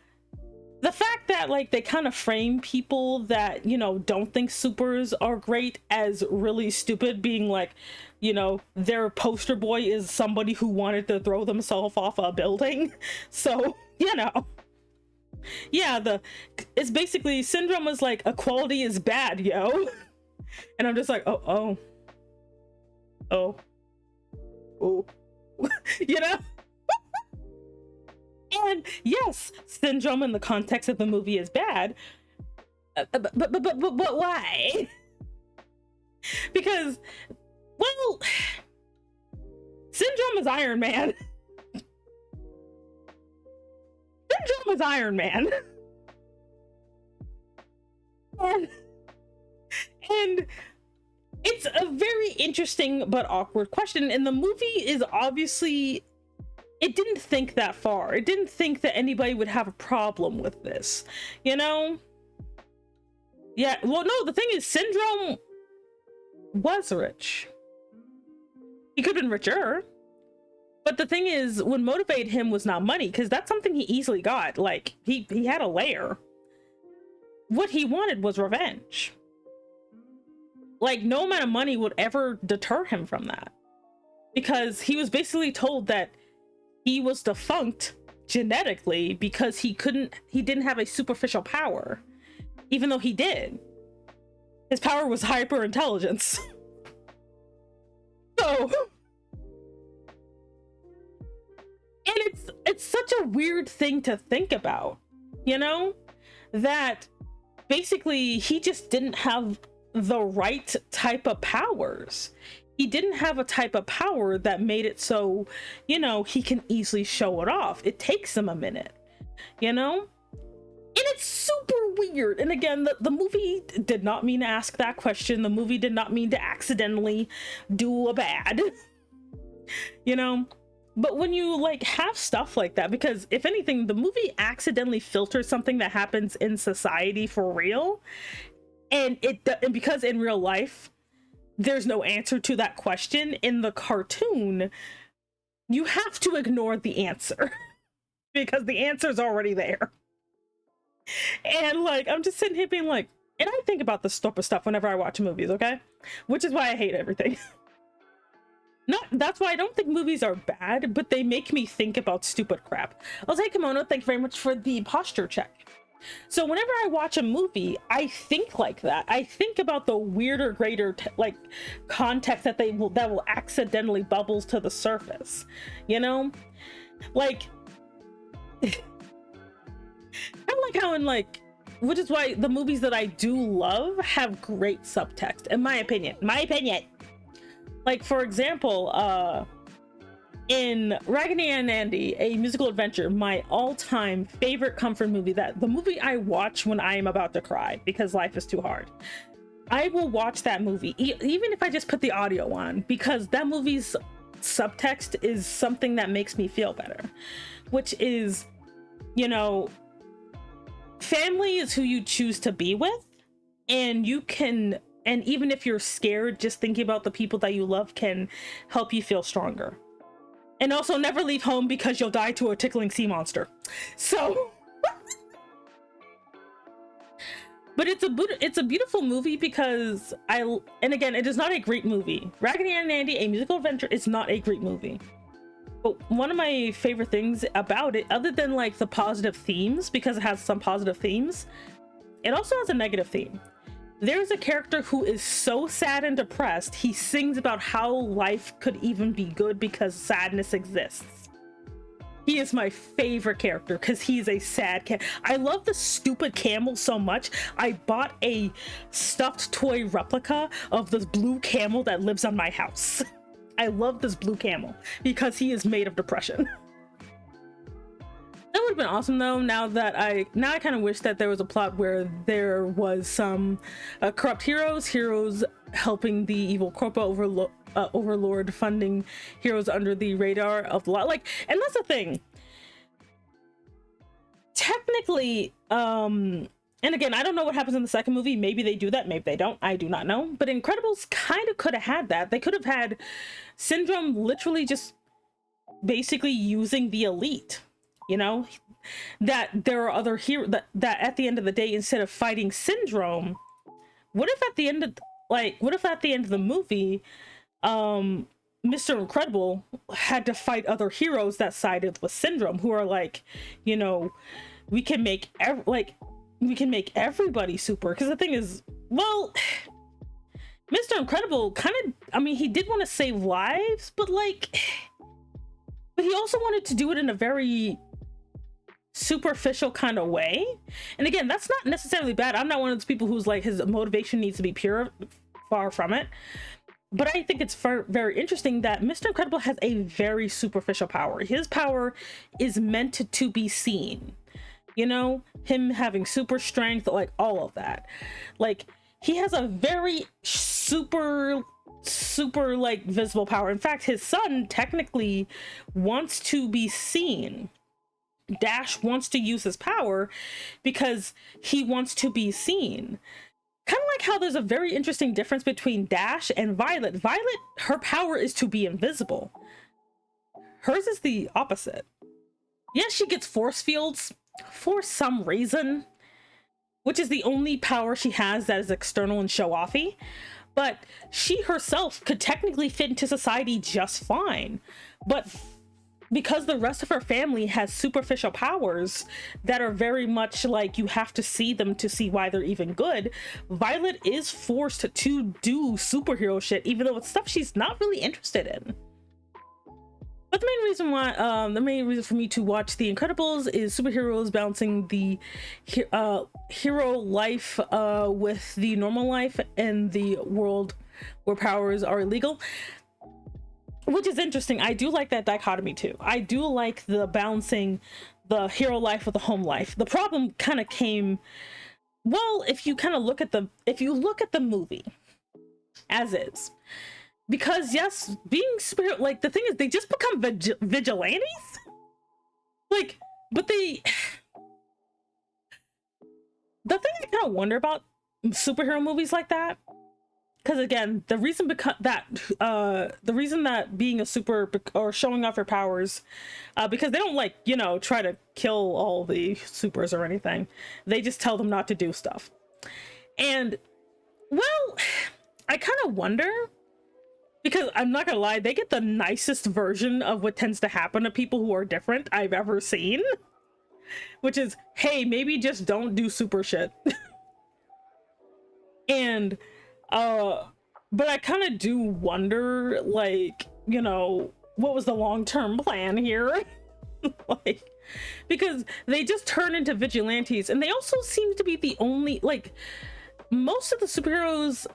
the fact that like they kind of frame people that, you know, don't think supers are great as really stupid, being like, you know, their poster boy is somebody who wanted to throw themselves off a building. So, you know, yeah, it's basically Syndrome is like, equality is bad, yo. And I'm just like, oh, you know. And yes, Syndrome in the context of the movie is bad, but why? Because, well, Syndrome is Iron Man. Syndrome is Iron Man. And it's a very interesting but awkward question, and the movie is obviously, it didn't think that far. It didn't think that anybody would have a problem with this, you know? Yeah, well, no, the thing is, Syndrome was rich. He could have been richer. But the thing is, what motivated him was not money, because that's something he easily got. Like, he had a lair. What he wanted was revenge. Like, no amount of money would ever deter him from that. Because he was basically told that he was defunct genetically because he didn't have a superficial power, even though he did. His power was hyper intelligence. So, and it's such a weird thing to think about, you know, that basically he just didn't have the right type of powers. He didn't have a type of power that made it so, you know, he can easily show it off. It takes him a minute, you know? And it's super weird. And again, the movie did not mean to ask that question. The movie did not mean to accidentally do a bad, you know? But when you like have stuff like that, because if anything, the movie accidentally filters something that happens in society for real. And because in real life, there's no answer to that question, in the cartoon, you have to ignore the answer because the answer's already there. And like, I'm just sitting here being like, and I think about this type of stuff whenever I watch movies, okay? Which is why I hate everything. That's why I don't think movies are bad, but they make me think about stupid crap. I'll say, Kimono, thank you very much for the posture check. So whenever I watch a movie, I think like that. I think about the weirder, greater like context that will accidentally bubbles to the surface. You know, like kind of like how in like, which is why the movies that I do love have great subtext, in my opinion. Like for example, in Raggedy Ann and Andy, A Musical Adventure, my all-time favorite comfort movie, that the movie I watch when I am about to cry because life is too hard. I will watch that movie even if I just put the audio on, because that movie's subtext is something that makes me feel better, which is, you know, family is who you choose to be with, and even if you're scared, just thinking about the people that you love can help you feel stronger. And also, never leave home because you'll die to a tickling sea monster. So, but it's a beautiful movie because and again, it is not a great movie. Raggedy Ann and Andy, A Musical Adventure is not a great movie. But one of my favorite things about it, other than like the positive themes, because it has some positive themes, it also has a negative theme. There's a character who is so sad and depressed, he sings about how life could even be good because sadness exists. He is my favorite character because he's a sad cat. I love the stupid camel so much. I bought a stuffed toy replica of this blue camel that lives on my house. I love this blue camel because he is made of depression. That would have been awesome though. Now I kind of wish that there was a plot where there was some corrupt heroes helping the evil corporate overlord funding heroes under the radar of the law. Like, and that's the thing. Technically, and again, I don't know what happens in the second movie. Maybe they do that, maybe they don't. I do not know. But Incredibles kind of could have had that. They could have had Syndrome literally just basically using the elite. You know, that there are other heroes that at the end of the day, instead of fighting Syndrome, what if at the end of the movie, Mr. Incredible had to fight other heroes that sided with Syndrome, who are like, you know, we can make everybody super. Because the thing is, well, Mr. Incredible he did want to save lives, but he also wanted to do it in a very superficial kind of way. And again, that's not necessarily bad. I'm not one of those people who's like, his motivation needs to be pure. Far from it. But I think it's very interesting that Mr. Incredible has a very superficial power. His power is meant to be seen. You know, him having super strength, like all of that. Like, he has a very super like visible power. In fact, his son technically wants to be seen. Dash wants to use his power because he wants to be seen. Kind of like how there's a very interesting difference between Dash and Violet. Violet, her power is to be invisible. Hers is the opposite. Yes, she gets force fields for some reason, which is the only power she has that is external and show-offy. But she herself could technically fit into society just fine. But because the rest of her family has superficial powers that are very much like you have to see them to see why they're even good, Violet is forced to do superhero shit, even though it's stuff she's not really interested in. But the main reason for me to watch The Incredibles is superheroes balancing the hero life with the normal life in the world where powers are illegal. Which is interesting. I do like that dichotomy too. I do like the balancing the hero life with the home life. The problem kind of came, well, if you look at the movie as is, because yes, being superhero, like the thing is, they just become vigilantes. Like, but the thing I kind of wonder about superhero movies like that. Because again, the reason that being a super or showing off your powers, because they don't like, you know, try to kill all the supers or anything. They just tell them not to do stuff. And well, I kind of wonder, because I'm not gonna lie, they get the nicest version of what tends to happen to people who are different I've ever seen. which is, hey, maybe just don't do super shit. And but I kind of do wonder, like, you know, what was the long-term plan here? Like, because they just turn into vigilantes, and they also seem to be the only, like, most of the superheroes,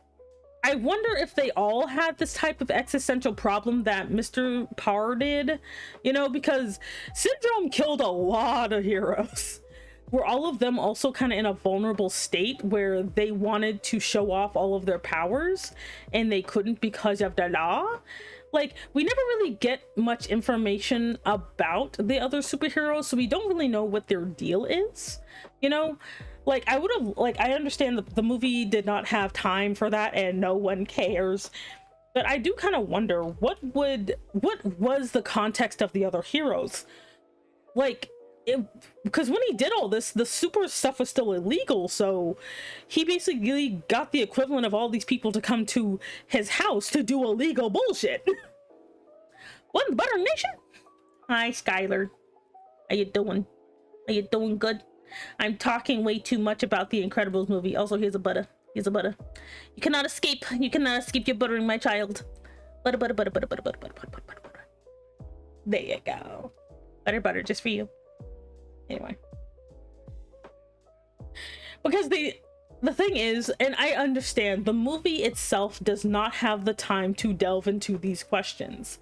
I wonder if they all had this type of existential problem that Mr. Parr did, you know, because Syndrome killed a lot of heroes. Were all of them also kind of in a vulnerable state where they wanted to show off all of their powers and they couldn't because of the law? Like, we never really get much information about the other superheroes, so we don't really know what their deal is, you know? Like, I would have, like, I understand the movie did not have time for that and no one cares, but I do kind of wonder what was the context of the other heroes? Like, because when he did all this, the super stuff was still illegal, so he basically got the equivalent of all these people to come to his house to do illegal bullshit. What, Butter Nation? Hi, Skylar. How you doing? Are you doing good? I'm talking way too much about the Incredibles movie. Also, here's a butter. Here's a butter. You cannot escape. You cannot escape your buttering, my child. Butter, butter, butter, butter, butter, butter, butter, butter, butter, butter. There you go. Butter, butter, just for you. Anyway, because the thing is, and I understand, the movie itself does not have the time to delve into these questions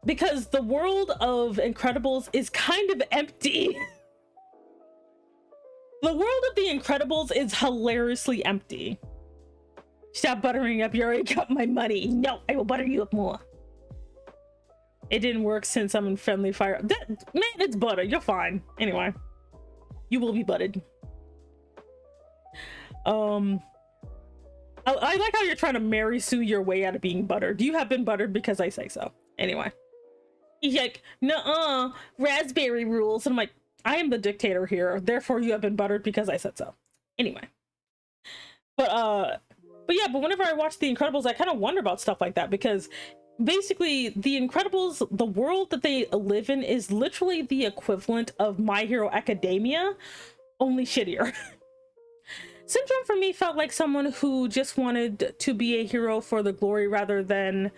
because the world of Incredibles is kind of empty. The world of the Incredibles is hilariously empty. Stop buttering up, you already got my money. No, I will butter you up more. It didn't work since I'm in friendly fire. Man, it's butter. You're fine. Anyway, you will be butted. I like how you're trying to Mary Sue your way out of being buttered. You have been buttered because I say so. Anyway, he's like, nuh-uh, raspberry rules. And I'm like, I am the dictator here. Therefore, you have been buttered because I said so. Anyway, but yeah, but whenever I watch The Incredibles, I kind of wonder about stuff like that because basically, The Incredibles, the world that they live in is literally the equivalent of My Hero Academia, only shittier. Syndrome for me felt like someone who just wanted to be a hero for the glory rather than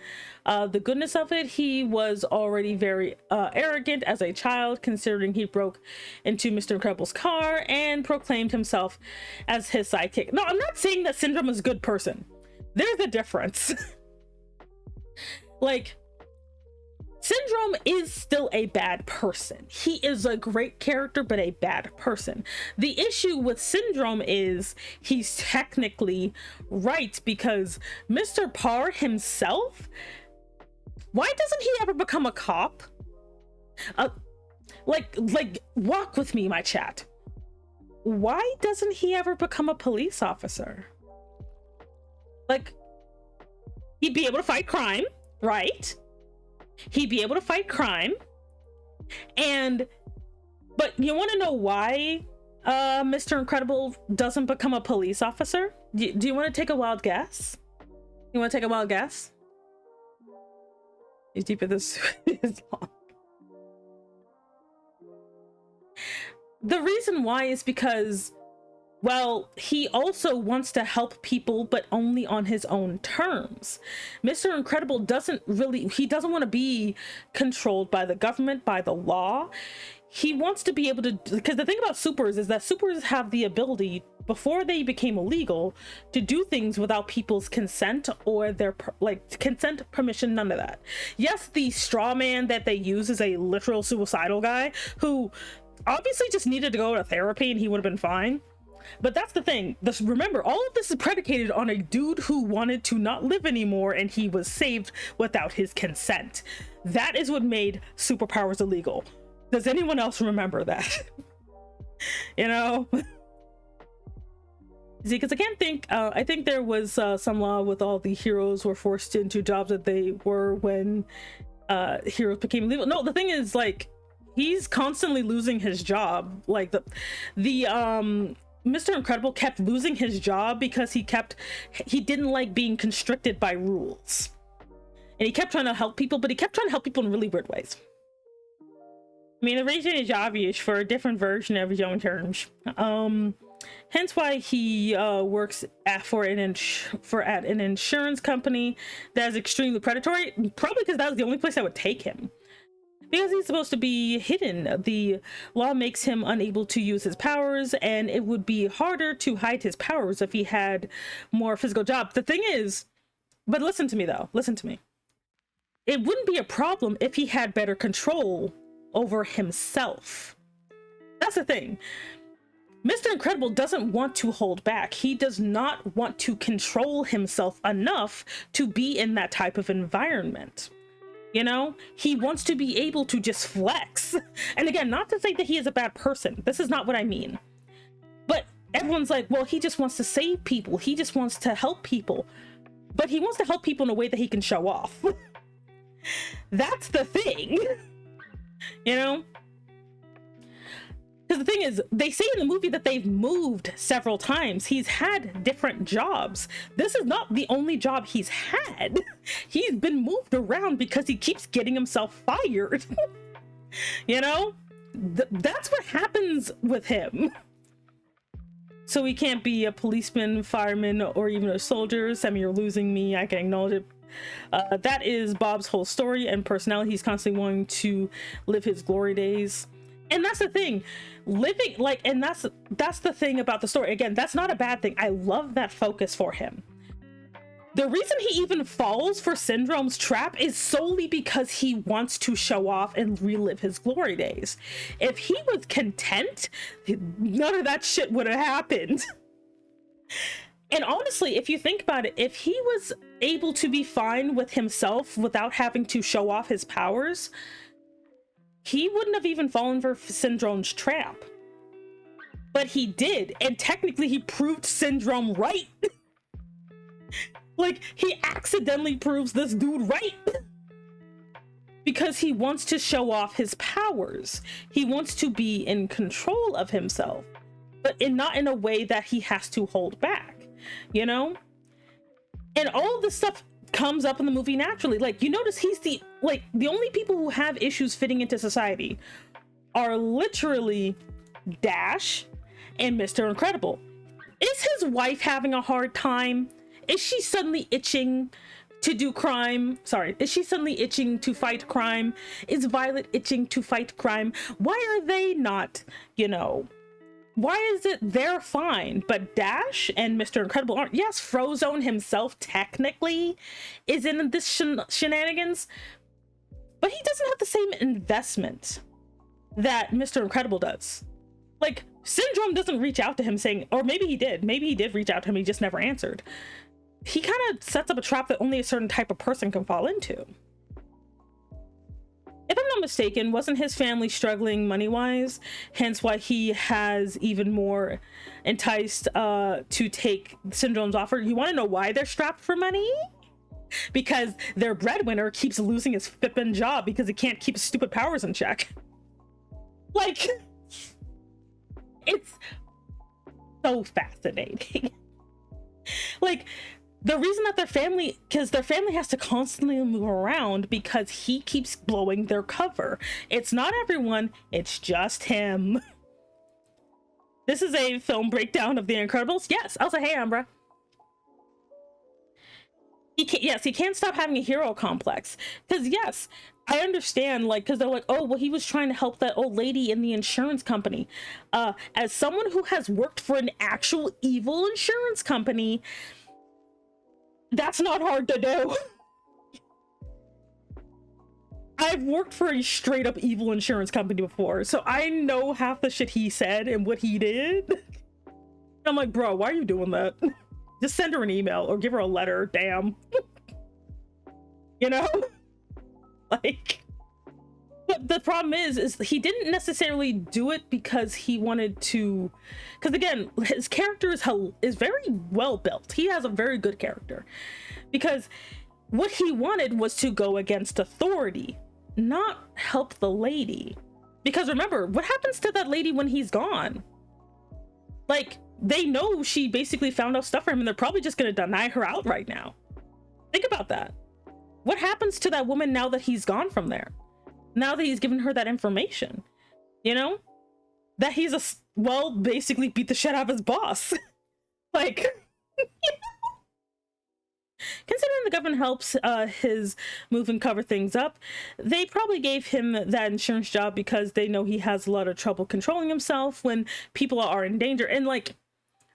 the goodness of it. He was already very arrogant as a child, considering he broke into Mr. Incredible's car and proclaimed himself as his sidekick. No, I'm not saying that Syndrome is a good person. There's a difference. Like, Syndrome is still a bad person. He is a great character, but a bad person. The issue with Syndrome is he's technically right because Mr. Parr himself, why doesn't he ever become a cop? Like, walk with me, my chat. Why doesn't he ever become a police officer? Like, he'd be able to fight crime. Right? He'd be able to fight crime. But you want to know why Mr. Incredible doesn't become a police officer? Do you want to take a wild guess? You want to take a wild guess? He's deeper this is long. The reason why is because, well, he also wants to help people, but only on his own terms. Mr. Incredible doesn't want to be controlled by the government, by the law. He wants to be able to, because the thing about supers is that supers have the ability, before they became illegal, to do things without people's consent or their, consent, permission, none of that. Yes, the straw man that they use is a literal suicidal guy who obviously just needed to go to therapy and he would have been fine. But that's the thing. Remember, all of this is predicated on a dude who wanted to not live anymore and he was saved without his consent. That is what made superpowers illegal. Does anyone else remember that? You know? See, because I can't think, I think there was some law with all the heroes were forced into jobs that they were when heroes became illegal. No, the thing is, like, he's constantly losing his job. Like, the Mr. Incredible kept losing his job because he didn't like being constricted by rules. And he kept trying to help people, but he kept trying to help people in really weird ways. I mean, the reason is obvious for a different version of his own terms. Hence why he works at an insurance company that is extremely predatory. Probably because that was the only place that would take him. Because he's supposed to be hidden. The law makes him unable to use his powers, and it would be harder to hide his powers if he had more physical job. The thing is, but listen to me though, listen to me. It wouldn't be a problem if he had better control over himself. That's the thing. Mr. Incredible doesn't want to hold back. He does not want to control himself enough to be in that type of environment. You know, he wants to be able to just flex. And again, not to say that he is a bad person. This is not what I mean. But everyone's like, well, he just wants to save people. He just wants to help people. But he wants to help people in a way that he can show off. That's the thing. You know? Because the thing is, they say in the movie that they've moved several times. He's had different jobs. This is not the only job he's had. He's been moved around because he keeps getting himself fired. You know? That's what happens with him. So he can't be a policeman, fireman, or even a soldier. Sammy, you're losing me. I can acknowledge it. That is Bob's whole story and personality. He's constantly wanting to live his glory days. And that's the thing, living like, and that's the thing about the story. Again, that's not a bad thing. I love that focus for him. The reason he even falls for Syndrome's trap is solely because he wants to show off and relive his glory days. If he was content, none of that shit would have happened. And honestly, if you think about it, if he was able to be fine with himself without having to show off his powers, he wouldn't have even fallen for Syndrome's trap. But he did, and technically he proved Syndrome right. Like, he accidentally proves this dude right. Because he wants to show off his powers. He wants to be in control of himself, but not in a way that he has to hold back, you know? And all of this stuff comes up in the movie naturally. Like, you notice he's the only people who have issues fitting into society are literally Dash and Mr. Incredible. Is his wife having a hard time? Is she suddenly itching to do crime? Sorry, is she suddenly itching to fight crime? Is Violet itching to fight crime? Why are they not, you know, why is it they're fine, but Dash and Mr. Incredible aren't? Yes, Frozone himself technically is in this shenanigans, but he doesn't have the same investment that Mr. Incredible does. Like, Syndrome doesn't reach out to him saying, or maybe he did reach out to him, he just never answered. He kind of sets up a trap that only a certain type of person can fall into. If I'm not mistaken, wasn't his family struggling money-wise? Hence why he has even more enticed to take Syndrome's offer. You want to know why they're strapped for money? Because their breadwinner keeps losing his flippin' job because he can't keep his stupid powers in check. Like, it's so fascinating. Like, the reason that their family has to constantly move around because he keeps blowing their cover. It's not everyone, it's just him. This is a film breakdown of The Incredibles. Yes, I'll say, hey, Ambra. He can't stop having a hero complex. Because yes, I understand, like, because they're like, oh, well, he was trying to help that old lady in the insurance company. As someone who has worked for an actual evil insurance company, that's not hard to do. I've worked for a straight up evil insurance company before, so I know half the shit he said and what he did. I'm like, bro, why are you doing that? Just send her an email or give her a letter, damn. You know? Like, but the problem is he didn't necessarily do it because he wanted to, because again, his character is very well built. He has a very good character because what he wanted was to go against authority, not help the lady. Because remember, what happens to that lady when he's gone? Like, they know she basically found out stuff for him and they're probably just going to deny her out right now. Think about that. What happens to that woman now that he's gone from there? Now that he's given her that information? you know, that he's well, basically beat the shit out of his boss. Like, considering the government helps his move and cover things up, they probably gave him that insurance job because they know he has a lot of trouble controlling himself when people are in danger. And like,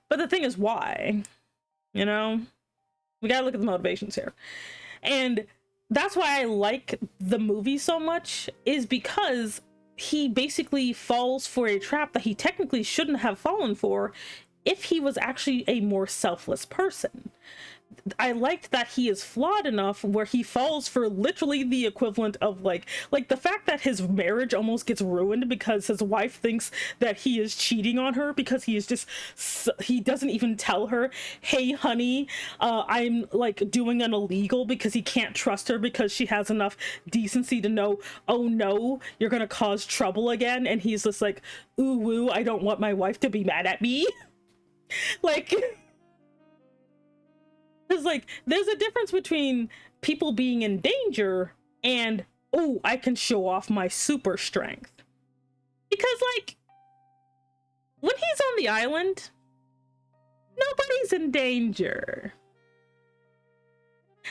but the thing is, why? You know, we gotta look at the motivations here. And that's why I like the movie so much, is because he basically falls for a trap that he technically shouldn't have fallen for if he was actually a more selfless person. I liked that he is flawed enough where he falls for literally the equivalent of like the fact that his marriage almost gets ruined because his wife thinks that he is cheating on her, because he is just, he doesn't even tell her, hey honey, I'm like doing an illegal, because he can't trust her because she has enough decency to know, oh no, you're gonna cause trouble again. And he's just like, ooh woo, I don't want my wife to be mad at me. Like, because like there's a difference between people being in danger and, oh, I can show off my super strength. Because like when he's on the island, nobody's in danger.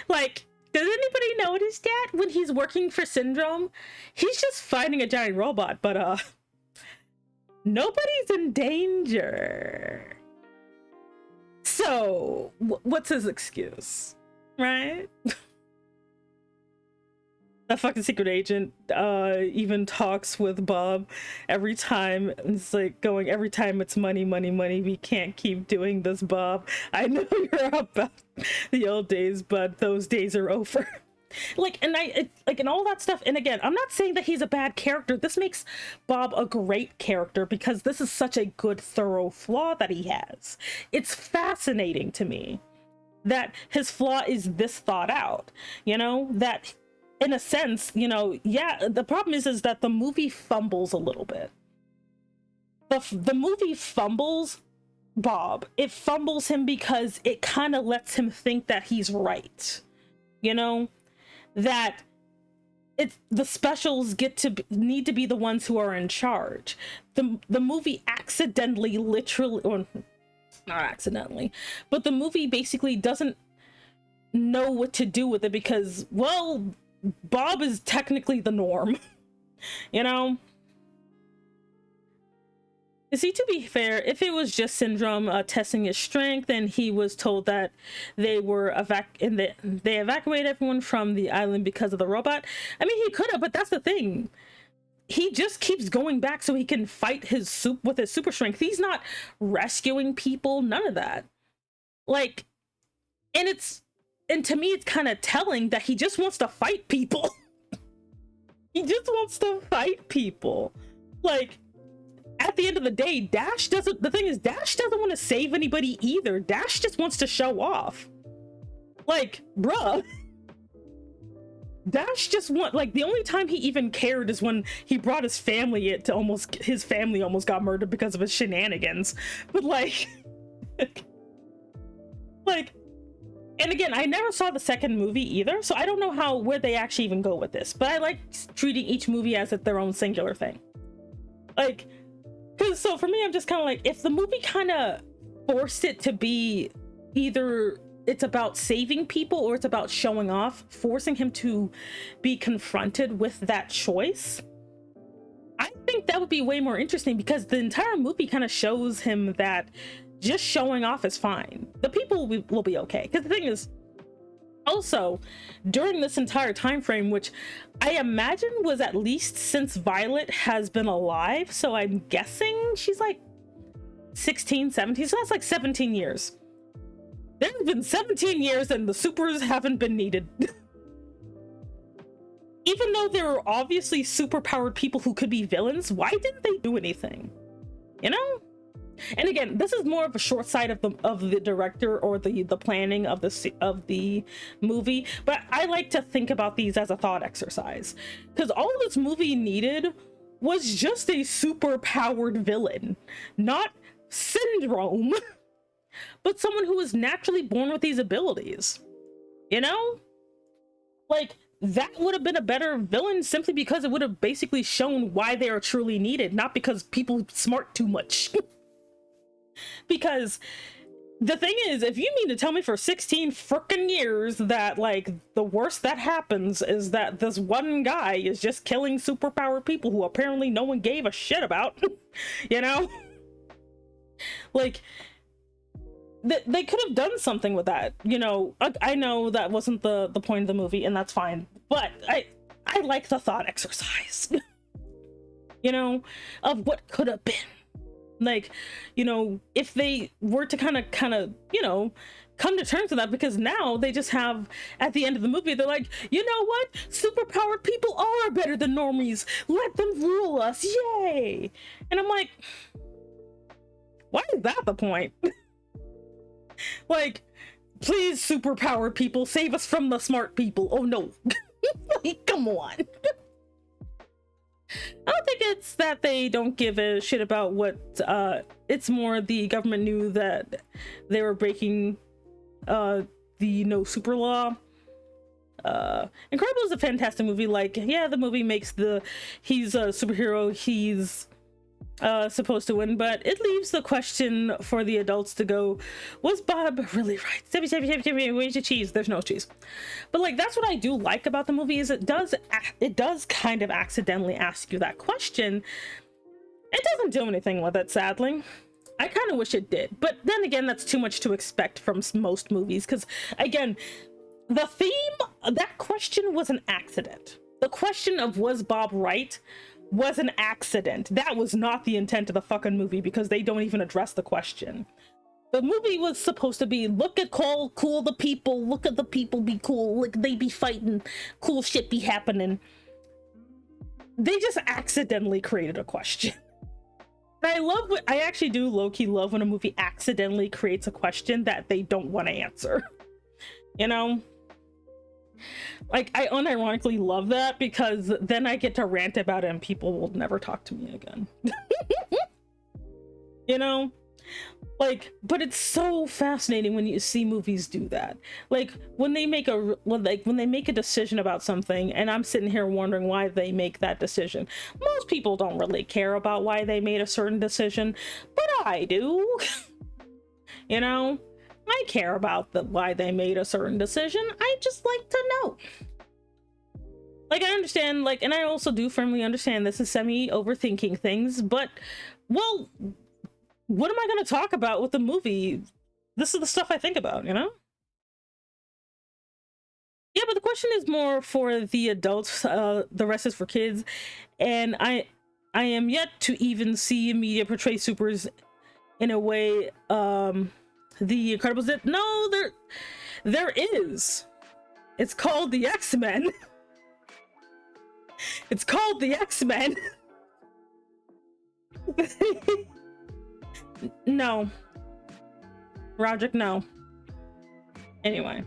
Like, does anybody notice that when he's working for Syndrome, he's just fighting a giant robot, but nobody's in danger. So, what's his excuse, right? That fucking secret agent even talks with Bob every time. It's like going, every time it's money, money, money. We can't keep doing this, Bob. I know you're about the old days, but those days are over. Like, and and all that stuff. And again, I'm not saying that he's a bad character. This makes Bob a great character because this is such a good, thorough flaw that he has. It's fascinating to me that his flaw is this thought out, you know, that in a sense, you know, yeah, the problem is that the movie fumbles a little bit. The movie fumbles Bob. It fumbles him because it kind of lets him think that he's right, you know, that it's the specials need to be the ones who are in charge. The movie accidentally, literally, or not accidentally, but the movie basically doesn't know what to do with it because, well, Bob is technically the norm, you know? You see, to be fair, if it was just Syndrome testing his strength and he was told that they were they evacuated everyone from the island because of the robot, I mean, he could have, but that's the thing. He just keeps going back so he can fight with his super strength. He's not rescuing people, none of that. Like, and to me, it's kind of telling that he just wants to fight people. He just wants to fight people. Like, at the end of the day, Dash doesn't want to save anybody either. Dash just wants to show off. Like, bruh. Dash just like, the only time he even cared is when he brought his family his family almost got murdered because of his shenanigans. But like, like, and again, I never saw the second movie either, so I don't know where they actually even go with this, but I like treating each movie as if their own singular thing. Like, because so for me, I'm just kind of like, if the movie kind of forced it to be either it's about saving people or it's about showing off, forcing him to be confronted with that choice, I think that would be way more interesting, because the entire movie kind of shows him that just showing off is fine. The people will be okay. Because the thing is, also, during this entire time frame, which I imagine was at least since Violet has been alive, so I'm guessing she's like 16, 17, so that's like 17 years. There's been 17 years and the supers haven't been needed. Even though there are obviously superpowered people who could be villains, why didn't they do anything? You know? And again, this is more of a short sight of the director or the planning of the movie, but I like to think about these as a thought exercise, because all this movie needed was just a super powered villain, not Syndrome, but someone who was naturally born with these abilities, you know? Like, that would have been a better villain simply because it would have basically shown why they are truly needed, not because people smart too much. Because the thing is, if you mean to tell me for 16 frickin' years that, like, the worst that happens is that this one guy is just killing superpowered people who apparently no one gave a shit about, you know? Like, they could have done something with that, you know? I know that wasn't the point of the movie, and that's fine, but I like the thought exercise, you know, of what could have been. Like, you know, if they were to kind of, you know, come to terms with that, because now they just have, at the end of the movie, they're like, you know what? Superpowered people are better than normies. Let them rule us. Yay. And I'm like, why is that the point? Like, please, superpowered people, save us from the smart people. Oh no. Come on. I don't think it's that they don't give a shit about what, it's more the government knew that they were breaking the no super law. Incredible is a fantastic movie. Like, yeah, the movie makes he's a superhero, he's supposed to win, but it leaves the question for the adults to go, was Bob really right? Where's your cheese? There's no cheese. But like, that's what I do like about the movie, is it does kind of accidentally ask you that question. It doesn't do anything with it, sadly. I kind of wish it did, but then again, that's too much to expect from most movies, because again, the theme, that question was an accident. The question of was Bob right was an accident. That was not the intent of the fucking movie, because they don't even address the question. The movie was supposed to be, look at cool the people, look at the people be cool, look, they be fighting, cool shit be happening. They just accidentally created a question. And I actually do low-key love when a movie accidentally creates a question that they don't want to answer. You know? Like, I unironically love that, because then I get to rant about it and people will never talk to me again. You know? Like, but it's so fascinating when you see movies do that. Like, when they make a decision about something, and I'm sitting here wondering why they make that decision. Most people don't really care about why they made a certain decision, but I do. You know? I care about why they made a certain decision. I just like to know. Like, I understand, like, and I also do firmly understand this is semi-overthinking things, but, well, what am I going to talk about with the movie? This is the stuff I think about, you know? Yeah, but the question is more for the adults, the rest is for kids, and I am yet to even see media portray supers in a way, the Incredibles did. No, there is. It's called the X-Men. It's called the X-Men. No. Roderick, no. Anyway.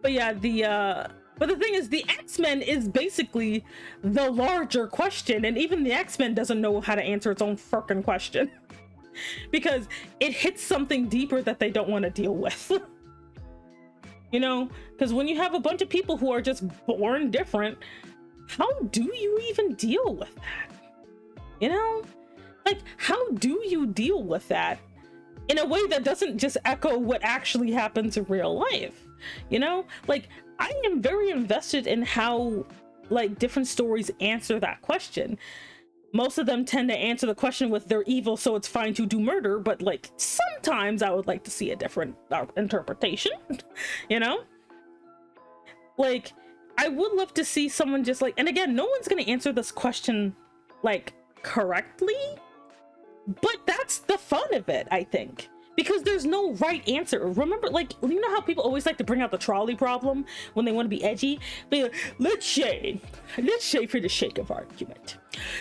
But yeah, but the thing is, the X-Men is basically the larger question, and even the X-Men doesn't know how to answer its own frickin' question. Because it hits something deeper that they don't want to deal with. You know, because when you have a bunch of people who are just born different, how do you even deal with that? You know, like, how do you deal with that in a way that doesn't just echo what actually happens in real life? You know, like, I am very invested in how, like, different stories answer that question. Most of them tend to answer the question with they're evil, so it's fine to do murder, but like, sometimes I would like to see a different interpretation, you know? Like, I would love to see someone just like, and again, no one's gonna answer this question like correctly, but that's the fun of it, I think. Because there's no right answer. Remember, like, you know how people always like to bring out the trolley problem when they want to be edgy? Like, let's say for the sake of argument,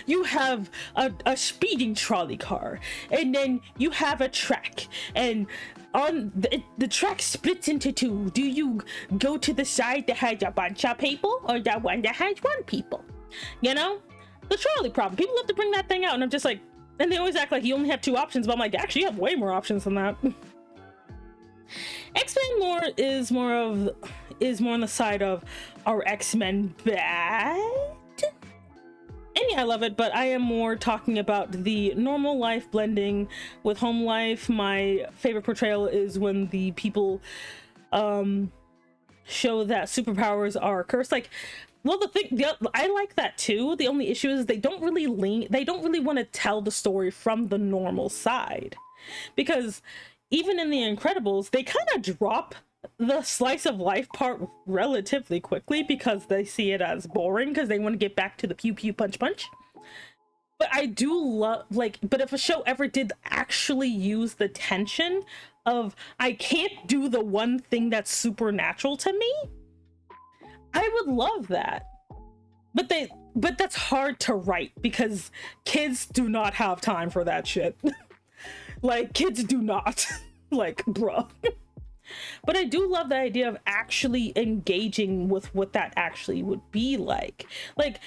you have a speeding trolley car, and then you have a track, and on the track splits into two. Do you go to the side that has a bunch of people, or that one that has one people? You know? The trolley problem. People love to bring that thing out, and I'm just like, and they always act like you only have two options, but I'm like, actually, you have way more options than that. X-Men is more on the side of, are X-Men bad? And yeah, I love it, but I am more talking about the normal life blending with home life. My favorite portrayal is when the people show that superpowers are cursed. Like, well, I like that too. The only issue is they don't really want to tell the story from the normal side, because even in The Incredibles, they kind of drop the slice of life part relatively quickly because they see it as boring, because they want to get back to the pew pew punch punch. But I do love, like, but if a show ever did actually use the tension of, I can't do the one thing that's supernatural to me, I would love that. But that's hard to write because kids do not have time for that shit. Like, kids do not. Like, bruh. But I do love the idea of actually engaging with what that actually would be like. Like,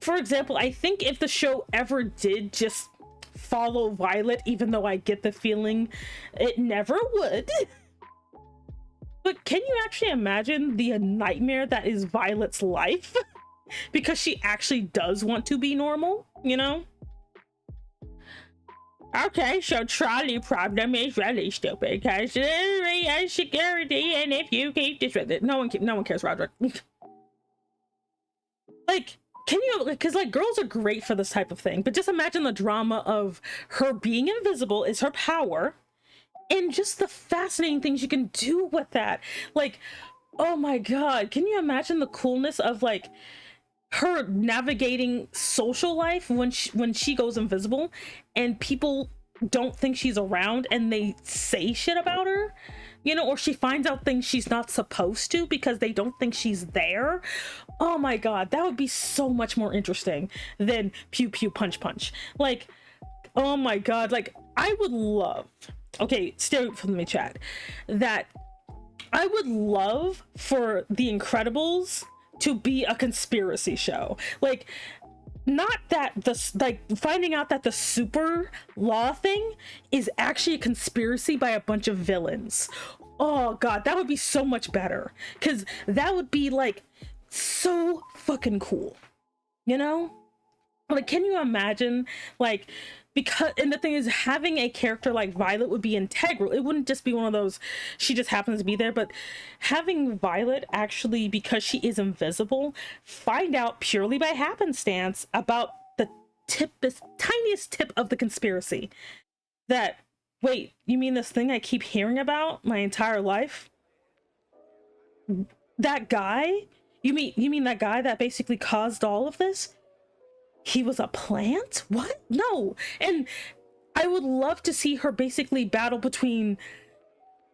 for example, I think if the show ever did just follow Violet, even though I get the feeling it never would, but can you actually imagine the nightmare that is Violet's life? Because she actually does want to be normal, you know? Okay, so trolley problem is really stupid because there's security, and if you keep this with it, no one cares, Roderick. Like, can you, because like girls are great for this type of thing, but just imagine the drama of her being invisible is her power, and just the fascinating things you can do with that. Like, oh my god, can you imagine the coolness of like her navigating social life when she goes invisible and people don't think she's around and they say shit about her, you know, or she finds out things she's not supposed to because they don't think she's there. Oh my god, that would be so much more interesting than pew pew punch punch. Like, oh my god, like I would love, okay, stay from me, chat, that I would love for The Incredibles to be a conspiracy show. Like, not that like finding out that the super law thing is actually a conspiracy by a bunch of villains. Oh god, that would be so much better, because that would be like so fucking cool, you know? Like, can you imagine, like, because, and the thing is, having a character like Violet would be integral. It wouldn't just be one of those, she just happens to be there, but having Violet actually, because she is invisible, find out purely by happenstance about the tiniest tip of the conspiracy. That, wait, you mean this thing I keep hearing about my entire life? That guy? You mean that guy that basically caused all of this? He was a plant? What? No. And I would love to see her basically battle between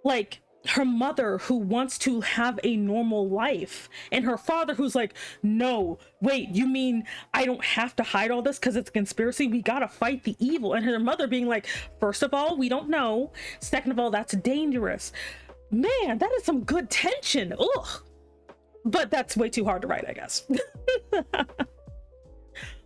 like her mother, who wants to have a normal life, and her father, who's like, no, wait, you mean I don't have to hide all this because it's a conspiracy? We gotta fight the evil. And her mother being like, first of all, we don't know, second of all, that's dangerous. Man, that is some good tension. Ugh. But that's way too hard to write, I guess.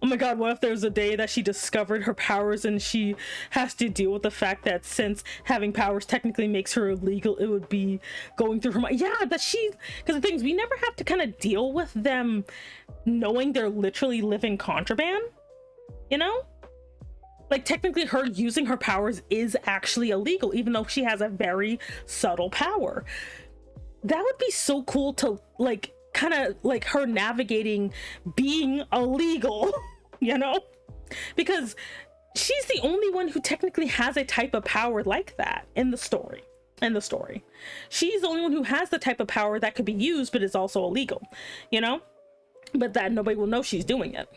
Oh my god, what if there's a day that she discovered her powers and she has to deal with the fact that since having powers technically makes her illegal, it would be going through her mind. Yeah, that she, because the things, we never have to kind of deal with them knowing they're literally living contraband, you know? Like, technically her using her powers is actually illegal, even though she has a very subtle power. That would be so cool to, like, kind of like her navigating being illegal, you know, because she's the only one who technically has a type of power like that in the story. She's the only one who has the type of power that could be used but is also illegal, you know, but that nobody will know she's doing it.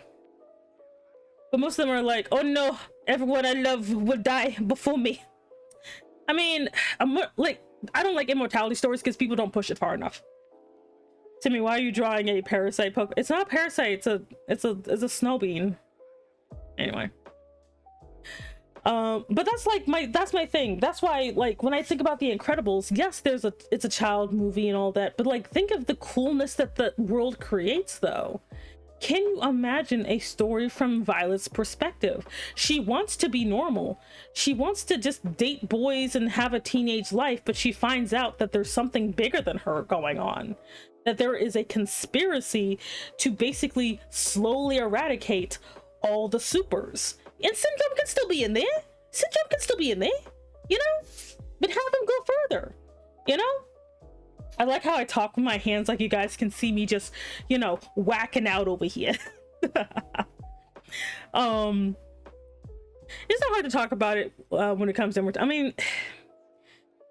But most of them are like, oh no, everyone I love will die before me. I mean, I don't like immortality stories because people don't push it far enough. Timmy, why are you drawing a parasite Pokemon? It's not a parasite, it's a snow bean. Anyway. But that's my thing. That's why, like, when I think about The Incredibles, yes, it's a child movie and all that, but like, think of the coolness that the world creates though. can you imagine a story from Violet's perspective? She wants to be normal. She wants to just date boys and have a teenage life, but she finds out that there's something bigger than her going on. That there is a conspiracy to basically slowly eradicate all the supers. And Syndrome can still be in there. Syndrome can still be in there, you know? But have him go further, you know? I like how I talk with my hands, like you guys can see me just, you know, whacking out over here. It's not hard to talk about it when it comes to immortality. I mean,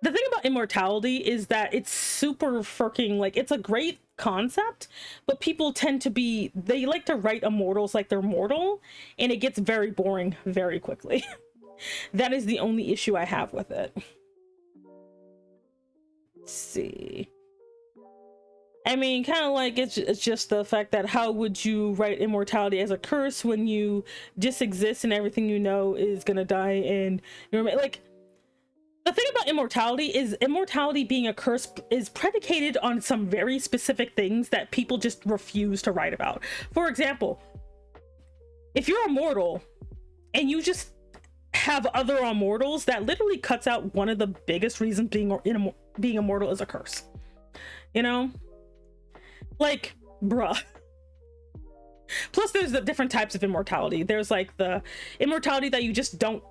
the thing about immortality is that it's super freaking, like, it's a great concept, but people tend to be, they like to write immortals like they're mortal, and it gets very boring very quickly. That is the only issue I have with it. See, I mean, kind of like it's just the fact that how would you write immortality as a curse when you just exist and everything you know is gonna die, and you're like, the thing about immortality is immortality being a curse is predicated on some very specific things that people just refuse to write about. For example, if you're immortal and you just have other immortals, that literally cuts out one of the biggest reasons being immortal is a curse, you know? Like, bruh. Plus there's the different types of immortality. There's like the immortality that you just don't,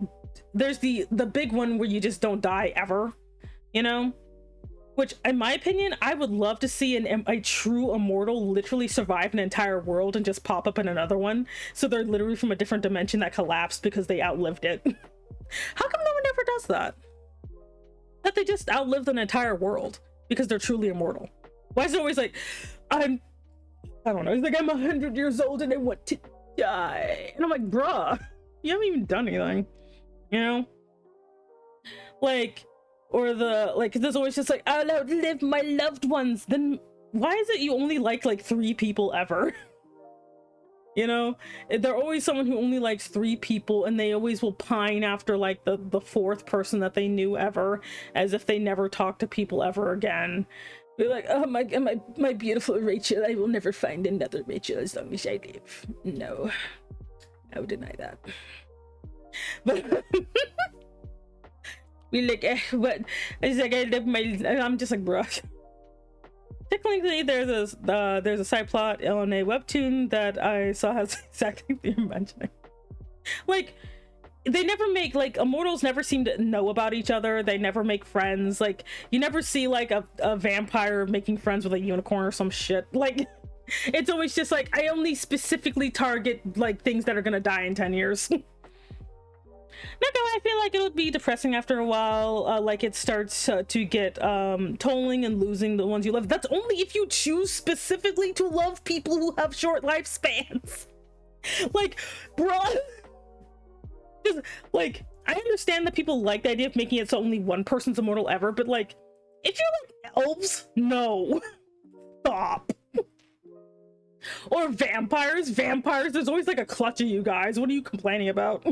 there's the big one where you just don't die ever, you know? Which, in my opinion, I would love to see a true immortal literally survive an entire world and just pop up in another one. So they're literally from a different dimension that collapsed because they outlived it. How come no one ever does that? That they just outlived an entire world because they're truly immortal. Why is it always like, I don't know, it's like I'm 100 years old and I want to die. And I'm like, bruh, you haven't even done anything, you know? Like, or there's always just like, I'll outlive my loved ones. Then why is it you only like 3 people ever? You know, they're always someone who only likes 3 people, and they always will pine after like the 4th person that they knew ever, as if they never talked to people ever again. They're like, oh my beautiful Rachel, I will never find another Rachel as long as I live. No, I would deny that. But we like, what? It's like I live my. I'm just like, bro. Technically, there's a side plot on a webtoon that I saw has exactly what you're mentioning. Like, they never make, like, immortals never seem to know about each other. They never make friends. Like, you never see like a vampire making friends with a unicorn or some shit. Like, it's always just like, I only specifically target like things that are gonna die in 10 years. Not gonna lie, I feel like it'll be depressing after a while. Like it starts to get tolling and losing the ones you love. That's only if you choose specifically to love people who have short lifespans. Like, bruh. Just, like, I understand that people like the idea of making it so only one person's immortal ever, but like, if you're like elves, no. Stop. Or vampires, there's always like a clutch of you guys. What are you complaining about?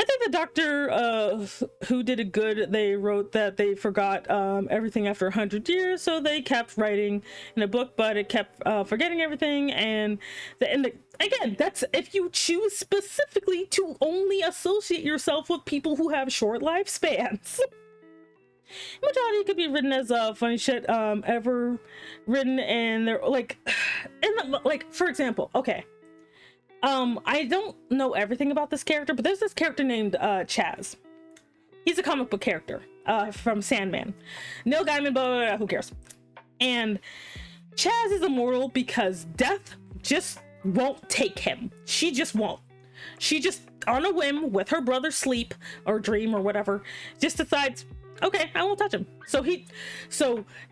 I think the doctor who did it good, they wrote that they forgot everything after 100 years, so they kept writing in a book, but it kept forgetting everything. And again, that's if you choose specifically to only associate yourself with people who have short lifespans. Immortality could be written as funny shit ever written, and they're like, like, for example, okay. I don't know everything about this character, but there's this character named Chaz. He's a comic book character from Sandman. Neil Gaiman, blah, blah, blah, who cares? And Chaz is immortal because death just won't take him. She just won't. She just, on a whim, with her brother Sleep, or Dream, or whatever, just decides, okay, I won't touch him. So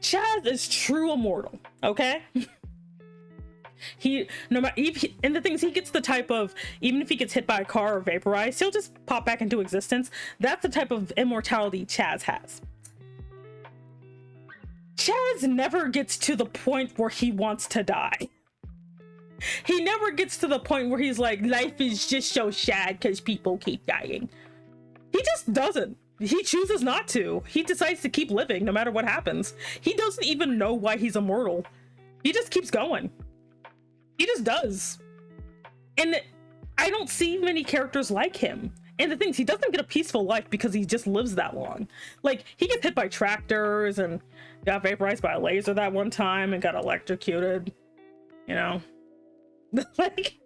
Chaz is true immortal, okay? And the things he gets the type of, even if he gets hit by a car or vaporized, he'll just pop back into existence. That's the type of immortality Chaz has. Chaz never gets to the point where he wants to die. He never gets to the point where he's like, life is just so sad because people keep dying. He just doesn't. He chooses not to. He decides to keep living no matter what happens. He doesn't even know why he's immortal. He just keeps going. He just does. And I don't see many characters like him. And the thing is, he doesn't get a peaceful life because he just lives that long. Like, he gets hit by tractors and got vaporized by a laser that one time and got electrocuted. You know? Like,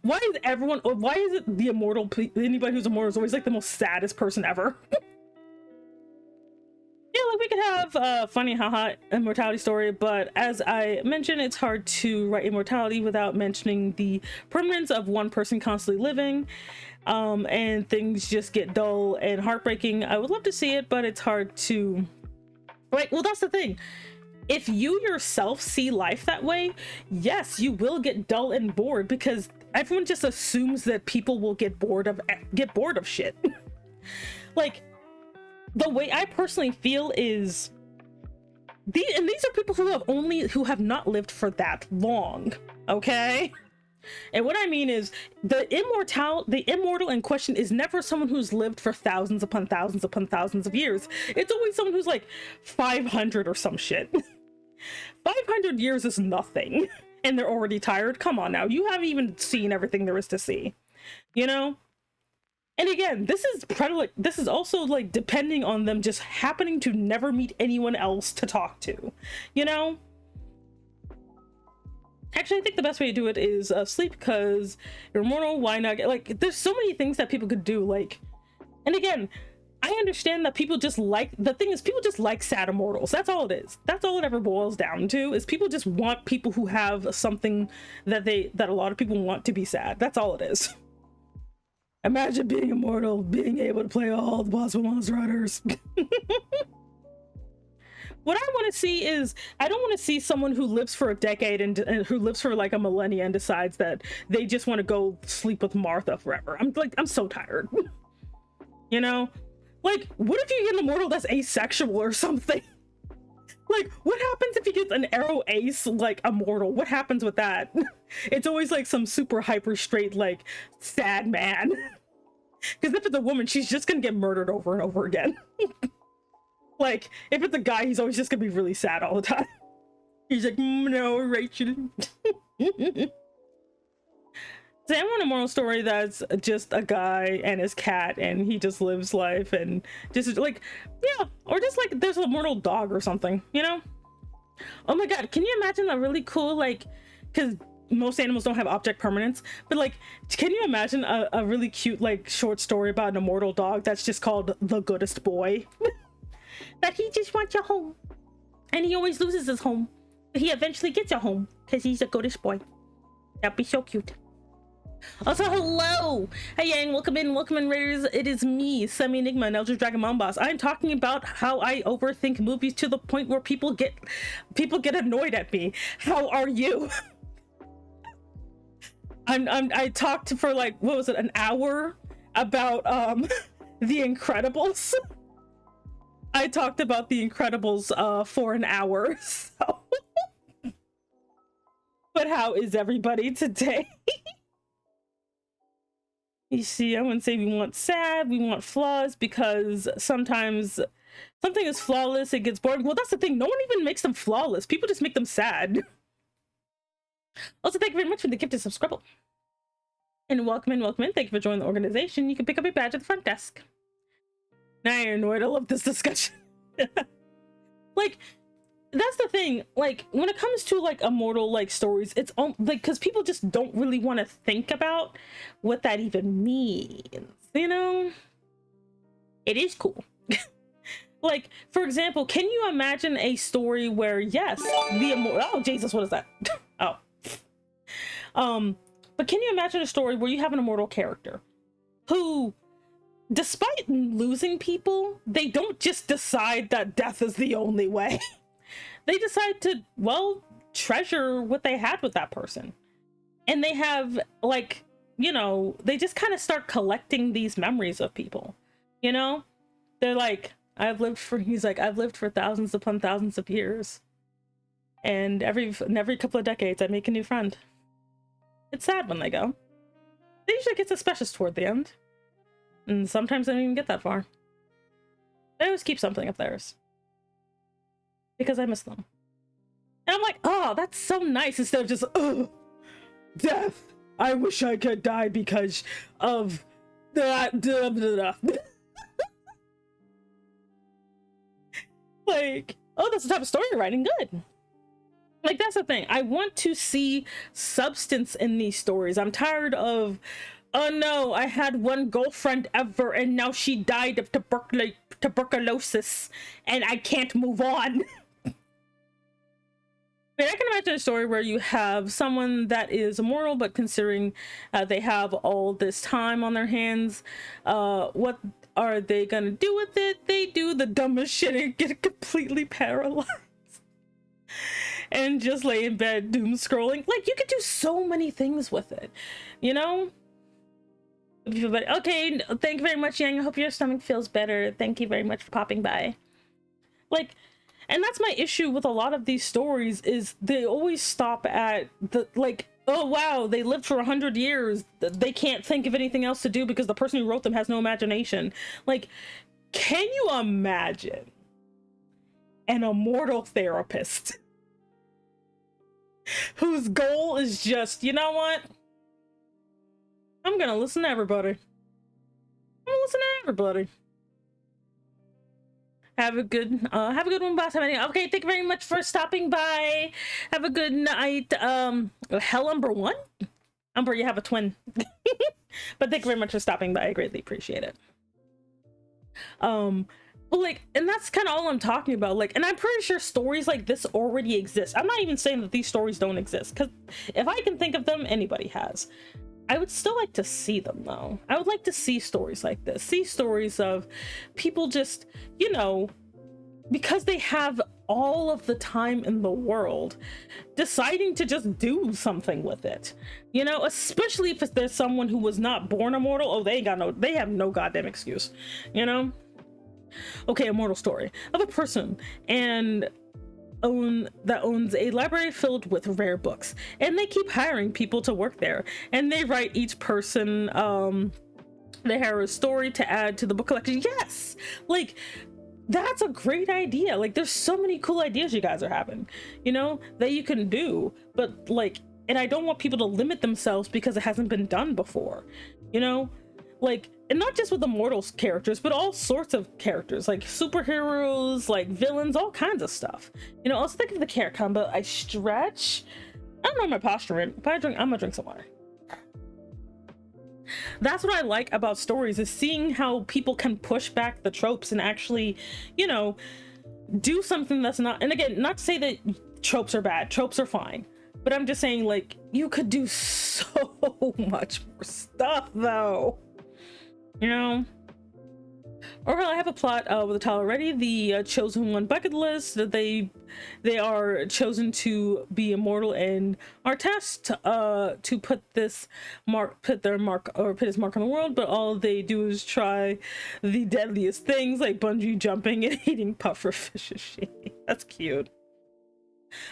why is it the immortal, anybody who's immortal is always like the most saddest person ever? Yeah, like we could have a funny haha immortality story, but as I mentioned, it's hard to write immortality without mentioning the permanence of one person constantly living, and things just get dull and heartbreaking. I would love to see it, but it's hard to, right? Well, that's the thing. If you yourself see life that way, yes, you will get dull and bored because everyone just assumes that people will get bored of shit. Like, the way I personally feel is these are people who have not lived for that long, okay? And what I mean is the immortal in question is never someone who's lived for thousands upon thousands upon thousands of years. It's always someone who's like 500 or some shit. 500 years is nothing, and they're already tired. Come on now, you haven't even seen everything there is to see, you know? And again, this is also like depending on them just happening to never meet anyone else to talk to, you know? Actually, I think the best way to do it is sleep, because you're immortal. Why not? Like, there's so many things that people could do. Like, and again, I understand that people just like, the thing is, people just like sad immortals. That's all it is. That's all it ever boils down to, is people just want people who have something that a lot of people want to be sad. That's all it is. Imagine being immortal, being able to play all the possible Monster Hunters. What I want to see is, I don't want to see someone who lives for a decade and who lives for like a millennia and decides that they just want to go sleep with Martha forever. I'm so tired. You know? Like, what if you get an immortal that's asexual or something? Like, what happens if you get an arrow ace, like, immortal? What happens with that? It's always like some super hyper straight, like, sad man. Because if it's a woman, she's just gonna get murdered over and over again. Like, if it's a guy, he's always just gonna be really sad all the time. He's like, no, Rachel. So I want a moral story that's just a guy and his cat, and he just lives life, and just like, yeah, or just like there's a mortal dog or something, you know? Oh my god, can you imagine a really cool, like, because most animals don't have object permanence, but like, can you imagine a really cute, like, short story about an immortal dog that's just called The Goodest Boy? That he just wants a home, and he always loses his home, but he eventually gets a home because he's a goodest boy. That'd be so cute. Also, hello! Hey Yang, welcome in, Raiders. It is me, Semi Enigma, and Eldritch Dragon Mom Boss. I'm talking about how I overthink movies to the point where people get annoyed at me. How are you? I talked for like, what was it, an hour about The Incredibles. I talked about The Incredibles for an hour, so. But how is everybody today? You see, I wouldn't say we want sad, we want flaws, because sometimes something is flawless, it gets boring. Well, that's the thing, no one even makes them flawless. People just make them sad. Also, thank you very much for the gift of Subscribble. And welcome in, welcome in. Thank you for joining the organization. You can pick up your badge at the front desk. Now you're annoyed. I love this discussion. Like, that's the thing, like, when it comes to like immortal like stories, it's like, because people just don't really want to think about what that even means, you know? It is cool. Like, for example, can you imagine a story where, yes, the immortal, oh Jesus, what is that? Oh, but can you imagine a story where you have an immortal character who, despite losing people, they don't just decide that death is the only way. They decide to, well, treasure what they had with that person. And they have, like, you know, they just kind of start collecting these memories of people, you know? They're like, he's like, I've lived for thousands upon thousands of years. And every couple of decades, I make a new friend. It's sad when they go. They usually get suspicious toward the end. And sometimes they don't even get that far. They always keep something of theirs. Because I miss them. And I'm like, oh, that's so nice, instead of just, ugh, Death, I wish I could die because of that. Like, oh, that's the type of story you're writing. Good. Like, that's the thing. I want to see substance in these stories. I'm tired of, oh no, I had one girlfriend ever and now she died of tuberculosis and I can't move on. I can imagine a story where you have someone that is immortal, but considering they have all this time on their hands, what are they gonna do with it? They do the dumbest shit and get completely paralyzed and just lay in bed doom scrolling. Like, you could do so many things with it, you know? Okay, thank you very much, Yang. I hope your stomach feels better. Thank you very much for popping by. Like, and that's my issue with a lot of these stories, is they always stop at the, like, oh wow, they lived for 100 years. They can't think of anything else to do because the person who wrote them has no imagination. Like, can you imagine an immortal therapist whose goal is just, you know what? I'm gonna listen to everybody. I'm gonna listen to everybody. Have a good one, boss. Okay, thank you very much for stopping by. Have a good night. Hell Umber 1? Umber, you have a twin. But thank you very much for stopping by. I greatly appreciate it. But like, and that's kind of all I'm talking about. Like, and I'm pretty sure stories like this already exist. I'm not even saying that these stories don't exist, because if I can think of them, anybody has. I would still like to see them, though. I would like to see stories like this. See stories of people just, you know, because they have all of the time in the world, deciding to just do something with it. You know, especially if there's someone who was not born immortal. Oh, they have no goddamn excuse, you know? Okay, immortal story of a person that owns a library filled with rare books, and they keep hiring people to work there, and they write each person they have a story to add to the book collection. Yes, like, that's a great idea. Like, there's so many cool ideas you guys are having, you know, that you can do. But like, and I don't want people to limit themselves because it hasn't been done before, you know? Like, and not just with immortal characters, but all sorts of characters, like superheroes, like villains, all kinds of stuff. You know, I was thinking of the carrot combo. I stretch. I don't know my posture in. If I'm gonna drink some water. That's what I like about stories, is seeing how people can push back the tropes and actually, you know, do something that's not, and again, not to say that tropes are bad, tropes are fine, but I'm just saying, like, you could do so much more stuff though. You know? Or I have a plot with a title already. The chosen one bucket list. That they are chosen to be immortal and are tasked to put his mark on the world. But all they do is try the deadliest things, like bungee jumping and eating puffer fish. That's cute.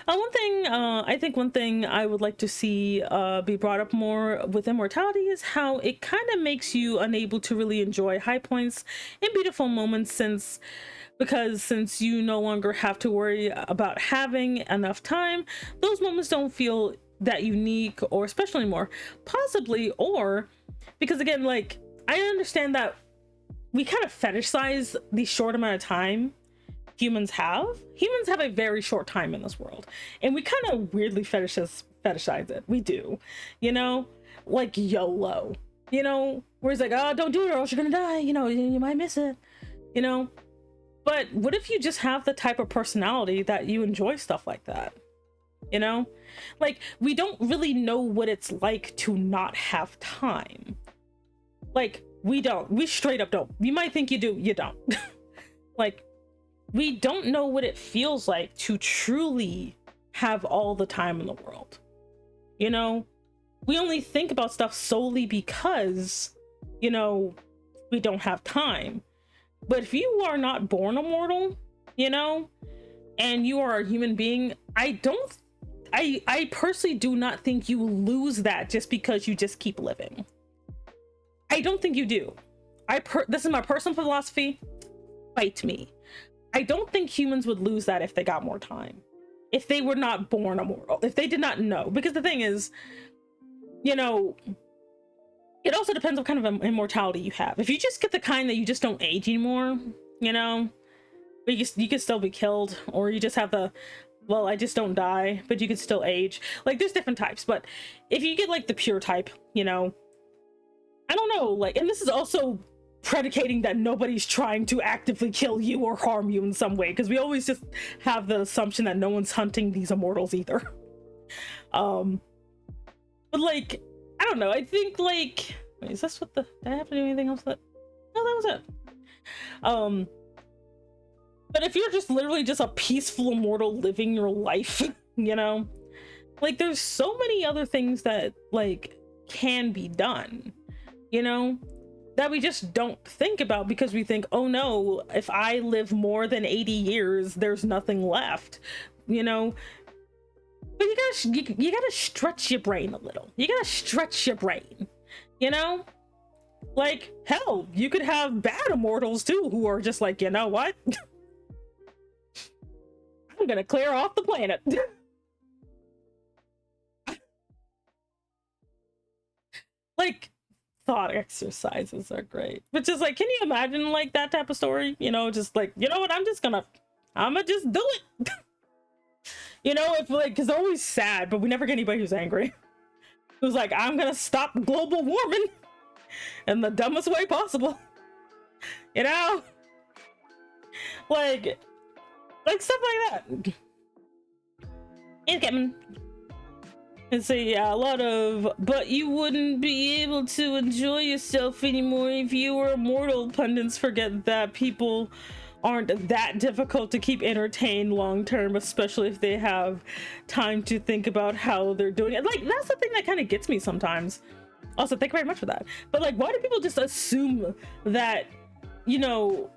One thing I would like to see be brought up more with immortality is how it kind of makes you unable to really enjoy high points and beautiful moments, since you no longer have to worry about having enough time. Those moments don't feel that unique or special anymore, possibly, or because, again, like, I understand that we kind of fetishize the short amount of time humans have a very short time in this world, and we kind of weirdly fetishize it. We do, you know, like YOLO, you know, where it's like, oh, don't do it or else you're gonna die, you know, you might miss it, you know. But what if you just have the type of personality that you enjoy stuff like that, you know? Like, we don't really know what it's like to not have time. Like, we straight up don't. You might think you do, you don't. Like, we don't know what it feels like to truly have all the time in the world. You know, we only think about stuff solely because, you know, we don't have time. But if you are not born immortal, you know, and you are a human being, I personally do not think you lose that just because you just keep living. I don't think you do. This is my personal philosophy. Fight me. I don't think humans would lose that if they got more time. If they were not born immortal. If they did not know. Because the thing is, you know, it also depends on kind of immortality you have. If you just get the kind that you just don't age anymore, you know, but you can still be killed, or you just have the, well, I just don't die, but you can still age. Like, there's different types, but if you get like the pure type, you know, I don't know, like, and this is also predicating that nobody's trying to actively kill you or harm you in some way, because we always just have the assumption that no one's hunting these immortals either. But like, I don't know, I think like, wait, is this what the, did I have to do anything else that, no, that was it. But if you're just literally just a peaceful immortal living your life, you know, like there's so many other things that like can be done, you know, that we just don't think about, because we think, oh no, if I live more than 80 years, there's nothing left, you know. But you gotta stretch your brain a little. You gotta stretch your brain, you know. Like, hell, you could have bad immortals too, who are just like, you know what? I'm gonna clear off the planet. Like, thought exercises are great. But just like, can you imagine like that type of story? You know, just like, you know what, I'ma just do it. You know, if like, because they're always sad, but we never get anybody who's angry. Who's like, I'm gonna stop global warming in the dumbest way possible. You know? Like stuff like that. It's Kevin. And say, yeah, a lot of, but you wouldn't be able to enjoy yourself anymore if you were immortal. Pundits forget that people aren't that difficult to keep entertained long term, especially if they have time to think about how they're doing it. Like, that's the thing that kind of gets me sometimes. Also, thank you very much for that. But like, why do people just assume that, you know,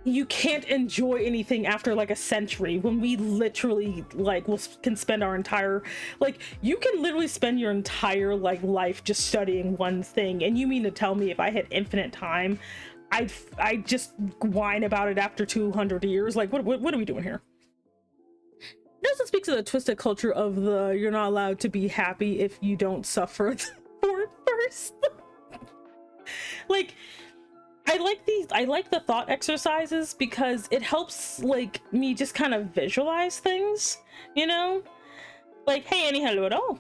you can't enjoy anything after like a century, when we literally like can spend our entire, like, you can literally spend your entire like life just studying one thing, and you mean to tell me if I had infinite time, I just whine about it after 200 years? Like, what are we doing here? It also speaks to the twisted culture of the, you're not allowed to be happy if you don't suffer for it first. Like, I like the thought exercises, because it helps like me just kind of visualize things, you know? Like, hey Annie, hello at all.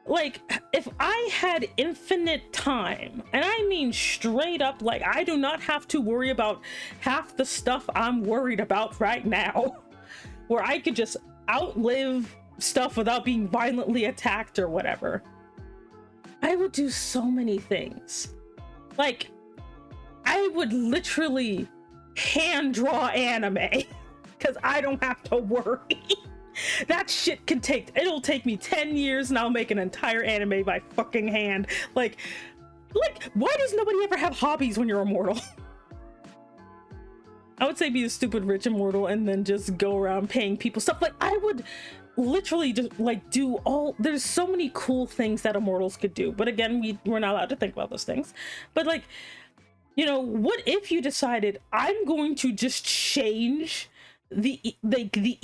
Like, if I had infinite time, and I mean straight up, like, I do not have to worry about half the stuff I'm worried about right now, where I could just outlive stuff without being violently attacked or whatever, I would do so many things. Like, I would literally hand draw anime, because I don't have to worry. That shit it'll take me 10 years and I'll make an entire anime by fucking hand. Like, why does nobody ever have hobbies when you're immortal? I would say be a stupid rich immortal and then just go around paying people stuff. Like, I would literally just like do there's so many cool things that immortals could do. But again, we're not allowed to think about those things. But like, you know, what if you decided, I'm going to just change the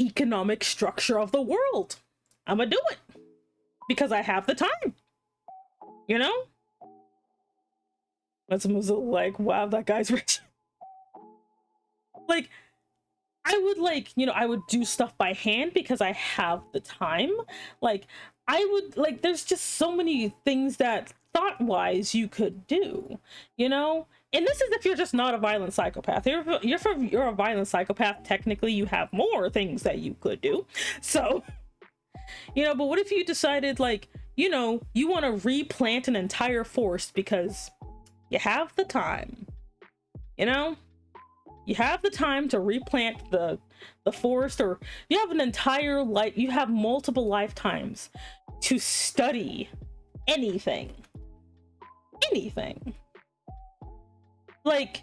economic structure of the world? I'm gonna do it because I have the time, you know? That's like, wow, that guy's rich. Like, I would like, you know, I would do stuff by hand because I have the time. Like, I would like, there's just so many things that thought-wise you could do, you know? And this is if you're just not a violent psychopath. You're a violent psychopath, technically you have more things that you could do. So, you know, but what if you decided, like, you know, you want to replant an entire forest because you have the time, you know? You have the time to replant the forest, or you have an entire life, you have multiple lifetimes to study anything. Like,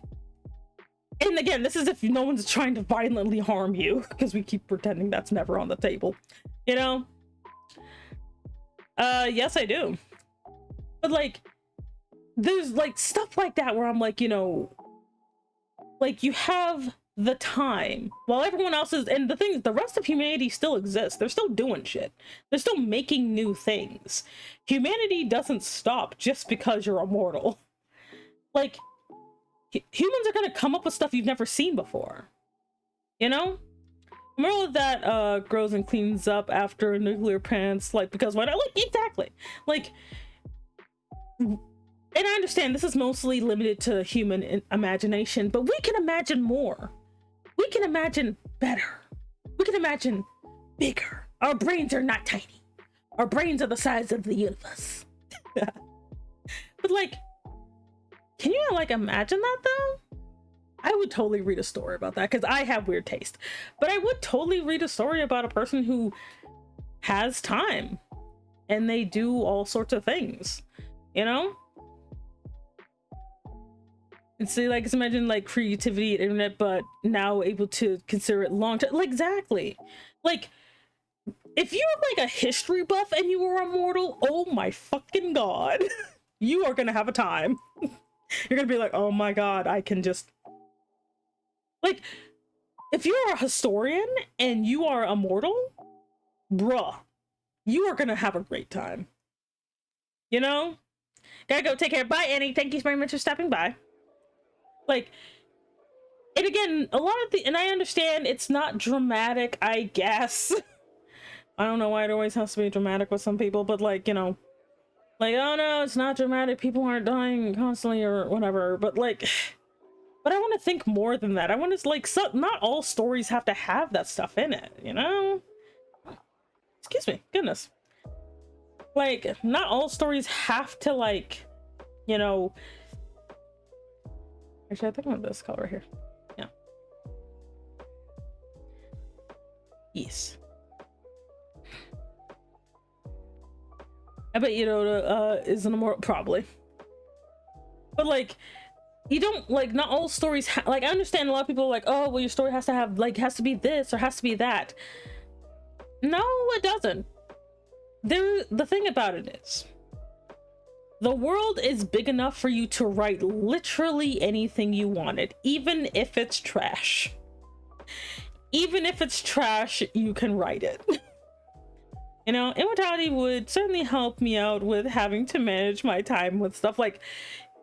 and again, this is if no one's trying to violently harm you, because we keep pretending that's never on the table, you know? Yes, I do. But like, there's like stuff like that where I'm like, you know, like, you have the time while everyone else is, and the thing is, the rest of humanity still exists. They're still doing shit. They're still making new things. Humanity doesn't stop just because you're immortal. Like, humans are gonna come up with stuff you've never seen before, you know? Remember that grows and cleans up after nuclear plants, like, because why not? Like, exactly. Like, and I understand this is mostly limited to human imagination, but we can imagine more. We can imagine better. We can imagine bigger. Our brains are not tiny. Our brains are the size of the universe. But like, can you like imagine that though? I would totally read a story about that because I have weird taste. But I would totally read a story about a person who has time and they do all sorts of things, you know? And so like, just imagine like creativity and internet, but now able to consider it long term. Like, exactly. Like, if you're like a history buff and you were immortal, oh my fucking god, you are gonna have a time. You're gonna be like, oh my god, I can just, like, if you're a historian and you are immortal, bruh, you are gonna have a great time. You know? Gotta go, take care. Bye, Annie. Thank you very much for stopping by. Like, and again, a lot of the, and I understand it's not dramatic, I guess. I don't know why it always has to be dramatic with some people, but like, you know, like, oh no, it's not dramatic, people aren't dying constantly or whatever, but like, but I want to think more than that. I want to, like, so, not all stories have to have that stuff in it, you know? Excuse me, goodness. Like, not all stories have to, like, you know, actually, I think I want this color right here. Yeah. Yes. I bet Yoda isn't immortal, probably. But like, you don't, like, not all stories like, I understand a lot of people are like, oh well, your story has to have, like, has to be this or has to be that. No, it doesn't. The thing about it is, the world is big enough for you to write literally anything you wanted, even if it's trash. Even if it's trash, you can write it. You know, immortality would certainly help me out with having to manage my time with stuff. Like,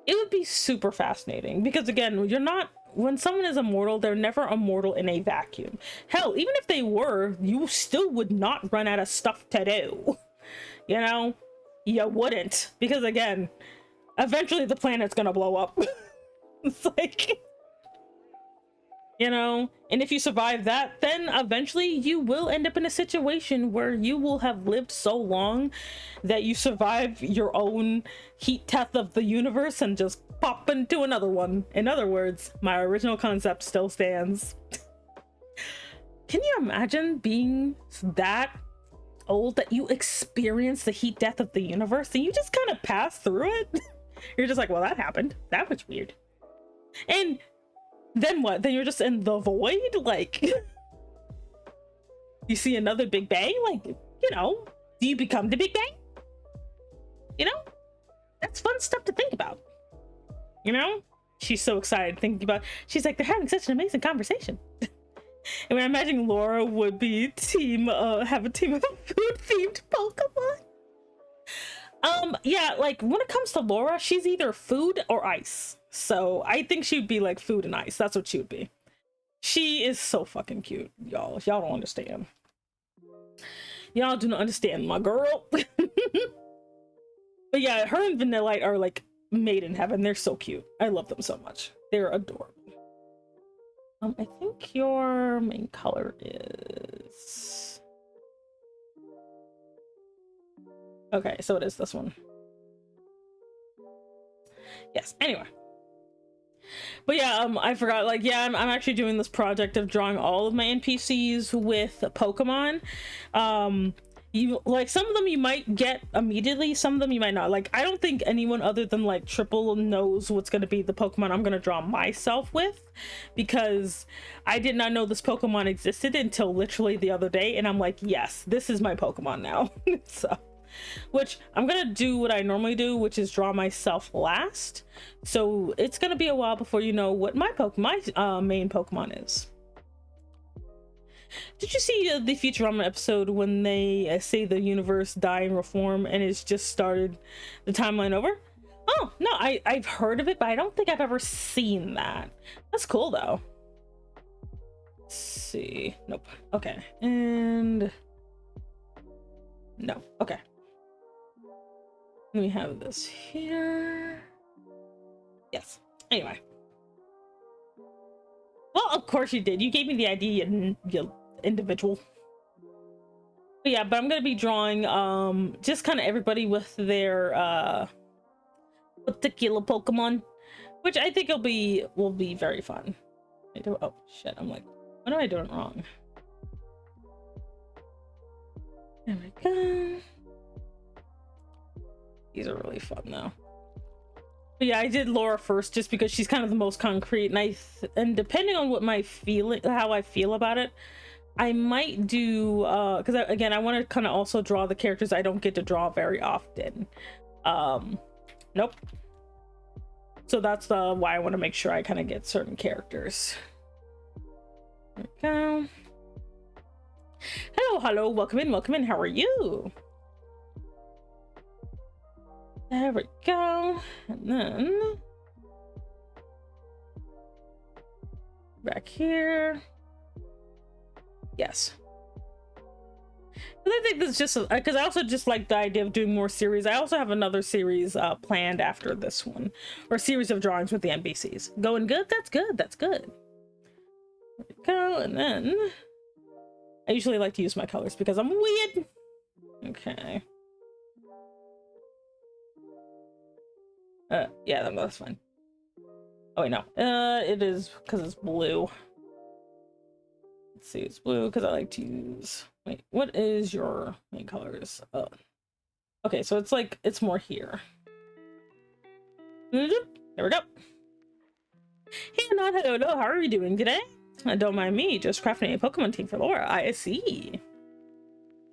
it would be super fascinating because, again, you're not, when someone is immortal, they're never immortal in a vacuum. Hell, even if they were, you still would not run out of stuff to do. You know, you wouldn't, because again, eventually the planet's gonna blow up. It's like, you know, and if you survive that, then eventually you will end up in a situation where you will have lived so long that you survive your own heat death of the universe and just pop into another one. In other words, my original concept still stands. Can you imagine being that old that you experience the heat death of the universe and you just kind of pass through it? You're just like, well, that happened. That was weird. And then what? Then you're just in the void? Like, you see another Big Bang? Like, you know, do you become the Big Bang? You know? That's fun stuff to think about. You know? She's so excited thinking about, she's like, they're having such an amazing conversation. And I'm imagining Laura would be have a team of food-themed Pokemon. Yeah, like, when it comes to Laura, she's either food or ice. So I think she'd be like food and ice. That's what she would be. She is so fucking cute, y'all. Y'all don't understand. Y'all do not understand, my girl. But yeah, her and Vanillite are like made in heaven. They're so cute. I love them so much. They're adorable. I think your main color is... Okay, so it is this one. Yes, anyway. But yeah, I forgot, like, yeah, I'm actually doing this project of drawing all of my NPCs with Pokemon. You, like, some of them you might get immediately, some of them you might not. Like, I don't think anyone other than like Triple knows what's going to be the Pokemon I'm going to draw myself with, because I did not know this Pokemon existed until literally the other day, and I'm like, yes, this is my Pokemon now. So which I'm gonna do what I normally do, which is draw myself last. So it's gonna be a while before you know what my main Pokemon is. Did you see the Futurama episode when they say the universe die and reform and it's just started the timeline over? Oh no, I've heard of it, but I don't think I've ever seen that. That's cool though. Let's see. Nope. Okay. And no. Okay. Let me have this here. Yes. Anyway. Well, of course you did. You gave me the idea, you individual. But yeah, but I'm gonna be drawing just kind of everybody with their particular Pokemon, which I think will be very fun. Oh shit! I'm like, what am I doing wrong? There we go. These are really fun though. But yeah, I did Laura first just because she's kind of the most concrete, and depending on what how I feel about it, I might do because again I want to kind of also draw the characters I don't get to draw very often. Nope. So that's why I want to make sure I kind of get certain characters. There we go. Hello, welcome in. How are you? There we go. And then back here. Yes. And I think this is just because I also just like the idea of doing more series. I also have another series planned after this one, or a series of drawings with the NPCs. Going good? That's good. That's good. There we go. And then I usually like to use my colors because I'm weird. Okay. Yeah, that's fine. Oh wait, no. It is because it's blue. Let's see, it's blue because I like to use. Wait, what is your main colors? Oh, okay, so it's like it's more here. There we go. Hey, not hello. How are you doing today? Don't mind me, just crafting a Pokemon team for Laura. I see.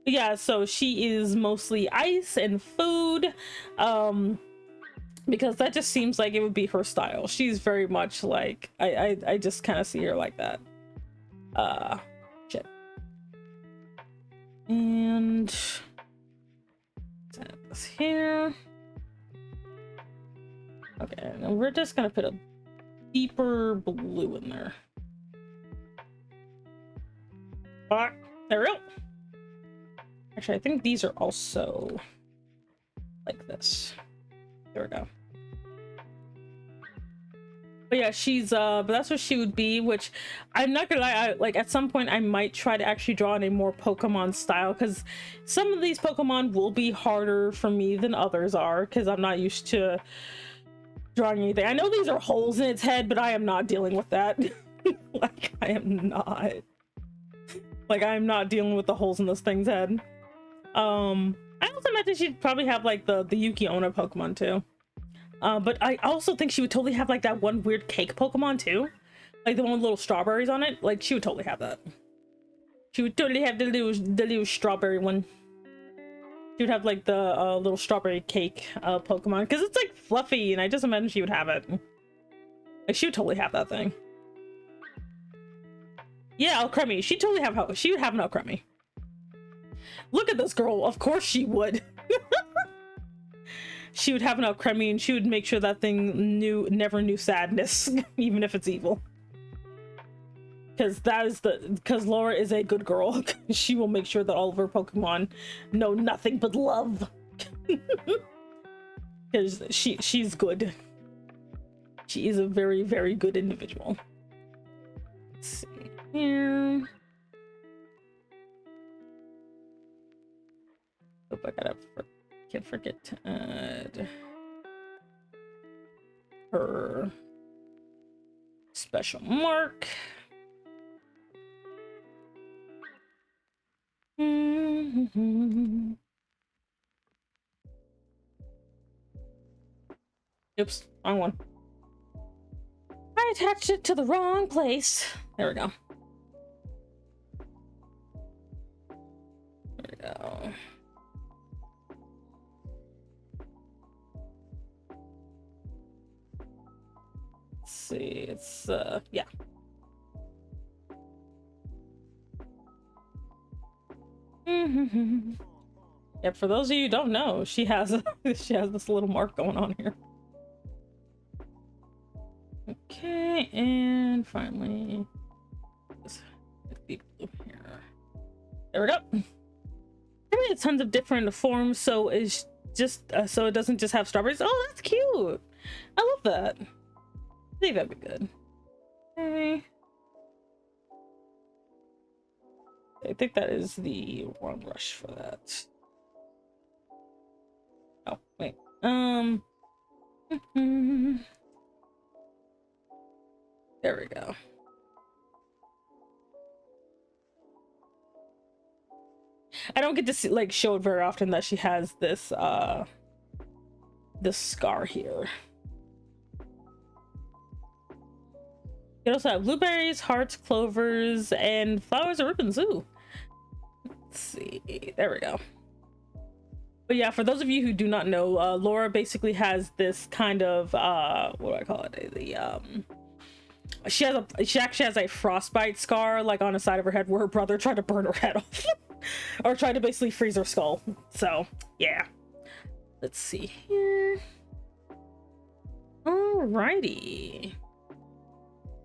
Yeah, so she is mostly ice and food. Because that just seems like it would be her style. She's very much like I just kind of see her like that. Shit. And set this here. Okay, and we're just gonna put a deeper blue in there. There we go. Actually, I think these are also like this. There we go. But yeah, she's but that's what she would be, which I'm not gonna lie, like at some point I might try to actually draw in a more Pokemon style, because some of these Pokemon will be harder for me than others are, because I'm not used to drawing anything. I know these are holes in its head, but I am not dealing with that. Like I am not dealing with the holes in this thing's head. I also imagine she'd probably have like the Yuki Onna Pokemon too. But I also think she would totally have like that one weird cake Pokemon too. Like the one with little strawberries on it. Like she would totally have that. She would totally have the little strawberry one. She would have like the little strawberry cake Pokemon, because it's like fluffy, and I just imagine she would have it. Like she would totally have that thing. Yeah, Alcremie. She would have an Alcremie. Look at this girl. Of course she would. She would have an Alcremie, and she would make sure that thing never knew sadness, even if it's evil. Because Laura is a good girl. She will make sure that all of her Pokemon know nothing but love. Because she's good. She is a very, very good individual. Let's see here. Hope I can't forget to add her special mark. Oops, wrong one. I attached it to the wrong place. There we go. There we go. It's yeah. Yeah, for those of you who don't know, she has she has this little mark going on here. Okay, and finally this deep blue here. There we go. There are tons of different forms, so it's just so it doesn't just have strawberries. Oh, that's cute. I love that. I think that'd be good. Okay. I think that is the wrong rush for that. Oh, wait. There we go. I don't get to see, like, show it very often that she has this this scar here. You also have blueberries, hearts, clovers, and flowers and ribbons. Ooh. Let's see. There we go. But yeah, for those of you who do not know, Laura basically has this kind of what do I call it? She actually has a frostbite scar, like, on the side of her head where her brother tried to burn her head off. Or tried to basically freeze her skull. So yeah. Let's see here. Alrighty.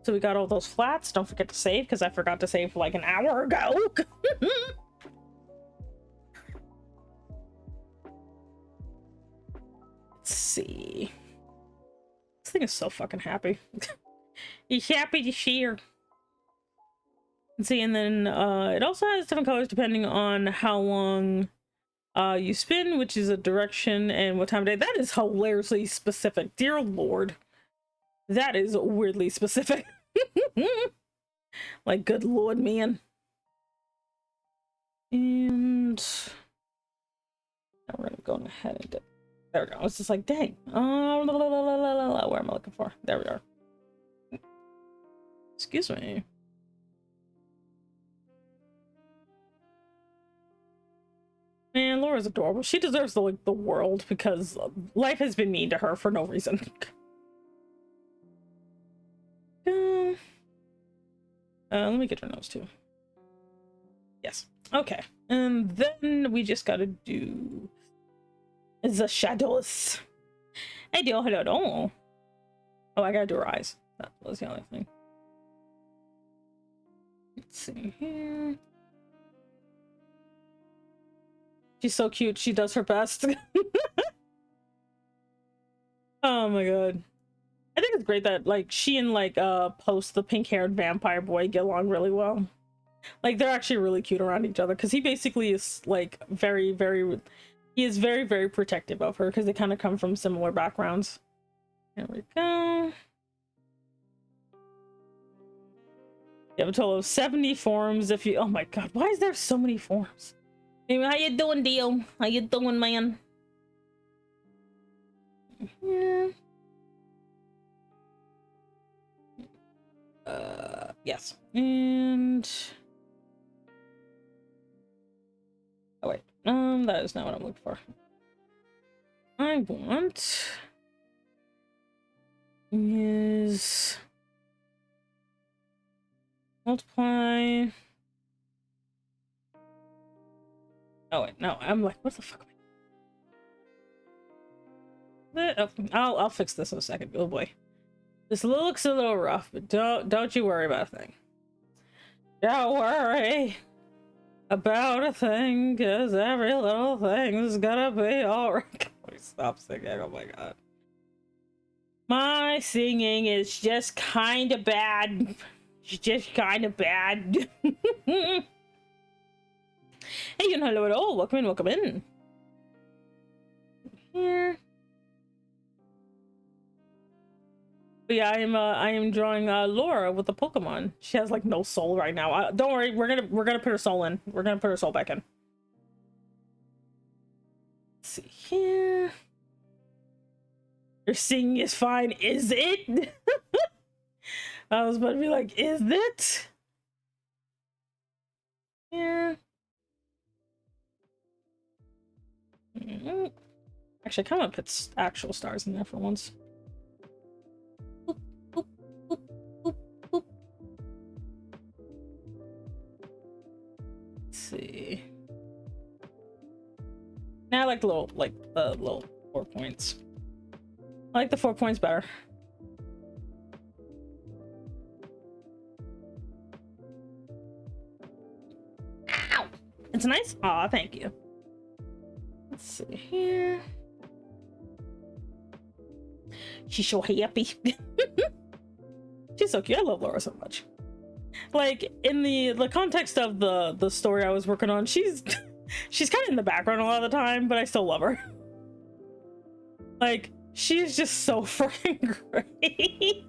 So we got all those flats. Don't forget to save, because I forgot to save like an hour ago. Let's see. This thing is so fucking happy. He's happy to share. Let's see, and then it also has different colors depending on how long you spin, which is a direction and what time of day. That is hilariously specific. Dear Lord. That is weirdly specific. Like, good Lord, man. And we're gonna go ahead and do. There we go. I was just like, dang. Where am I looking for? There we are. Excuse me. Man, Laura's adorable. She deserves the world, because life has been mean to her for no reason. Let me get her nose too. Yes. Okay. And then we just gotta do the shadows. I do. Oh, I gotta do her eyes. That was the only thing. Let's see here. She's so cute. She does her best. Oh my god. I think it's great that, like, she and, like, Post, the pink-haired vampire boy, get along really well. Like, they're actually really cute around each other, because he basically is, like, very, very... He is very, very protective of her, because they kind of come from similar backgrounds. There we go. You have a total of 70 forms if you... Oh my god, why is there so many forms? Anyway, how you doing, Dio? How you doing, man? Yeah. Yes. And... Oh, wait. That is not what I'm looking for. I want... is... multiply... Oh, wait. No, I'm like, what the fuck am I... I'll fix this in a second. Oh, boy. This looks a little rough, but don't you worry about a thing. Don't worry about a thing, because every little thing is gonna be alright. Stop singing, oh my god. My singing is just kind of bad. It's just kind of bad. Hey, and hello at all. Welcome in, welcome in. Here. But yeah, I am drawing Laura with the Pokemon. She has like no soul right now. Don't worry, we're gonna put her soul in. We're gonna put her soul back in. Let's see here. Your singing is fine, is it? I was about to be like, is it? Yeah. Actually, I kind of put actual stars in there for once. Boop, boop, boop. see. Now I like the little 4 points. I like the 4 points better. Ow! It's nice? Aw, thank you. Let's see here. She's so happy. She's so cute. I love Laura so much. Like, in the context of the story I was working on, she's kind of in the background a lot of the time, but I still love her. Like, she's just so freaking great.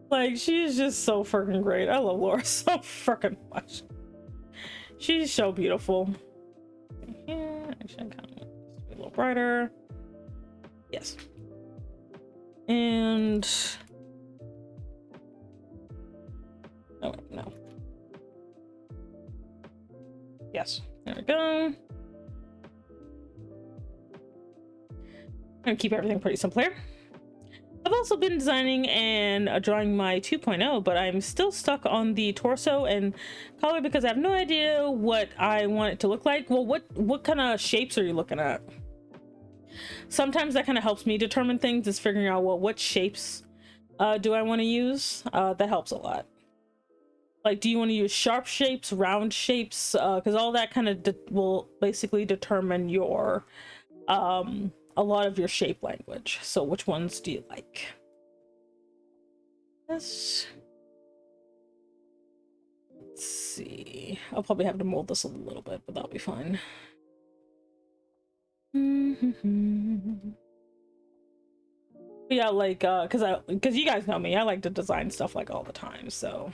Like, she's just so freaking great. I love Laura so freaking much. She's so beautiful. Here, actually, I kind of want this to be a little brighter. Yes. And oh no. Yes, there we go. I'm gonna keep everything pretty simple here. I've also been designing and drawing my 2.0, but I'm still stuck on the torso and collar because I have no idea what I want it to look like. Well, what kind of shapes are you looking at? Sometimes that kind of helps me determine things, is figuring out, well, what shapes do I want to use? That helps a lot. Like, do you want to use sharp shapes, round shapes? Because all that kind of will basically determine your a lot of your shape language. So which ones do you like? Yes. Let's see. I'll probably have to mold this a little bit, but that'll be fine. Yeah, like because you guys know me, I like to design stuff like all the time, so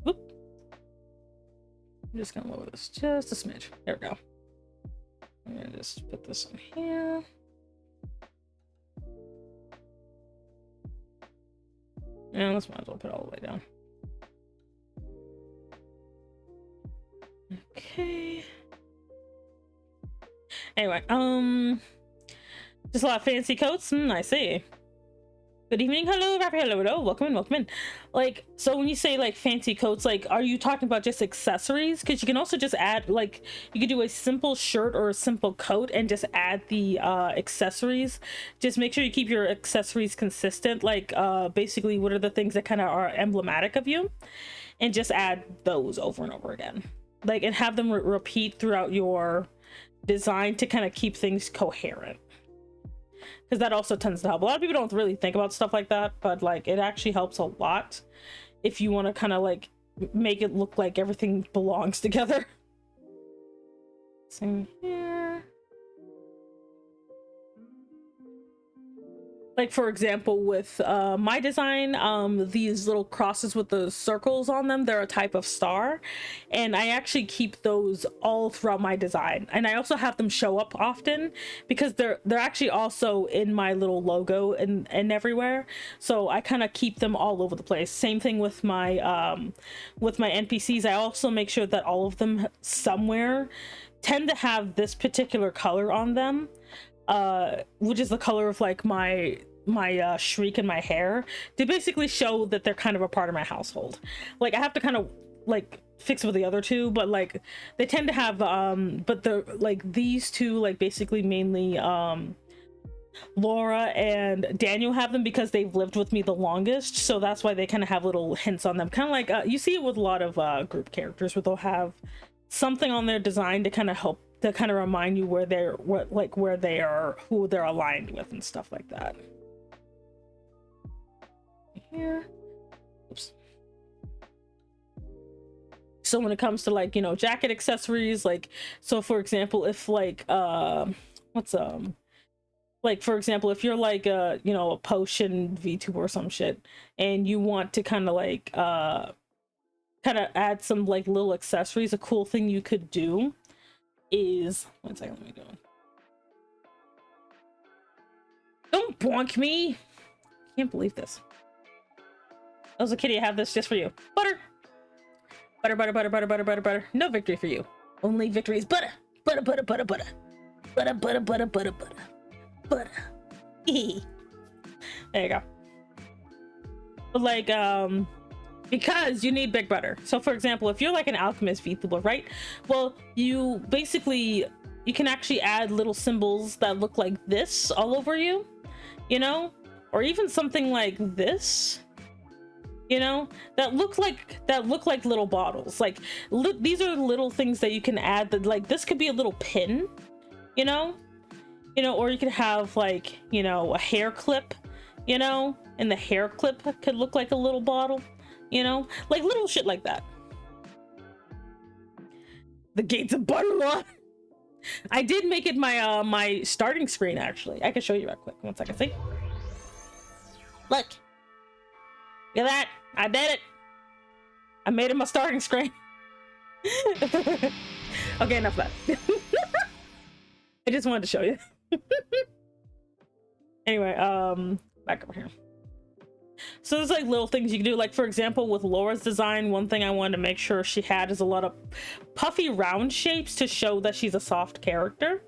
whoop. I'm just gonna lower this just a smidge. There we go. I'm gonna just put this in here. And let's might as well put it all the way down. Okay. Anyway, just a lot of fancy coats. I see. Good evening. Hello, Rapper. Hello, hello. Welcome in, welcome in. Like, so when you say like fancy coats, like, are you talking about just accessories? Because you can also just add, like, you could do a simple shirt or a simple coat and just add the accessories. Just make sure you keep your accessories consistent. Like, basically, what are the things that kind of are emblematic of you, and just add those over and over again. Like, and have them repeat throughout your design to kind of keep things coherent. Because that also tends to help. A lot of people don't really think about stuff like that, but like it actually helps a lot if you want to kind of like make it look like everything belongs together. Same here. Like, for example, with my design, these little crosses with the circles on them, they're a type of star, and I actually keep those all throughout my design. And I also have them show up often because they're actually also in my little logo and everywhere. So I kind of keep them all over the place. Same thing with my NPCs. I also make sure that all of them somewhere tend to have this particular color on them. Which is the color of like my shriek in my hair, to basically show that they're kind of a part of my household. Like, I have to kind of like fix with the other two, but like they tend to have but they're like these two, like basically mainly Laura and Daniel have them because they've lived with me the longest, so that's why they kind of have little hints on them, kind of like you see it with a lot of group characters where they'll have something on their design to kind of help, to kind of remind you where they are, who they're aligned with and stuff like that. Here. Oops. So when it comes to like, you know, jacket accessories, like, so for example, if like like for example, if you're like you know, a potion VTuber or some shit, and you want to kind of like kind of add some like little accessories, a cool thing you could do is, one second, let me go. Don't bonk me. Can't believe this. I was a kitty. I have this just for you. Butter. Butter, butter, butter, butter, butter, butter, butter. No victory for you. Only victory is butter. Butter, butter, butter, butter. Butter, butter, butter, butter, butter. Butter. There you go. But like, because you need big brother. So for example, if you're like an alchemist VTuber, right? Well, you basically, you can actually add little symbols that look like this all over you, you know? Or even something like this, you know, that look like little bottles. Like these are little things that you can add, that like this could be a little pin, you know, or you could have like, you know, a hair clip, you know, and the hair clip could look like a little bottle, you know, like little shit like that. The gates of Butterlaw. I did make it my my starting screen. Actually, I can show you real quick. 1 second. See, look at that. I did it. I made it my starting screen. Okay, enough of that. I just wanted to show you. Anyway, back over here. So there's like little things you can do. Like for example, with Laura's design, one thing I wanted to make sure she had is a lot of puffy round shapes to show that she's a soft character.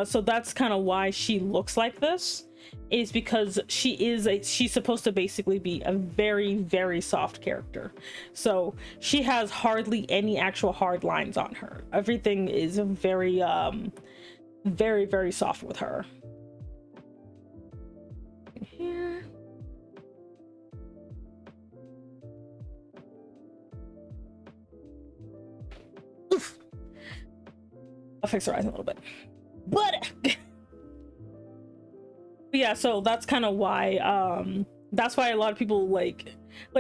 So that's kind of why she looks like this, is because she's supposed to basically be a very, very soft character. So she has hardly any actual hard lines on her. Everything is very, very, very soft with her. Here. Oof. I'll fix her eyes a little bit. But yeah, so that's kind of why that's why a lot of people like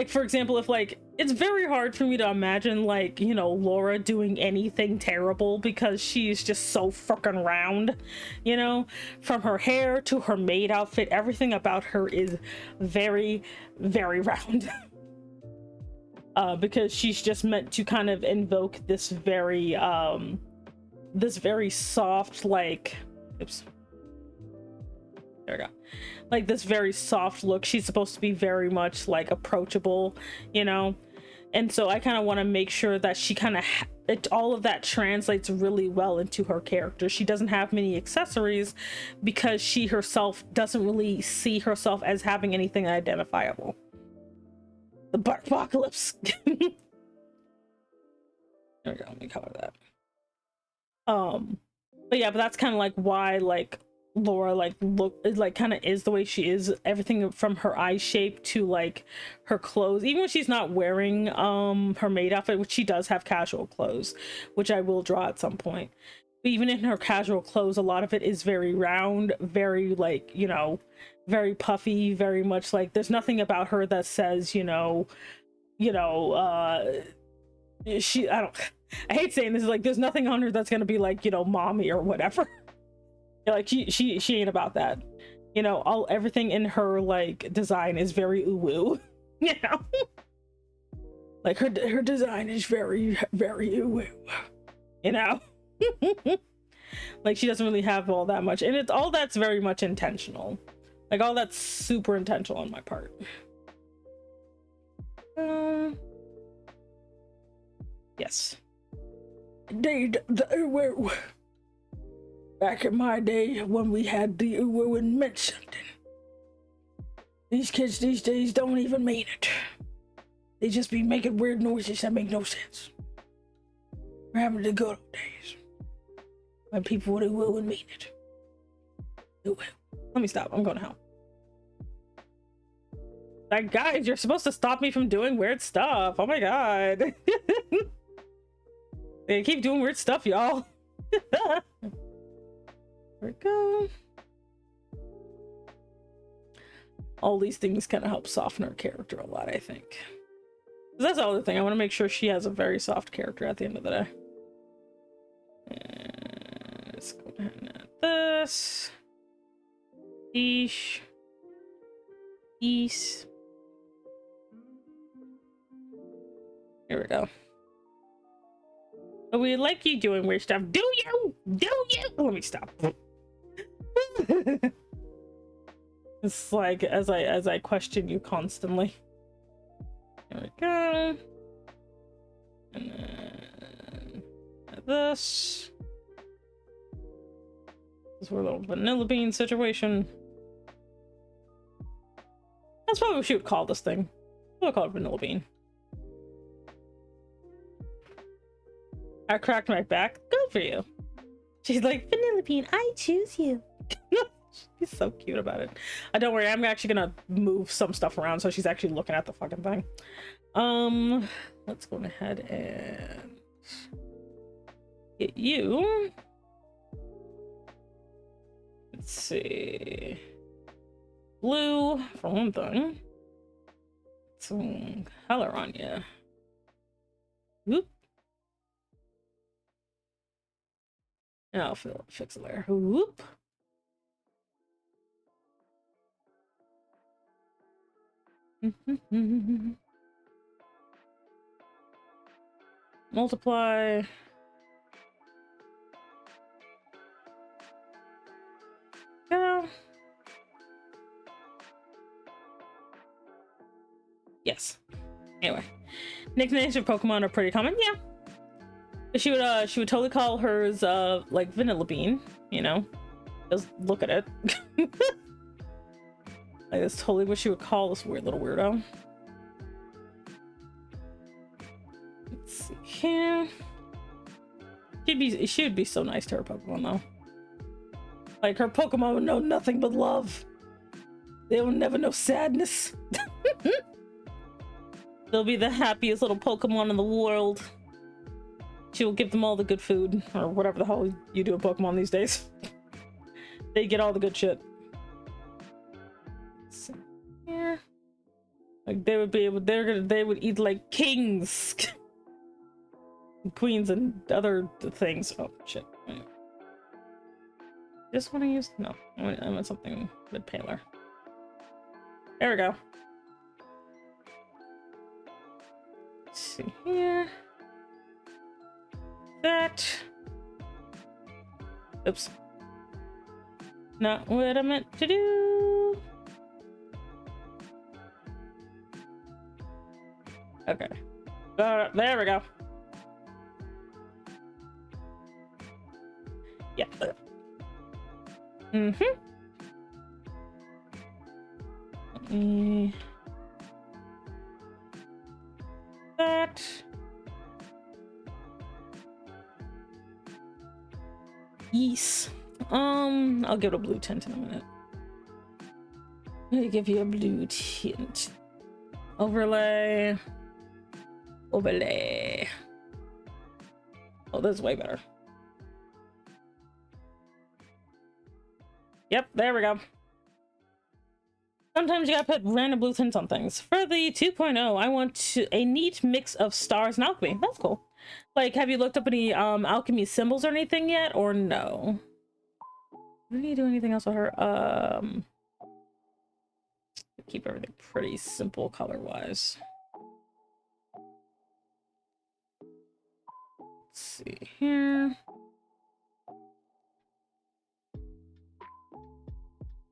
for example, if like, it's very hard for me to imagine like, you know, Laura doing anything terrible, because she's just so fucking round, you know, from her hair to her maid outfit, everything about her is very, very round. Because she's just meant to kind of invoke this very soft, like, oops, there we go, like this very soft look. She's supposed to be very much like approachable, you know, and so I kind of want to make sure that she kind of all of that translates really well into her character. She doesn't have many accessories because she herself doesn't really see herself as having anything identifiable. The butt apocalypse. There we go, let me color that. But yeah, but that's kind of like why like Laura like kind of is the way she is. Everything from her eye shape to like her clothes, even when she's not wearing her maid outfit, which she does have casual clothes, which I will draw at some point. But even in her casual clothes, a lot of it is very round, very like, you know, very puffy, very much like there's nothing about her that says, I hate saying this, is like there's nothing on her that's gonna be like, you know, mommy or whatever. Like she ain't about that, you know. Everything in her like design is very uwu, you know. Like her design is very, very uwu, you know. Like she doesn't really have all that much, and it's all that's very much intentional. Like all that's super intentional on my part. Yes. Back in my day when we had the uwu and meant something. These kids these days don't even mean it. They just be making weird noises that make no sense. We're having the good old days when people would uwu and mean it. Uwu. Let me stop. I'm going to hell. Like, guys, you're supposed to stop me from doing weird stuff. Oh my god. They keep doing weird stuff, y'all. There we go. All these things kind of help soften her character a lot, I think. That's the other thing. I want to make sure she has a very soft character at the end of the day. Let's go ahead and add this. Eesh. Eesh. Here we go. We like you doing weird stuff. Do you? Do you? Let me stop. It's like as I question you constantly. There we go. And then this. This is a little vanilla bean situation. That's what we should call this thing. We'll call it Vanilla Bean. I cracked my back. Good for you. She's like, Vanilla Bean, I choose you. She's so cute about it. Don't worry, I'm actually gonna move some stuff around so she's actually looking at the fucking thing. Let's go ahead and get you. Let's see. Blue for one thing. Some color on you. Whoop. And I'll fix it there. Whoop. Multiply. Go. Yes. Anyway, nicknames for Pokemon are pretty common. Yeah. She would totally call hers like Vanilla Bean, you know. Just look at it. Like, that's totally what she would call this weird little weirdo. Let's see here. She would be so nice to her Pokemon though. Like, her Pokemon would know nothing but love. They will never know sadness. They'll be the happiest little Pokemon in the world. She will give them all the good food, or whatever the hell you do in Pokemon these days. They get all the good shit. So, yeah. Like, they would be able, they would eat like kings. Queens and other things. Oh, shit. Anyway. Just want to use, no, I want something a bit paler. There we go. Let's see here. That. Oops. Not what I meant to do. Okay. There we go. Yeah. Mm-hmm. Let me... That. Yes. I'll give it a blue tint in a minute. Let me give you a blue tint. Overlay. Overlay. Oh, this is way better. Yep, there we go. Sometimes you gotta put random blue tints on things. For the 2.0, I want a neat mix of stars and alchemy. That's cool. Like, have you looked up any alchemy symbols or anything yet, or no? Did you do anything else with her? Keep everything pretty simple color-wise. Let's see here.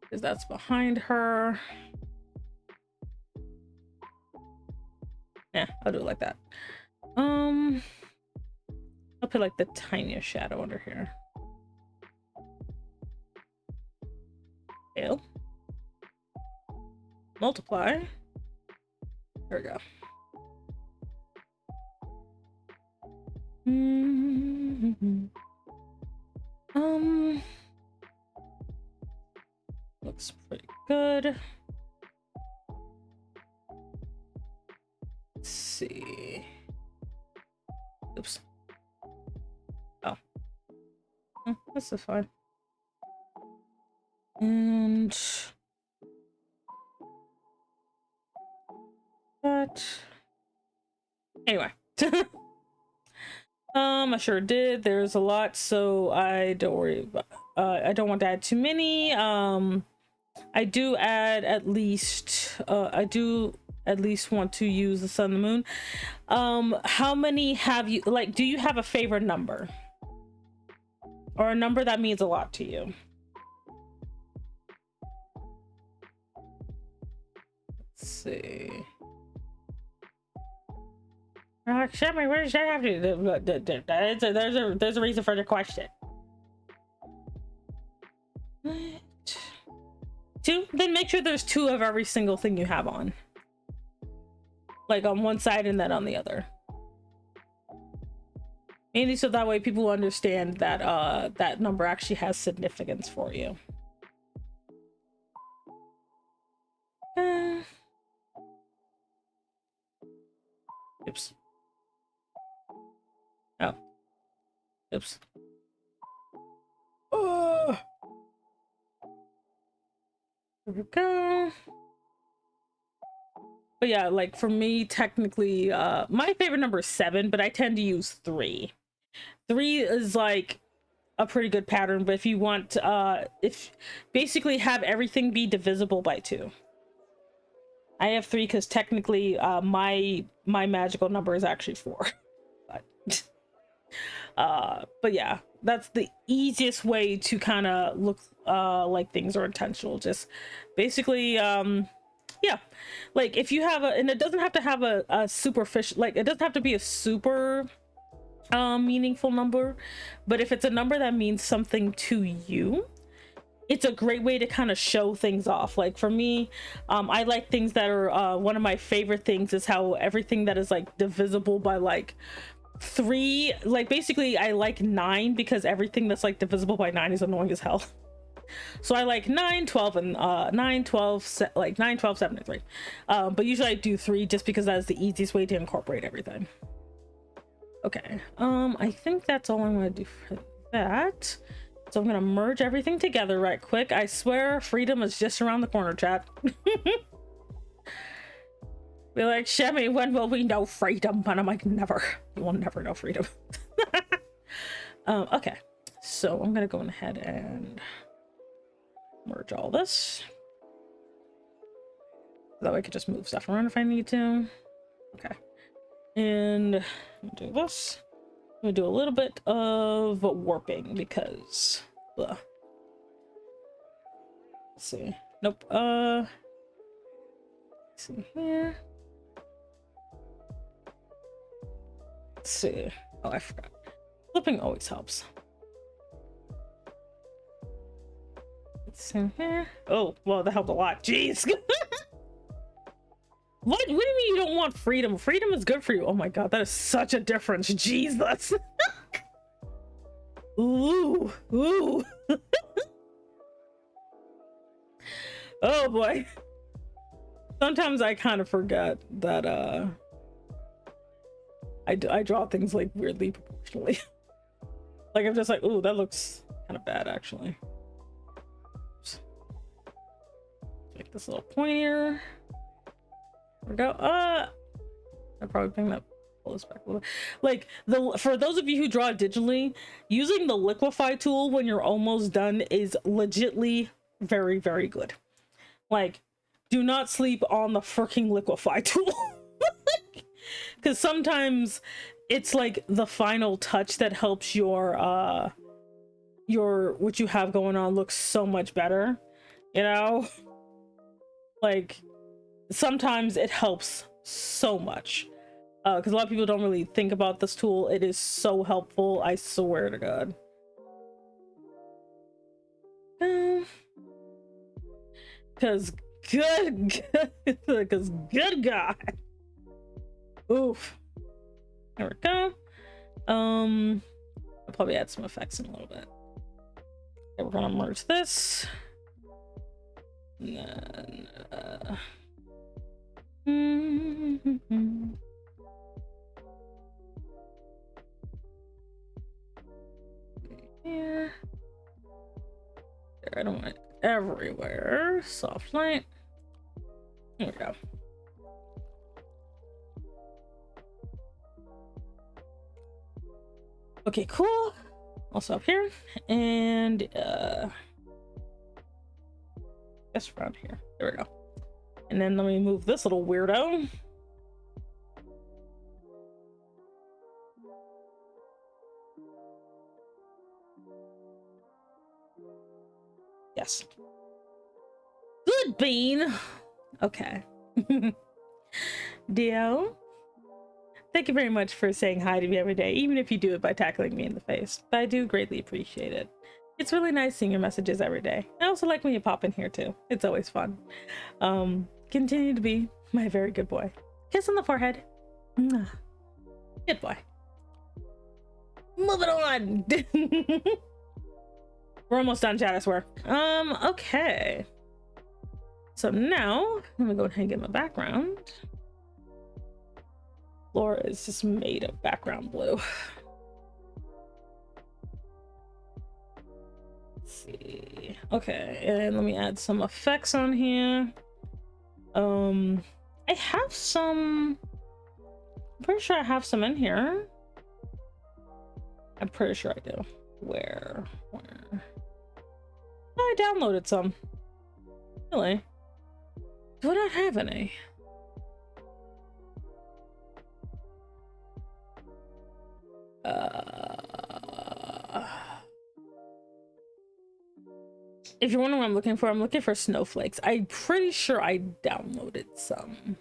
Because that's behind her. Yeah, I'll do it like that. I'll put like the tiniest shadow under here. Scale. Multiply. There we go. Looks pretty good. Let's see. Oops. Oh. This is fine. And that. Anyway. I sure did. There's a lot, so I don't worry about, I don't want to add too many. I do add at least I do at least want to use the sun and the moon. How many have you, like, do you have a favorite number? Or a number that means a lot to you? Let's see. Shut me, where does that have to? There's a reason for the question. 2? Then make sure there's 2 of every single thing you have on. like on one side and then on the other. Mainly so that way people understand that that number actually has significance for you. Oops. Oh. Oops. Oh. There we go. But yeah, like for me, technically, my favorite number is 7, but I tend to use 3. 3 is like a pretty good pattern, but if you want, if basically have everything be divisible by 2. I have 3 because technically, my magical number is actually 4. But yeah, that's the easiest way to kind of look like things are intentional. Just basically, yeah, like if you have and it doesn't have to have a superficial, like it doesn't have to be a super meaningful number, but if it's a number that means something to you, it's a great way to kind of show things off. Like for me, I like things that are one of my favorite things is how everything that is like divisible by like 3, like basically I like 9 because everything that's like divisible by 9 is annoying as hell. So I like 9, 12, and 9, 12, like 9, 12, 7, and 3. But usually I do 3 just because that is the easiest way to incorporate everything. Okay, I think that's all I'm gonna do for that. So I'm gonna merge everything together right quick. I swear freedom is just around the corner, chat. Be like, Shemmy, when will we know freedom? And I'm like, never. You will never know freedom. Okay, so I'm gonna go ahead and merge all this. That way I could just move stuff around if I need to. Okay, and do this. I'm gonna do a little bit of warping because let's see. Nope. Let's see here. Let's see. Oh, I forgot. Flipping always helps. Let's see here. Oh, well, that helped a lot. Jeez. What do you mean you don't want freedom? Freedom is good for you. Oh my god, that is such a difference. Jesus. Ooh. Ooh. Oh boy. Sometimes I kind of forget that I draw things like weirdly proportionally. Like I'm just like, ooh, that looks kind of bad actually. Oops. Make this a little pointier. There we go. I probably bring that, pull this back a little bit. Like for those of you who draw digitally, using the liquify tool when you're almost done is legitly very, very good. Like, do not sleep on the freaking liquify tool. Because sometimes it's like the final touch that helps your what you have going on look so much better, you know? Like sometimes it helps so much because a lot of people don't really think about this tool. It is so helpful, I swear to god. Because good god. Oof. There we go. I'll probably add some effects in a little bit. Okay, we're gonna merge this. And then here. There, I don't want it everywhere. Soft light. There we go. Okay, cool. Also up here, and guess around here. There we go. And then let me move this little weirdo. Yes. Good bean. Okay. Dio, thank you very much for saying hi to me every day, even if you do it by tackling me in the face. But I do greatly appreciate it. It's really nice seeing your messages every day. I also like when you pop in here too. It's always fun. Continue to be my very good boy. Kiss on the forehead. Mwah. Good boy. Moving on. We're almost done, chat, I swear. Okay. So now I'm gonna go ahead and get my background. Laura is just made of background blue. Let's see. Okay, and let me add some effects on here. I have some. I'm pretty sure I have some in here. I'm pretty sure I do. Where? I downloaded some. Really? Do I not have any? If you're wondering what I'm looking for snowflakes. I'm pretty sure I downloaded some.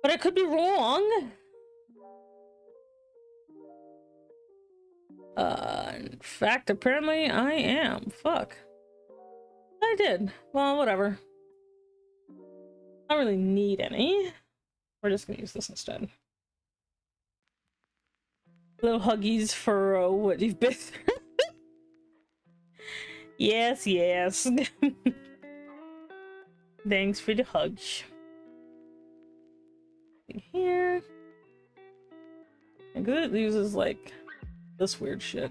But I could be wrong. In fact, apparently I am. Fuck. I did. Well, whatever. I don't really need any. We're just gonna use this instead. Little huggies for what you've been through. Yes, yes. Thanks for the hugs. Here. And it uses like this weird shit.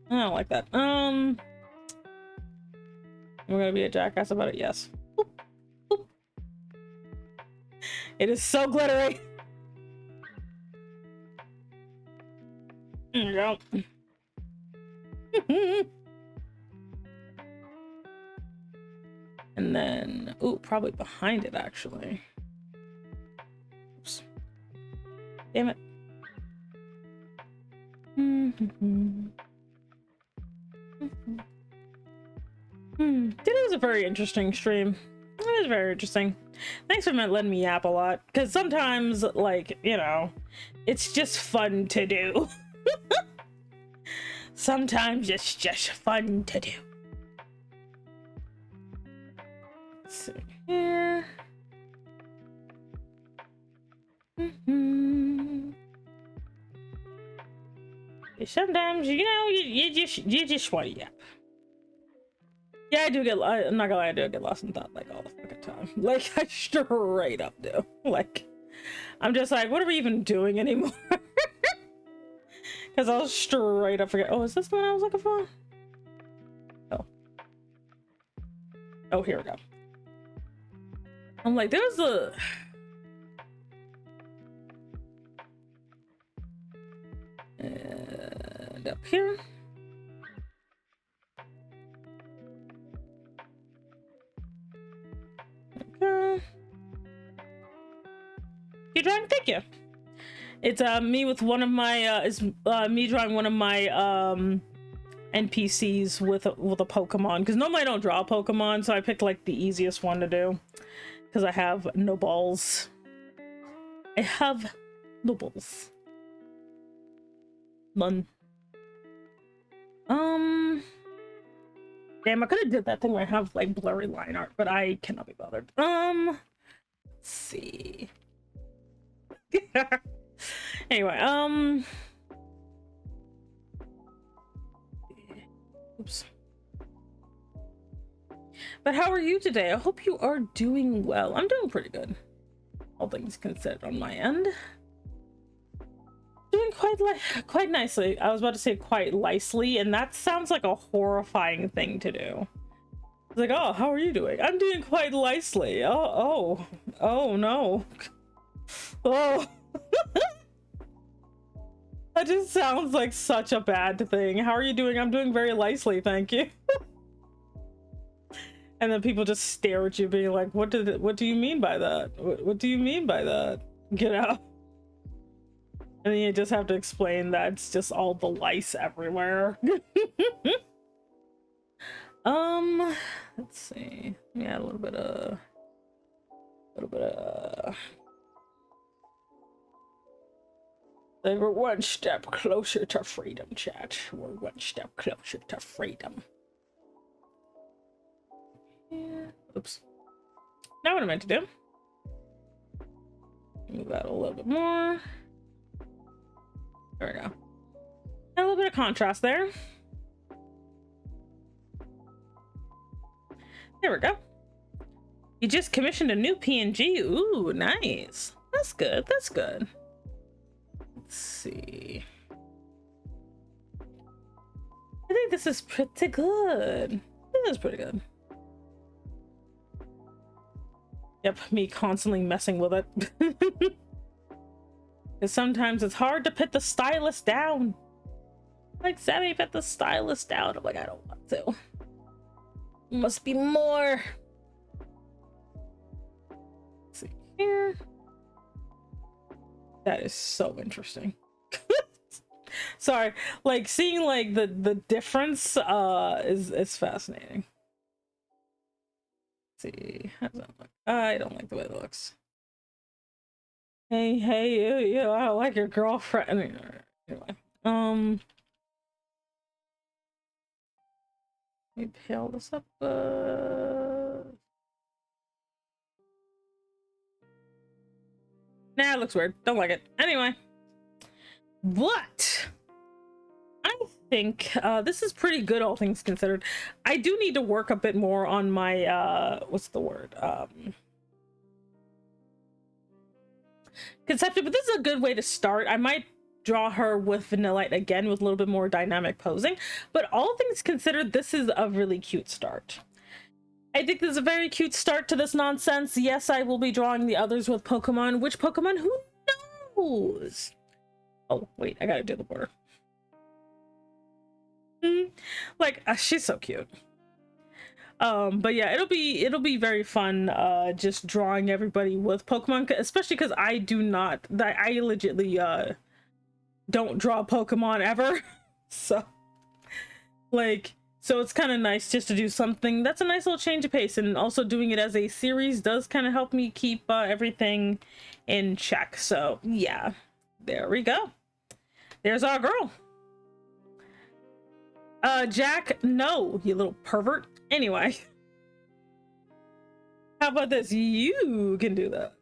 I don't like that. We're gonna be a jackass about it, yes. Boop, boop. It is so glittery. There you go. And then, ooh, probably behind it actually. Oops. Damn it. Today was a very interesting stream. It was very interesting. Thanks for letting me yap a lot. Because sometimes, like, you know, it's just fun to do. Sometimes it's just fun to do. Let's see here. Sometimes, you know, you just want to yap. Yeah, I do get, I'm not gonna lie, I do get lost in thought like all the fucking time. Like, I straight up do. Like, I'm just like, what are we even doing anymore? Because I'll straight up forget. Oh, is this the one I was looking for? Oh. Oh, here we go. I'm like, there's a... And up here. Okay. You're drawing? Thank you. It's me with one of my me drawing one of my NPCs with a Pokemon, because normally I don't draw Pokemon, so I picked like the easiest one to do because I have no balls. I have no balls. None. Damn, I could have did that thing where I have like blurry line art, but I cannot be bothered. Let's see. Anyway, oops. But how are you today? I hope you are doing well. I'm doing pretty good, all things considered on my end. Doing quite nicely. I was about to say quite nicely, and that sounds like a horrifying thing to do. It's like, oh, how are you doing? I'm doing quite nicely. Oh no. Oh. That just sounds like such a bad thing. How are you doing? I'm doing very nicely, thank you. And then people just stare at you being like, what do you mean by that? What do you mean by that? You know? And then you just have to explain that it's just all the lice everywhere. Let's see. Yeah, a little bit of we're one step closer to freedom, chat. We're one step closer to freedom. Yeah. Oops. Not what I meant to do. Move that a little bit more. There we go. A little bit of contrast there. There we go. You just commissioned a new PNG. Ooh, nice. That's good. That's good. Let's see. I think this is pretty good. This is pretty good. Yep, me constantly messing with it. Because sometimes it's hard to put the stylus down. Like, Sammy, put the stylus down. I'm like, I don't want to. Must be more. Let's see here. That is so interesting. Sorry, like seeing like the difference is fascinating. Let's see, how does that look? I don't like the way it looks. Hey, you, I like your girlfriend. Anyway, let me pale this up. Nah, it looks weird. Don't like it. Anyway, what? I think this is pretty good, all things considered. I do need to work a bit more on my what's the word? Conception, but this is a good way to start. I might draw her with Vanillite again with a little bit more dynamic posing, but all things considered, this is a really cute start. I think this is a very cute start to this nonsense. Yes, I will be drawing the others with Pokemon. Which Pokemon? Who knows? Oh, wait, I gotta do the border. Like, she's so cute. But yeah, it'll be very fun just drawing everybody with Pokemon, especially because I legitly don't draw Pokemon ever. So like, so it's kind of nice just to do something that's a nice little change of pace, and also doing it as a series does kind of help me keep everything in check. So yeah, there we go. There's our girl. Jack, no, you little pervert. Anyway, how about this? You can do that.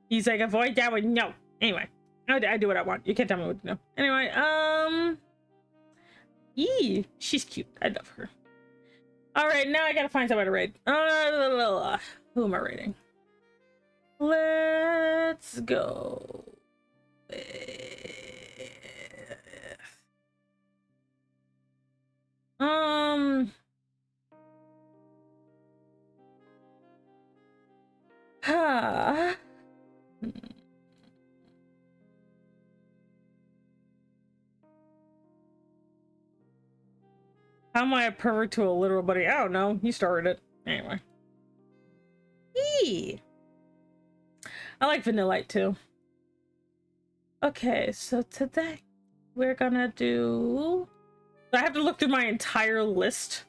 He's like, avoid that one. No. Anyway, I do what I want. You can't tell me what to do. Anyway, she's cute. I love her. All right, now I gotta find somebody to raid. Who am I raiding? Let's go. How am I a pervert to a literal buddy? I don't know. You started it. Anyway. I like Vanillite too. Okay, so today we're gonna do... I have to look through my entire list.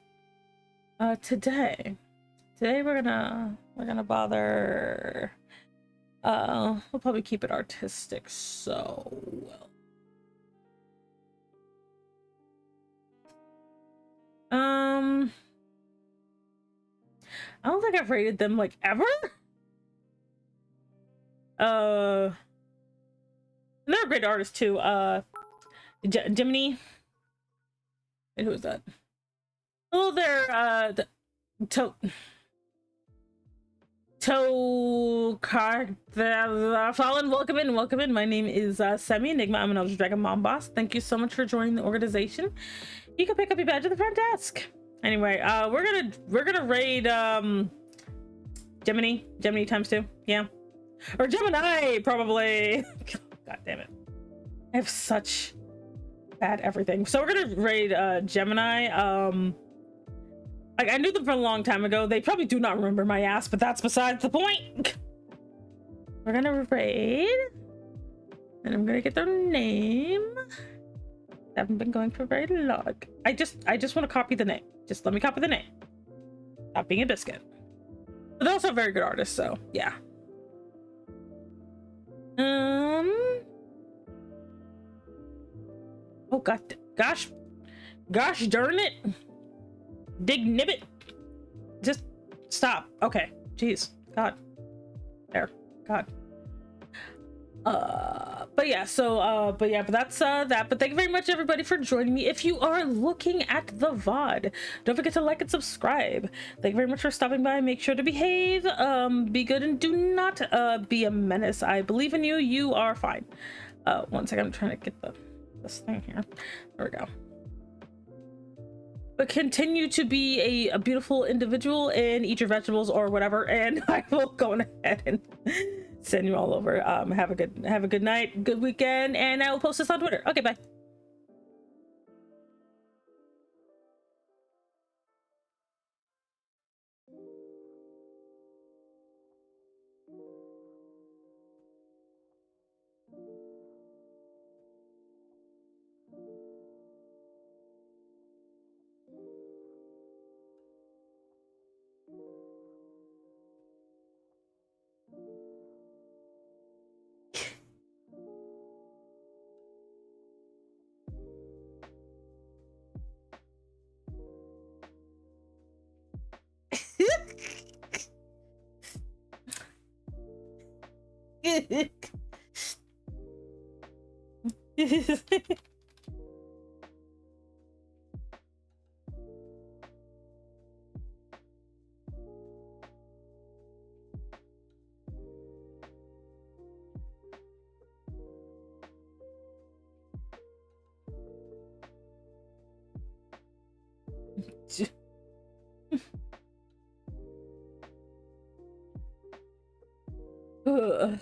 Today we're gonna bother... we'll probably keep it artistic, so... I don't think I've rated them like ever. And they're a great artist too. Jiminy. Wait, who is that? Hello there, Fallen, welcome in. My name is Semi Enigma. I'm an Elder Dragon Mom Boss. Thank you so much for joining the organization. You can pick up your badge at the front desk. Anyway, we're gonna raid Gemini ×2. Yeah, or Gemini probably. God damn it, I have such bad everything. So we're gonna raid Gemini. Like, I knew them from a long time ago. They probably do not remember my ass, but that's besides the point. We're gonna raid, and I'm gonna get their name. I haven't been going for very long. I just want to copy the name. Just let me copy the name. Stop being a biscuit. But they're also very good artists, so yeah. Oh god, gosh darn it. Dig nibbit. Just stop. Okay. Jeez. God. There. God. But yeah, so but that's that. But thank you very much everybody for joining me. If you are looking at the VOD, don't forget to like and subscribe. Thank you very much for stopping by. Make sure to behave, be good, and do not be a menace. I believe in you. You are fine. One second, I'm trying to get this thing here. There we go. But continue to be a beautiful individual and eat your vegetables or whatever, and I will go ahead and send you all over. Have a good night, good weekend, and I will post this on Twitter. Okay, bye. Ugh.